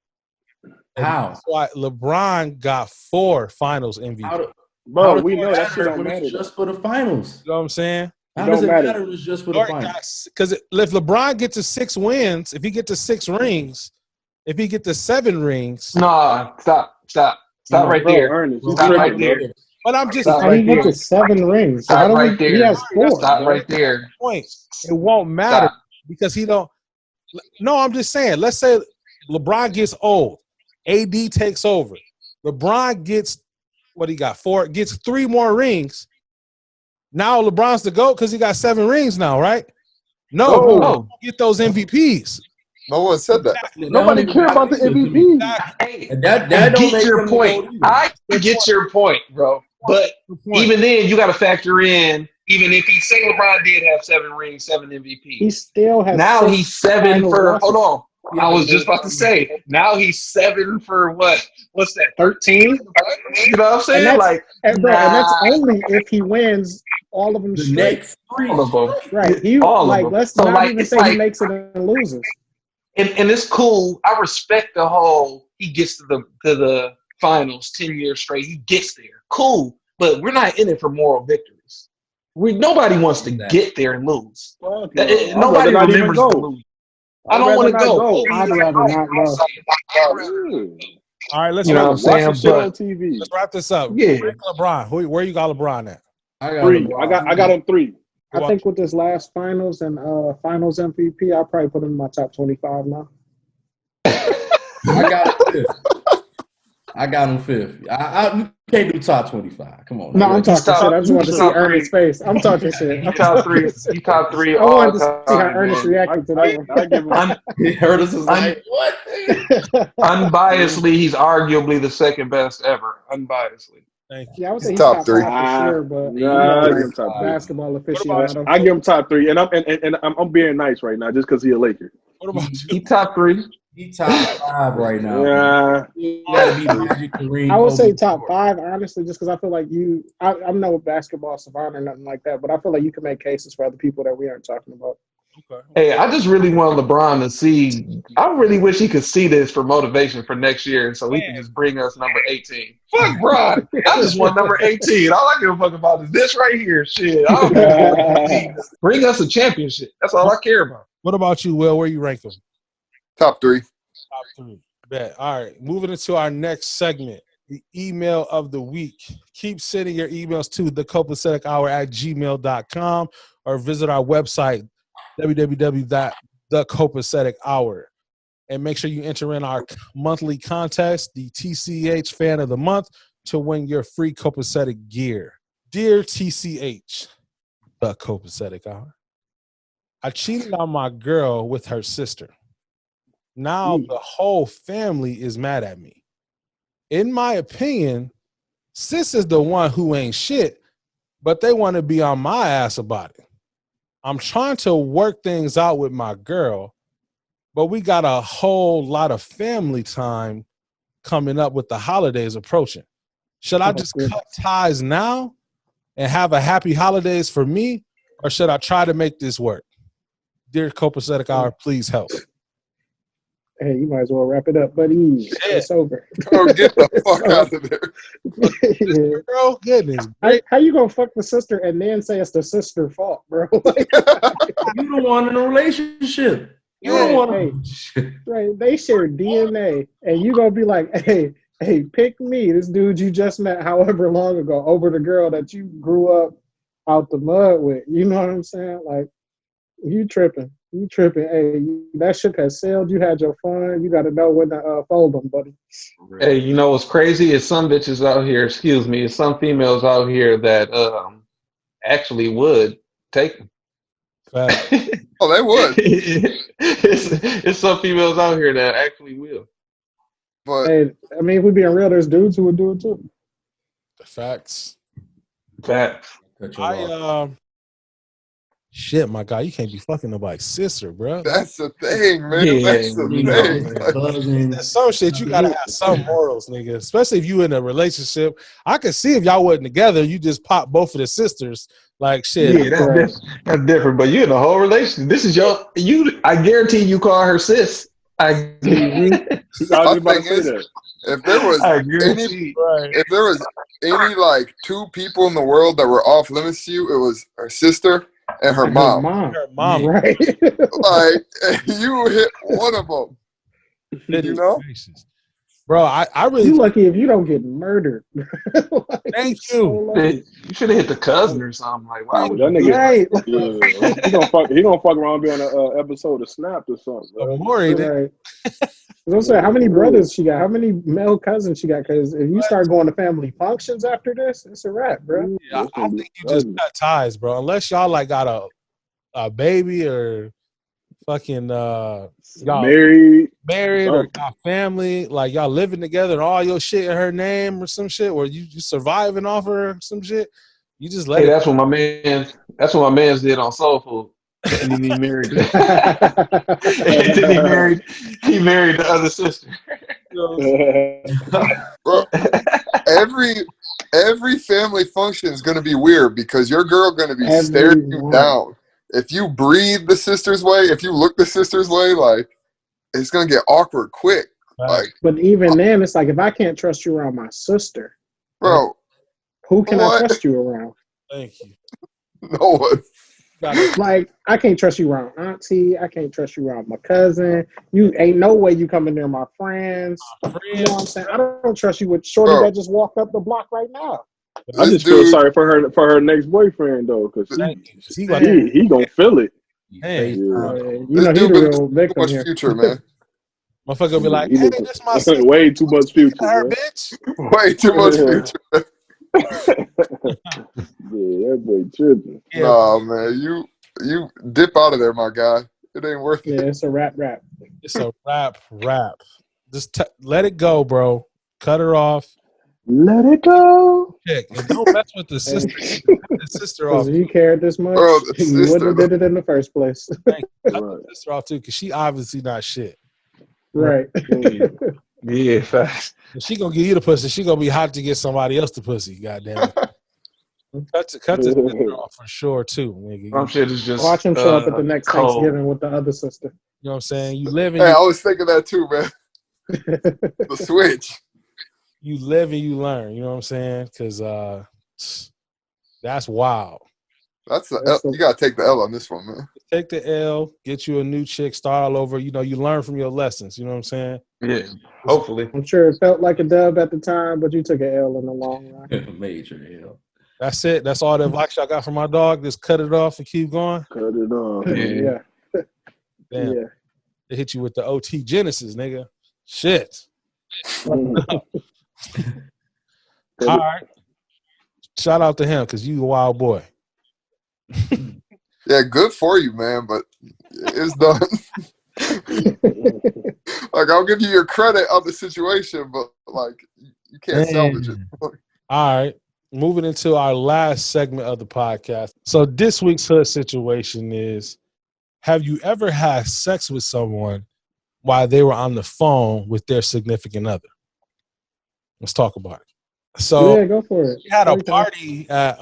[SPEAKER 3] And
[SPEAKER 8] How?
[SPEAKER 3] that's why LeBron got 4 finals MVP.
[SPEAKER 5] Bro, we know that shit don't
[SPEAKER 8] when
[SPEAKER 5] matter.
[SPEAKER 8] it's just for the finals.
[SPEAKER 3] You know what I'm saying?
[SPEAKER 8] How
[SPEAKER 5] It
[SPEAKER 8] does
[SPEAKER 5] don't
[SPEAKER 8] it
[SPEAKER 5] matter.
[SPEAKER 8] matter when it's just for the finals?
[SPEAKER 3] Because if LeBron gets to 6 wins, if he gets to 6 rings, if he gets to 7 rings,
[SPEAKER 4] Nah, stop right
[SPEAKER 5] Bro,
[SPEAKER 4] there.
[SPEAKER 5] Ernest, you
[SPEAKER 4] Stop
[SPEAKER 5] tripping,
[SPEAKER 4] right
[SPEAKER 5] bro.
[SPEAKER 4] there.
[SPEAKER 3] but I'm just
[SPEAKER 4] Stop
[SPEAKER 7] How
[SPEAKER 4] right
[SPEAKER 7] do you get
[SPEAKER 4] there.
[SPEAKER 7] to 7 rings?
[SPEAKER 4] Stop
[SPEAKER 7] How do
[SPEAKER 4] right there.
[SPEAKER 7] He has 4.
[SPEAKER 4] Stop right there.
[SPEAKER 3] point. It won't matter
[SPEAKER 4] Stop.
[SPEAKER 3] because he don't. No, I'm just saying. Let's say LeBron gets old, AD takes over. LeBron gets what he got 4, gets 3 more rings. Now LeBron's the GOAT because he got 7 rings now, right? No,
[SPEAKER 4] No.
[SPEAKER 3] get those MVPs.
[SPEAKER 6] No one said that.
[SPEAKER 5] Nobody care about the MVP.
[SPEAKER 4] Hey,
[SPEAKER 8] That
[SPEAKER 4] I
[SPEAKER 8] don't
[SPEAKER 4] get
[SPEAKER 8] make
[SPEAKER 4] your
[SPEAKER 8] them the
[SPEAKER 4] point.
[SPEAKER 8] GOAT either.
[SPEAKER 4] I get your point, bro. But even then, you got to factor in. Even if he say LeBron did have 7 rings, 7
[SPEAKER 7] He
[SPEAKER 4] MVPs.
[SPEAKER 7] still has
[SPEAKER 4] Now
[SPEAKER 7] 6
[SPEAKER 4] he's 7
[SPEAKER 7] finals
[SPEAKER 4] for.
[SPEAKER 7] losses.
[SPEAKER 4] Hold on. I was just about to say. Now he's 7 for what? What's that? 13. You know what I'm
[SPEAKER 7] And
[SPEAKER 4] saying?
[SPEAKER 7] that's
[SPEAKER 4] Like,
[SPEAKER 7] and bro, and that's only if he wins all of them
[SPEAKER 8] The
[SPEAKER 7] straight.
[SPEAKER 8] next 3.
[SPEAKER 4] all of them.
[SPEAKER 7] Right. He
[SPEAKER 4] All
[SPEAKER 7] like
[SPEAKER 4] of them.
[SPEAKER 7] let's
[SPEAKER 4] So
[SPEAKER 7] not
[SPEAKER 4] like,
[SPEAKER 7] even
[SPEAKER 4] it's
[SPEAKER 7] say
[SPEAKER 4] like,
[SPEAKER 7] he makes it and loses.
[SPEAKER 4] and it's cool. I respect the whole. He gets to the finals 10 years straight. He gets there. Cool, but we're not in it for moral victories. Nobody wants to get there and lose.
[SPEAKER 5] Fuck no. I'd
[SPEAKER 4] Nobody
[SPEAKER 5] rather not even
[SPEAKER 4] remembers
[SPEAKER 5] go.
[SPEAKER 4] the lose. I
[SPEAKER 5] I'd
[SPEAKER 4] don't
[SPEAKER 5] rather
[SPEAKER 4] want to
[SPEAKER 5] not
[SPEAKER 4] go.
[SPEAKER 5] go.
[SPEAKER 7] I'd rather not go.
[SPEAKER 3] All right, let's
[SPEAKER 4] You know what I'm
[SPEAKER 5] Watch
[SPEAKER 4] saying?
[SPEAKER 5] the shit on
[SPEAKER 4] But
[SPEAKER 5] TV.
[SPEAKER 3] let's wrap this up.
[SPEAKER 4] yeah,
[SPEAKER 3] Rank LeBron. Where you got LeBron at?
[SPEAKER 8] I got
[SPEAKER 5] 3.
[SPEAKER 8] LeBron.
[SPEAKER 5] I got him 3.
[SPEAKER 7] I think with this last finals and finals MVP, I'll probably put him in my top 25 now.
[SPEAKER 8] I got him 5th. I got him 5th. You can't do top 25. Come on.
[SPEAKER 7] No, I'm talking
[SPEAKER 4] top-
[SPEAKER 7] shit. I just wanted to see
[SPEAKER 4] top
[SPEAKER 7] Ernest's face. I'm talking shit.
[SPEAKER 4] he top 3. He top 3
[SPEAKER 7] I
[SPEAKER 4] all
[SPEAKER 7] wanted to see how
[SPEAKER 4] time.
[SPEAKER 7] Ernest
[SPEAKER 4] Man.
[SPEAKER 7] reacted to that one.
[SPEAKER 5] I give him.
[SPEAKER 8] Ernest is like, what?
[SPEAKER 4] Unbiasedly, he's arguably the second best ever. Unbiasedly.
[SPEAKER 3] Thank you.
[SPEAKER 7] Yeah, I would
[SPEAKER 6] He's
[SPEAKER 7] say he's
[SPEAKER 6] top
[SPEAKER 7] top
[SPEAKER 6] 3.
[SPEAKER 7] 5 for sure, but
[SPEAKER 5] Nah, I give
[SPEAKER 7] like
[SPEAKER 5] him top 3.
[SPEAKER 7] basketball
[SPEAKER 3] about
[SPEAKER 7] aficionado.
[SPEAKER 5] I give him top 3, and I'm being nice right now just because he's a Laker.
[SPEAKER 3] What about
[SPEAKER 4] He
[SPEAKER 3] you?
[SPEAKER 4] top 3.
[SPEAKER 8] He top 5 right now.
[SPEAKER 5] Yeah,
[SPEAKER 8] You gotta be Magic, Kareem,
[SPEAKER 7] I would say
[SPEAKER 8] Kobe,
[SPEAKER 7] top
[SPEAKER 8] Jordan.
[SPEAKER 7] 5, honestly, just because I feel like I'm no basketball savant or nothing like that, but I feel like you can make cases for other people that we aren't talking about.
[SPEAKER 3] Okay.
[SPEAKER 4] Hey, I just really want LeBron to see. I really wish he could see this for motivation for next year, and so he can just bring us number 18. Fuck Bron. I just want number 18. All I give a fuck about is this right here. Shit. I don't care what he sees. Bring us a championship. That's all I care about.
[SPEAKER 3] What about you, Will? Where you rank him?
[SPEAKER 6] Top 3.
[SPEAKER 3] Top 3. Bet. All right. Moving into our next segment, the email of the week. Keep sending your emails to thecopacetichour@gmail.com or visit our website, www.thecopacetichour. And make sure you enter in our monthly contest, the TCH Fan of the Month, to win your free Copacetic gear. Dear TCH, the Copacetic Hour, I cheated on my girl with her sister. Now the whole family is mad at me. In my opinion, sis is the one who ain't shit, but they want to be on my ass about it. I'm trying to work things out with my girl, but we got a whole lot of family time coming up with the holidays approaching. Should I just cut ties now and have a happy holidays for me, or should I try to make this work? Dear Copacetic Hour, please help.
[SPEAKER 7] Hey, you might as well wrap it up, buddy. It's over.
[SPEAKER 6] Oh, get the fuck out of there.
[SPEAKER 7] Yeah.
[SPEAKER 3] Bro, goodness.
[SPEAKER 7] How you gonna fuck the sister and then say it's the sister's fault, bro? Like,
[SPEAKER 8] You don't want in a relationship. You don't want
[SPEAKER 7] right? They share DNA, and you gonna be like, hey, pick me, this dude you just met however long ago, over the girl that you grew up out the mud with. You know what I'm saying? Like, you tripping. Hey, that ship has sailed. You had your fun. You got to know when to fold them, buddy.
[SPEAKER 4] Hey, you know what's crazy is some bitches out here, is some females out here that actually would take them.
[SPEAKER 6] Oh, they would.
[SPEAKER 4] it's some females out here that actually will.
[SPEAKER 6] But
[SPEAKER 7] Hey, I mean, if we being real, there's dudes who would do it too.
[SPEAKER 3] The facts.
[SPEAKER 4] Facts.
[SPEAKER 3] Shit, my God, you can't be fucking nobody's sister, bro.
[SPEAKER 6] that's the thing, man.
[SPEAKER 4] Yeah,
[SPEAKER 6] That's the
[SPEAKER 4] you
[SPEAKER 6] thing.
[SPEAKER 4] know,
[SPEAKER 3] There's some shit you gotta have some morals, nigga. Especially if you in a relationship. I could see if y'all wasn't together, you just pop both of the sisters. Like shit.
[SPEAKER 4] Yeah, that's different. But you in a whole relationship. This is I guarantee you call her sis.
[SPEAKER 5] My thing is,
[SPEAKER 6] if there was any like 2 people in the world that were off limits to you, it was her sister and her mom.
[SPEAKER 3] Her mom,
[SPEAKER 7] right?
[SPEAKER 6] Like you hit one of them. You know?
[SPEAKER 3] Bro, I really.
[SPEAKER 7] You lucky if you don't get murdered. Like,
[SPEAKER 3] thank you.
[SPEAKER 7] So
[SPEAKER 4] You should have hit the cousin or something. Like, why would
[SPEAKER 5] that nigga,
[SPEAKER 7] right.
[SPEAKER 5] he gonna fuck around and be on an episode of Snapped or something.
[SPEAKER 7] Right. I'm saying, how many brothers she got? How many male cousins she got? Because if you start going to family functions after this, it's a wrap, bro.
[SPEAKER 3] Yeah, I think you just cut ties, bro. Unless y'all like got a baby or fucking y'all
[SPEAKER 5] Married.
[SPEAKER 3] married or
[SPEAKER 5] something.
[SPEAKER 3] y'all family, like y'all living together and all your shit in her name or some shit, or you surviving off her or some shit, you just let
[SPEAKER 4] Hey,
[SPEAKER 3] it.
[SPEAKER 4] that's what my man's did on Soul Food. And then he married and
[SPEAKER 7] That's
[SPEAKER 4] then he married the other sister.
[SPEAKER 3] You know what
[SPEAKER 6] Bro, every family function is going to be weird because your girl going to be staring you
[SPEAKER 7] everyone.
[SPEAKER 6] down. If you breathe the sister's way, if you look the sister's way, like it's going to get awkward quick.
[SPEAKER 3] I'm saying?
[SPEAKER 6] Like,
[SPEAKER 7] But even then, it's like if I can't trust you around my sister,
[SPEAKER 6] bro,
[SPEAKER 7] who can I
[SPEAKER 6] what?
[SPEAKER 7] trust you around?
[SPEAKER 3] Thank you.
[SPEAKER 6] No one.
[SPEAKER 7] Like I can't trust you around auntie. I can't trust you around my cousin. You ain't no way you coming near my friends. You know what I'm saying? I don't trust you with Shorty
[SPEAKER 6] Bro,
[SPEAKER 7] that just walked up the block right now.
[SPEAKER 5] I
[SPEAKER 6] this
[SPEAKER 5] just feel
[SPEAKER 6] dude,
[SPEAKER 5] sorry for her next boyfriend though, because
[SPEAKER 3] Thank you. He like,
[SPEAKER 5] he gonna feel it.
[SPEAKER 3] man,
[SPEAKER 5] Yeah.
[SPEAKER 7] You
[SPEAKER 6] this
[SPEAKER 7] know he
[SPEAKER 6] dude
[SPEAKER 7] the
[SPEAKER 6] been
[SPEAKER 7] real
[SPEAKER 6] too
[SPEAKER 7] victim
[SPEAKER 6] much
[SPEAKER 7] here.
[SPEAKER 6] future, man.
[SPEAKER 3] motherfucker be like,
[SPEAKER 5] He
[SPEAKER 3] hey,
[SPEAKER 5] look
[SPEAKER 3] this my sister.
[SPEAKER 5] way too much future,
[SPEAKER 3] Her
[SPEAKER 5] bro.
[SPEAKER 3] bitch.
[SPEAKER 6] Way too much future.
[SPEAKER 5] Yeah, that boy tripping.
[SPEAKER 3] Yeah,
[SPEAKER 6] Nah, man, you dip out of there, my guy. It ain't worth
[SPEAKER 7] Yeah,
[SPEAKER 6] it.
[SPEAKER 7] it's a rap.
[SPEAKER 3] it's a rap. Just let it go, bro. Cut her off.
[SPEAKER 5] Let it go.
[SPEAKER 3] Chick, and don't mess with the sister. Cut the sister
[SPEAKER 7] Because
[SPEAKER 3] off.
[SPEAKER 7] if you cared this much,
[SPEAKER 6] Bro, the
[SPEAKER 7] you wouldn't
[SPEAKER 6] sister,
[SPEAKER 7] have did it in the first place.
[SPEAKER 3] Cut
[SPEAKER 5] Right.
[SPEAKER 3] the sister off too, because she obviously not shit.
[SPEAKER 7] Right.
[SPEAKER 4] Yeah, facts.
[SPEAKER 3] If she gonna give you the pussy, she gonna be hot to get somebody else the pussy. Goddamn it. Cut the sister off for sure too, nigga.
[SPEAKER 4] Some shit is
[SPEAKER 7] Watch
[SPEAKER 4] just
[SPEAKER 7] him show up at the next
[SPEAKER 4] cold.
[SPEAKER 7] Thanksgiving with the other sister.
[SPEAKER 3] You know what I'm saying? You live and
[SPEAKER 6] hey, I was thinking that too, man. The switch.
[SPEAKER 3] you live and you learn. You know what I'm saying? Because that's wild.
[SPEAKER 6] That's the L. You gotta take the L on this one, man.
[SPEAKER 3] Take the L, get you a new chick, start all over. You know, you learn from your lessons. You know what I'm saying?
[SPEAKER 4] Yeah, hopefully.
[SPEAKER 7] I'm sure it felt like a dub at the time, but you took an L in the long run.
[SPEAKER 8] Major L.
[SPEAKER 3] That's it. That's all the advice I got from my dog. Just cut it off and keep going.
[SPEAKER 5] Cut it off,
[SPEAKER 4] Yeah.
[SPEAKER 5] man.
[SPEAKER 3] Damn.
[SPEAKER 7] Yeah.
[SPEAKER 3] They hit you with the OT Genesis, nigga. Shit.
[SPEAKER 5] Mm.
[SPEAKER 3] All right. Shout out to him because you a wild boy.
[SPEAKER 6] Yeah, good for you, man, but it's done. Like, I'll give you your credit on the situation, but like you can't salvage it.
[SPEAKER 3] All right. Moving into our last segment of the podcast. So this week's hood situation is, have you ever had sex with someone while they were on the phone with their significant other? Let's talk about it. So
[SPEAKER 7] Yeah, go for it.
[SPEAKER 3] we had a
[SPEAKER 7] Story time.
[SPEAKER 3] party at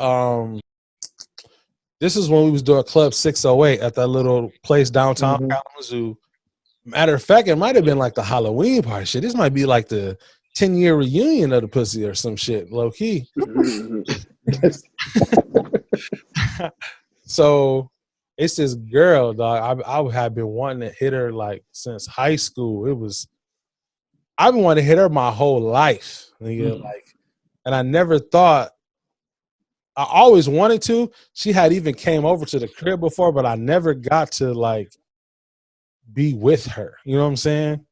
[SPEAKER 3] this is when we was doing Club 608 at that little place downtown Kalamazoo. Matter of fact, it might have been like the Halloween party shit. This might be like the 10-year reunion of the pussy or some shit, low key. So it's this girl, dog. I have been wanting to hit her like since high school. I've been wanting to hit her my whole life, nigga. Like, and I never thought. I always wanted to. She had even came over to the crib before, but I never got to like be with her. You know what I'm saying?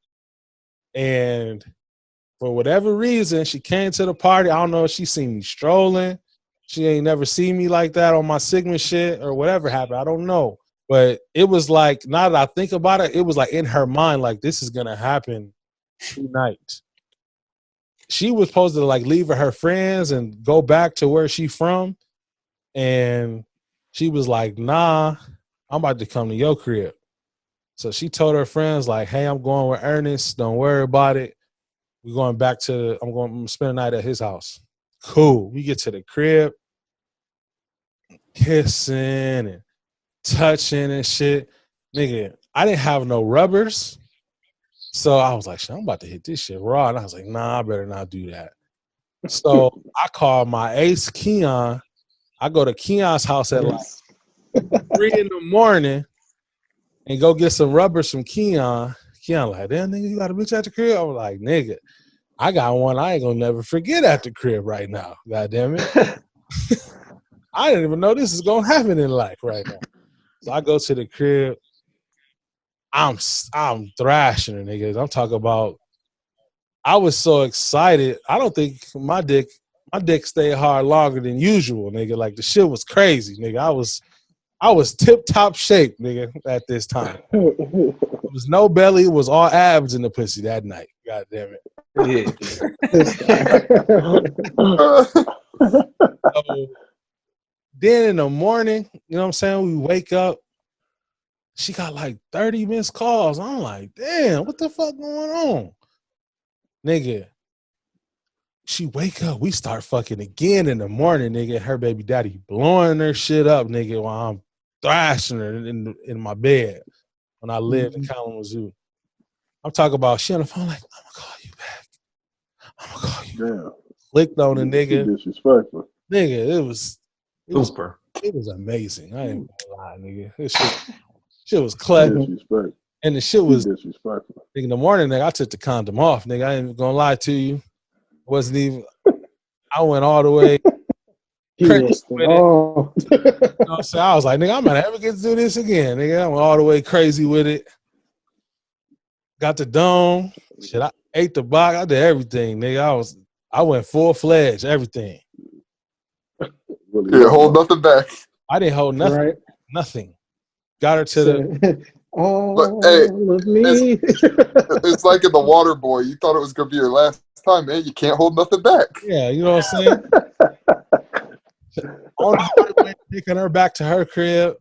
[SPEAKER 3] And for whatever reason, she came to the party. I don't know if she seen me strolling. She ain't never seen me like that on my Sigma shit or whatever happened. I don't know. But it was like, now that I think about it, it was like in her mind, like this is going to happen tonight. She was supposed to like leave with her friends and go back to where she from. And she was like, nah, I'm about to come to your crib. So she told her friends like, hey, I'm going with Ernest. Don't worry about it. We're going back to, I'm going to spend the night at his house. Cool. We get to the crib, kissing and touching and shit. Nigga, I didn't have no rubbers. So I was like, shit, I'm about to hit this shit raw. And I was like, nah, I better not do that. So I called my ace, Keon. I go to Keon's house at like 3 a.m. and go get some rubbers from Keon. Keon like, damn, nigga, you got a bitch at the crib? I was like, nigga, I got one I ain't gonna never forget at the crib right now. God damn it. I didn't even know this is gonna happen in life right now. So I go to the crib. I'm thrashing her, niggas. I'm talking about, I was so excited. I don't think my dick stayed hard longer than usual, nigga. Like the shit was crazy, nigga. I was tip top shape, nigga, at this time. There was no belly. It was all abs in the pussy that night. God damn it.
[SPEAKER 4] Yeah.
[SPEAKER 3] So, then in the morning, you know what I'm saying? We wake up. She got like 30 missed calls. I'm like, damn, what the fuck going on? Nigga, she wake up. We start fucking again in the morning, nigga. Her baby daddy blowing her shit up, nigga, while I'm thrashing her in my bed when I lived in Kalamazoo. I'm talking about she on the phone like, I'm gonna call you back. I'm gonna call you.
[SPEAKER 5] Damn.
[SPEAKER 3] Clicked on the nigga.
[SPEAKER 5] Disrespectful.
[SPEAKER 3] Nigga, it was
[SPEAKER 4] Super.
[SPEAKER 3] It was amazing. I ain't gonna lie, nigga. This shit was clutch.
[SPEAKER 5] Disrespect.
[SPEAKER 3] And the shit was
[SPEAKER 5] disrespectful.
[SPEAKER 3] nigga, in the morning, nigga, I took the condom off, nigga. I ain't gonna lie to you. Wasn't even I went all the way crazy with it.
[SPEAKER 7] Oh.
[SPEAKER 3] You know what I'm saying? I was like, nigga, I'm not ever get to do this again, nigga. I went all the way crazy with it. Got the dome. Shit, I ate the box. I did everything, nigga. I went full-fledged, everything.
[SPEAKER 6] Yeah, hold nothing back.
[SPEAKER 3] I didn't hold nothing.
[SPEAKER 7] Right.
[SPEAKER 3] Nothing. Got her to the
[SPEAKER 7] all
[SPEAKER 6] hey,
[SPEAKER 7] of me.
[SPEAKER 6] It's like in The Water Boy. You thought it was gonna be your last time, man. You can't hold nothing back.
[SPEAKER 3] Yeah, you know what I'm saying? On the way taking her back to her crib,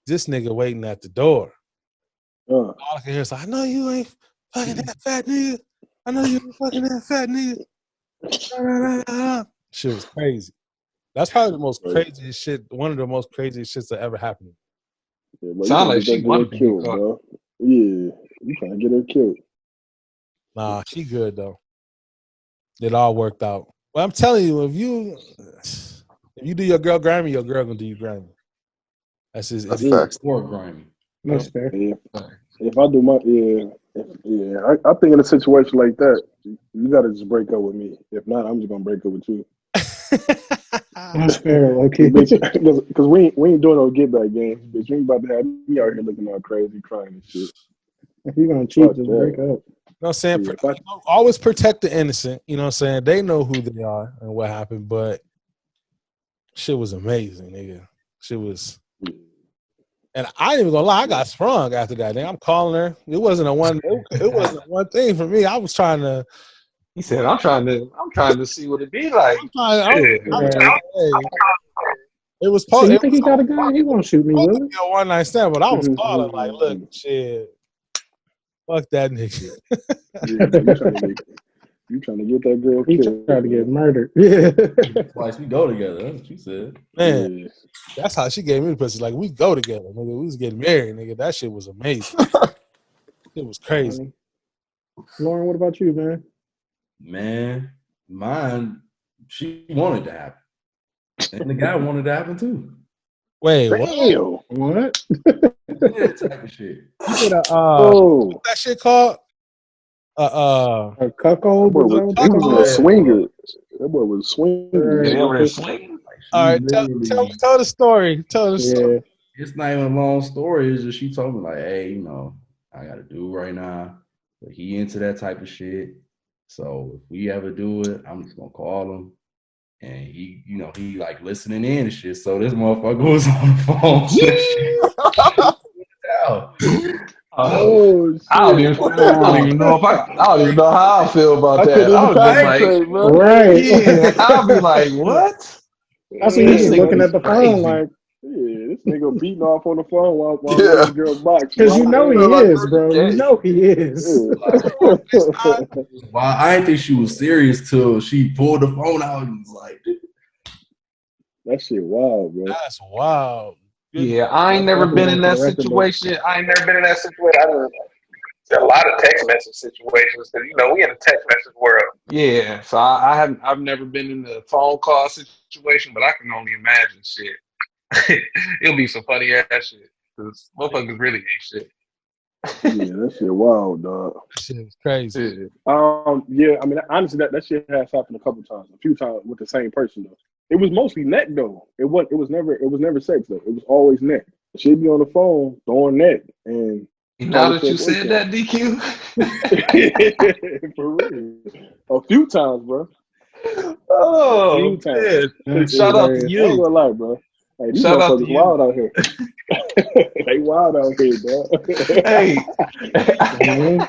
[SPEAKER 3] this nigga waiting at the door. All I can hear is like, I know you ain't fucking that fat nigga. I know you ain't fucking that fat nigga. Shit was crazy. That's probably the most craziest shit, one of the most craziest shits that ever happened.
[SPEAKER 5] Yeah,
[SPEAKER 4] Sound like she wanted to
[SPEAKER 5] killed,
[SPEAKER 4] be caught.
[SPEAKER 5] bro. Yeah, you trying to get her killed.
[SPEAKER 3] Nah, she good though. It all worked out. Well, I'm telling you, if you do your girl Grammy, your girl gonna do you Grammy. That's just
[SPEAKER 6] That's
[SPEAKER 3] it.
[SPEAKER 6] facts.
[SPEAKER 8] Or Grammy.
[SPEAKER 7] That's fair.
[SPEAKER 5] If I do my I think in a situation like that, you gotta just break up with me. If not, I'm just gonna break up with you.
[SPEAKER 7] That's fair. Okay.
[SPEAKER 5] Because we ain't doing no get back games, bitch. You ain't about to have me out here looking all crazy, crying and shit.
[SPEAKER 7] If you're gonna cheat,
[SPEAKER 5] Fuck
[SPEAKER 7] just
[SPEAKER 5] that.
[SPEAKER 7] break up.
[SPEAKER 3] You know what I'm saying?
[SPEAKER 5] Yeah,
[SPEAKER 3] Always protect the innocent. You know what I'm saying? They know who they are and what happened, but shit was amazing, nigga. Shit was. And I ain't even gonna lie, I got sprung after that. Nigga. I'm calling her. It wasn't a one thing for me. I was trying to.
[SPEAKER 4] He said, I'm trying to see what it be like.
[SPEAKER 3] It was
[SPEAKER 7] So you think he got a gun? He won't shoot me, will he?
[SPEAKER 3] a one night stand, but I was calling like, look, shit, fuck that nigga.
[SPEAKER 5] You trying to get that girl
[SPEAKER 7] He
[SPEAKER 5] killed?
[SPEAKER 7] tried to get murdered. Yeah.
[SPEAKER 8] Twice we go together. That's what you said.
[SPEAKER 3] Man, that's how she gave me the pussy. Like, we go together, nigga. We was getting married, nigga. That shit was amazing. It was crazy.
[SPEAKER 7] Lauren, what about you, man?
[SPEAKER 8] Man, mine, she wanted to happen. And the guy wanted to happen too.
[SPEAKER 3] Wait,
[SPEAKER 7] what?
[SPEAKER 8] Yeah, type of shit.
[SPEAKER 3] You did what's that shit called?
[SPEAKER 7] A cuckold.
[SPEAKER 5] He was a swinger. That boy was swinging.
[SPEAKER 4] They over there swinging.
[SPEAKER 3] All right, tell the story. Tell the story.
[SPEAKER 8] It's not even a long story. It's just she told me like, hey, you know, I got a dude right now, but he into that type of shit. So if we ever do it, I'm just gonna call him. And he, you know, he like listening in and shit. So this motherfucker was on the phone.
[SPEAKER 4] I don't even know how I feel about that. I was just like,
[SPEAKER 7] right.
[SPEAKER 4] Yeah, I'll be like, what?
[SPEAKER 7] That's what he's looking at the phone like.
[SPEAKER 5] Yeah, this nigga beating off on the phone while this girl box.
[SPEAKER 7] Because you know he is, bro. You know he is.
[SPEAKER 8] Well, I didn't think she was serious till she pulled the phone out and was like,
[SPEAKER 5] that shit wild, bro.
[SPEAKER 3] That's wild.
[SPEAKER 4] Yeah, I ain't never been in that situation. I done a lot of text message situations because you know we in a text message world. Yeah, so I've never been in the phone call situation, but I can only imagine shit. It'll be some funny ass shit because motherfuckers really ain't shit.
[SPEAKER 5] Yeah, that shit wild, dog.
[SPEAKER 3] That shit is crazy.
[SPEAKER 5] Yeah, I mean, honestly, that shit has happened a few times with the same person though. It was mostly neck though. It was never sex though. It was always neck. She'd be on the phone throwing neck, and
[SPEAKER 4] now that you said that, DQ,
[SPEAKER 5] for real, a few times, bro.
[SPEAKER 4] Oh,
[SPEAKER 5] a few times.
[SPEAKER 4] Shout out to you.
[SPEAKER 5] I ain't gonna lie, bro. Hey, these
[SPEAKER 4] Shout out to
[SPEAKER 5] motherfuckers
[SPEAKER 4] you.
[SPEAKER 5] wild out here. They wild out here, dog.
[SPEAKER 4] Hey.
[SPEAKER 7] Mhm.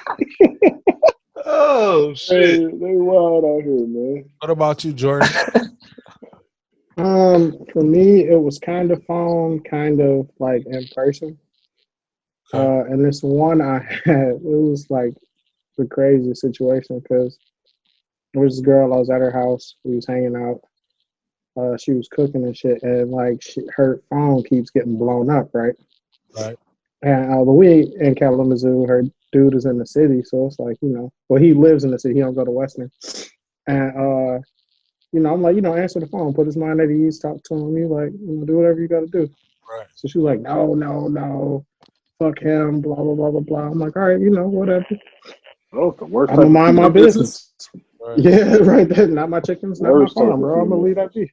[SPEAKER 4] Oh
[SPEAKER 5] Hey,
[SPEAKER 4] shit.
[SPEAKER 5] they wild out here, man.
[SPEAKER 3] What about you, Jordan?
[SPEAKER 7] For me, it was kind of phone, kind of like in person.
[SPEAKER 3] Okay.
[SPEAKER 7] And this one I had, it was like the craziest situation because there was this girl. I was at her house. We was hanging out. She was cooking and shit, and like her phone keeps getting blown up, right?
[SPEAKER 3] Right.
[SPEAKER 7] And but we in Kalamazoo. Her dude is in the city, so it's like well, he lives in the city. He don't go to Western, and I'm like, answer the phone, put his mind at ease, talk to him. You like, do whatever you got to do.
[SPEAKER 3] Right.
[SPEAKER 7] So she was like, no, no, no, fuck him, blah blah blah blah blah. I'm like, all right, whatever.
[SPEAKER 5] Oh, the worst
[SPEAKER 7] I'm
[SPEAKER 5] type
[SPEAKER 7] gonna
[SPEAKER 5] of
[SPEAKER 7] mind my
[SPEAKER 5] people.
[SPEAKER 7] business.
[SPEAKER 3] Right.
[SPEAKER 7] Yeah, right there. Not my chickens, not my
[SPEAKER 5] Worst type
[SPEAKER 7] farm,
[SPEAKER 5] of
[SPEAKER 7] bro. I'm gonna leave
[SPEAKER 5] female.
[SPEAKER 7] that be.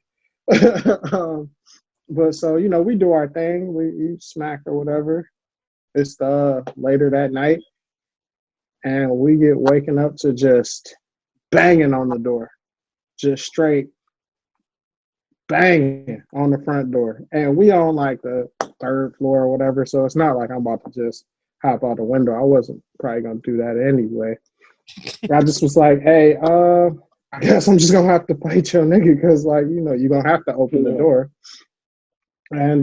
[SPEAKER 7] But so we do our thing. We eat smack or whatever. It's later that night, and we get waken up to just banging on the door, just straight banging on the front door. And we on like the third floor or whatever, so it's not like I'm about to just hop out the window. I wasn't probably gonna do that anyway. I just was like, hey, I guess I'm just gonna have to fight your nigga because like you're gonna have to open the door. And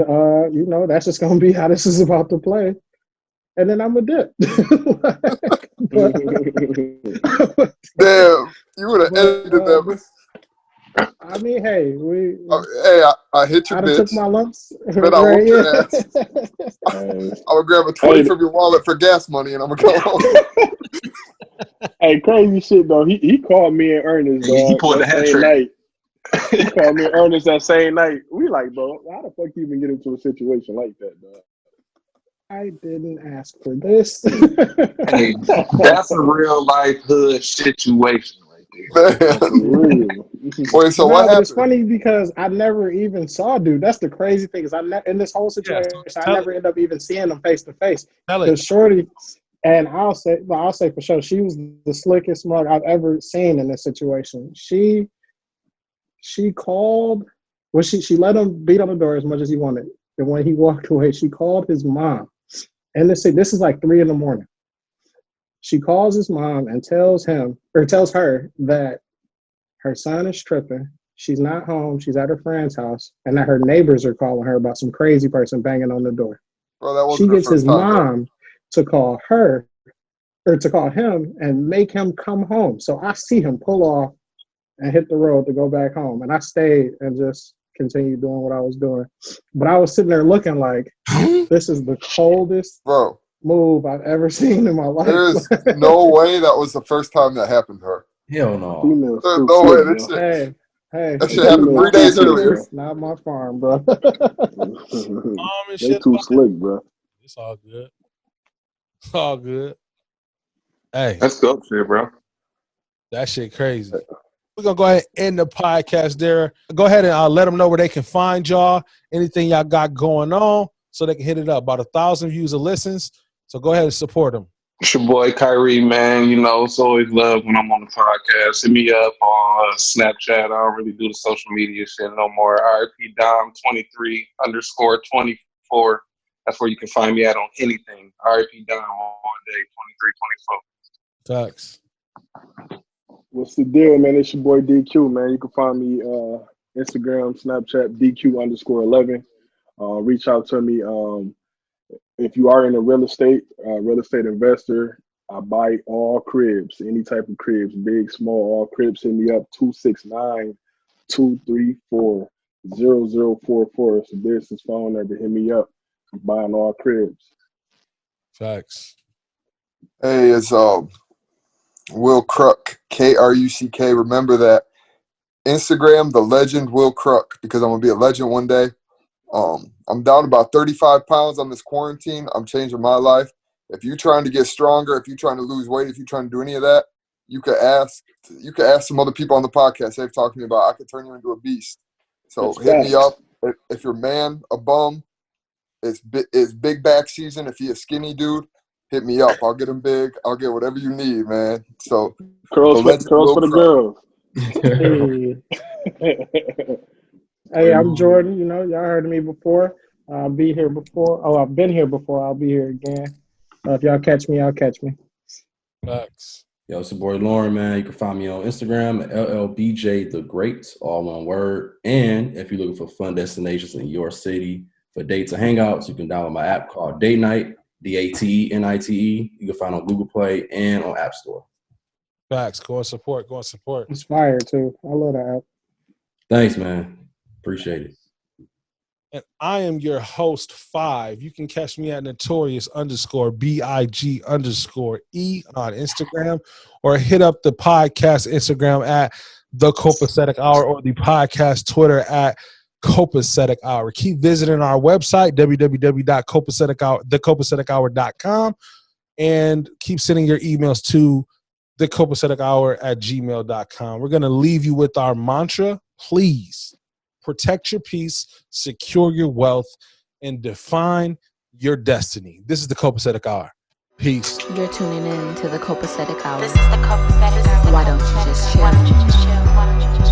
[SPEAKER 7] that's just gonna be how this is about to play. And then I'm a dip.
[SPEAKER 6] Damn, you would have ended that.
[SPEAKER 7] I mean, hey,
[SPEAKER 6] Hey, I hit your
[SPEAKER 7] I done took
[SPEAKER 6] bitch.
[SPEAKER 7] my lumps.
[SPEAKER 6] But I
[SPEAKER 7] Right,
[SPEAKER 6] whooped
[SPEAKER 7] yeah.
[SPEAKER 6] your ass. I'm gonna grab a 20 from your wallet for gas money, and I'm gonna go home.
[SPEAKER 5] Hey, crazy shit though. He called me and Ernest, dog.
[SPEAKER 4] He pulled the
[SPEAKER 5] that
[SPEAKER 4] hat
[SPEAKER 5] same
[SPEAKER 4] trick.
[SPEAKER 5] night. He called me and Ernest that same night. We like, bro, how the fuck you even get into a situation like that, dog?
[SPEAKER 7] I didn't ask for this.
[SPEAKER 4] Hey, that's a real life hood situation right there.
[SPEAKER 5] For real.
[SPEAKER 6] Wait, so
[SPEAKER 7] No,
[SPEAKER 6] what
[SPEAKER 7] but it's
[SPEAKER 6] happened?
[SPEAKER 7] funny because I never even saw dude. That's the crazy thing is in this whole
[SPEAKER 3] Yeah,
[SPEAKER 7] situation,
[SPEAKER 3] so
[SPEAKER 7] I
[SPEAKER 3] tell
[SPEAKER 7] never end up even seeing them face to face.
[SPEAKER 3] Tell
[SPEAKER 7] Because
[SPEAKER 3] it.
[SPEAKER 7] Shorty, and I'll say for sure, she was the slickest mug I've ever seen in this situation. She called. Well, she let him beat on the door as much as he wanted, and when he walked away, she called his mom. And this is like 3 a.m. She calls his mom and tells her that her son is tripping. She's not home. She's at her friend's house, and that her neighbors are calling her about some crazy person banging on the door.
[SPEAKER 6] Bro, that
[SPEAKER 7] She
[SPEAKER 6] wasn't her
[SPEAKER 7] gets his
[SPEAKER 6] first time, bro.
[SPEAKER 7] mom to call her or to call him and make him come home. So I see him pull off and hit the road to go back home, and I stayed and just continued doing what I was doing. But I was sitting there looking like this is the coldest
[SPEAKER 6] Bro,
[SPEAKER 7] move I've ever seen in my life.
[SPEAKER 6] there is no way that was the first time that happened to her.
[SPEAKER 8] Hell no.
[SPEAKER 5] Females
[SPEAKER 6] There's
[SPEAKER 5] too
[SPEAKER 6] no way.
[SPEAKER 5] slick,
[SPEAKER 6] That
[SPEAKER 5] bro.
[SPEAKER 6] shit,
[SPEAKER 7] Hey,
[SPEAKER 6] that shit happened 3
[SPEAKER 5] Females
[SPEAKER 6] days
[SPEAKER 5] too slick,
[SPEAKER 6] earlier.
[SPEAKER 5] bro.
[SPEAKER 7] not my farm, bro.
[SPEAKER 3] Mom and
[SPEAKER 5] They
[SPEAKER 3] shit.
[SPEAKER 5] too slick, bro.
[SPEAKER 3] It's all good. It's all good. Hey,
[SPEAKER 4] That's dope shit, bro.
[SPEAKER 3] that shit crazy. We're going to go ahead and end the podcast there. Go ahead and let them know where they can find y'all, anything y'all got going on, so they can hit it up. About 1,000 views of listens. So go ahead and support them.
[SPEAKER 4] It's your boy Kyrie, man. You know, it's always love when I'm on the podcast. Hit me up on Snapchat. I don't really do the social media shit no more. RIP Dom 23_24. That's where you can find me at on anything. RIP Dom all day 2324.
[SPEAKER 3] Thanks.
[SPEAKER 5] What's the deal, man? It's your boy DQ, man. You can find me Instagram, Snapchat, DQ_11. Reach out to me. If you are in a real estate investor, I buy all cribs, any type of cribs, big, small, all cribs. Hit me up, 269-234-0044. It's a business phone number. Hit me up. I'm buying all cribs.
[SPEAKER 3] Facts.
[SPEAKER 6] Hey, it's Will Cruck, Kruck. Remember that. Instagram, the legend Will Cruck, because I'm gonna be a legend one day. I'm down about 35 pounds on this quarantine. I'm changing my life. If you're trying to get stronger, if you're trying to lose weight, if you're trying to do any of that, you could ask some other people on the podcast they've talked to me about. I could turn you into a beast. So
[SPEAKER 5] That's
[SPEAKER 6] hit me
[SPEAKER 5] facts.
[SPEAKER 6] up. If you're a man, a bum, it's big back season. If you're a skinny dude, hit me up. I'll get him big. I'll get whatever you need, man. So
[SPEAKER 5] Curls
[SPEAKER 6] the legend
[SPEAKER 5] for
[SPEAKER 6] Will
[SPEAKER 5] the
[SPEAKER 6] Cruck.
[SPEAKER 5] girls.
[SPEAKER 7] Hey. Hey, I'm Jordan. You know, y'all heard of me before. I'll be here before. Oh, I've been here before. I'll be here again. If y'all catch me, y'all catch me.
[SPEAKER 3] Facts.
[SPEAKER 8] Yo, it's your boy Lauren, man. You can find me on Instagram at LLBJ the Great, all one word. And if you're looking for fun destinations in your city for dates and hangouts, you can download my app called Date Night, DATENITE. You can find on Google Play and on App Store.
[SPEAKER 3] Facts. Go and support. Go and support.
[SPEAKER 7] It's fire too. I love that app.
[SPEAKER 8] Thanks, man. Appreciate it.
[SPEAKER 3] And I am your host, 5. You can catch me at notorious_BIG_E on Instagram, or hit up the podcast Instagram at The Copacetic Hour, or the podcast Twitter at Copacetic Hour. Keep visiting our website, www.thecopacethour.com, and keep sending your emails to thecopacetichour@gmail.com. We're going to leave you with our mantra. Please protect your peace, secure your wealth, and define your destiny. This is the Copacetic Hour. Peace.
[SPEAKER 1] You're tuning in to the Copacetic Hour.
[SPEAKER 2] This is the copacetic hour.
[SPEAKER 1] Why don't you just chill?
[SPEAKER 2] Why don't you just chill? Why don't you just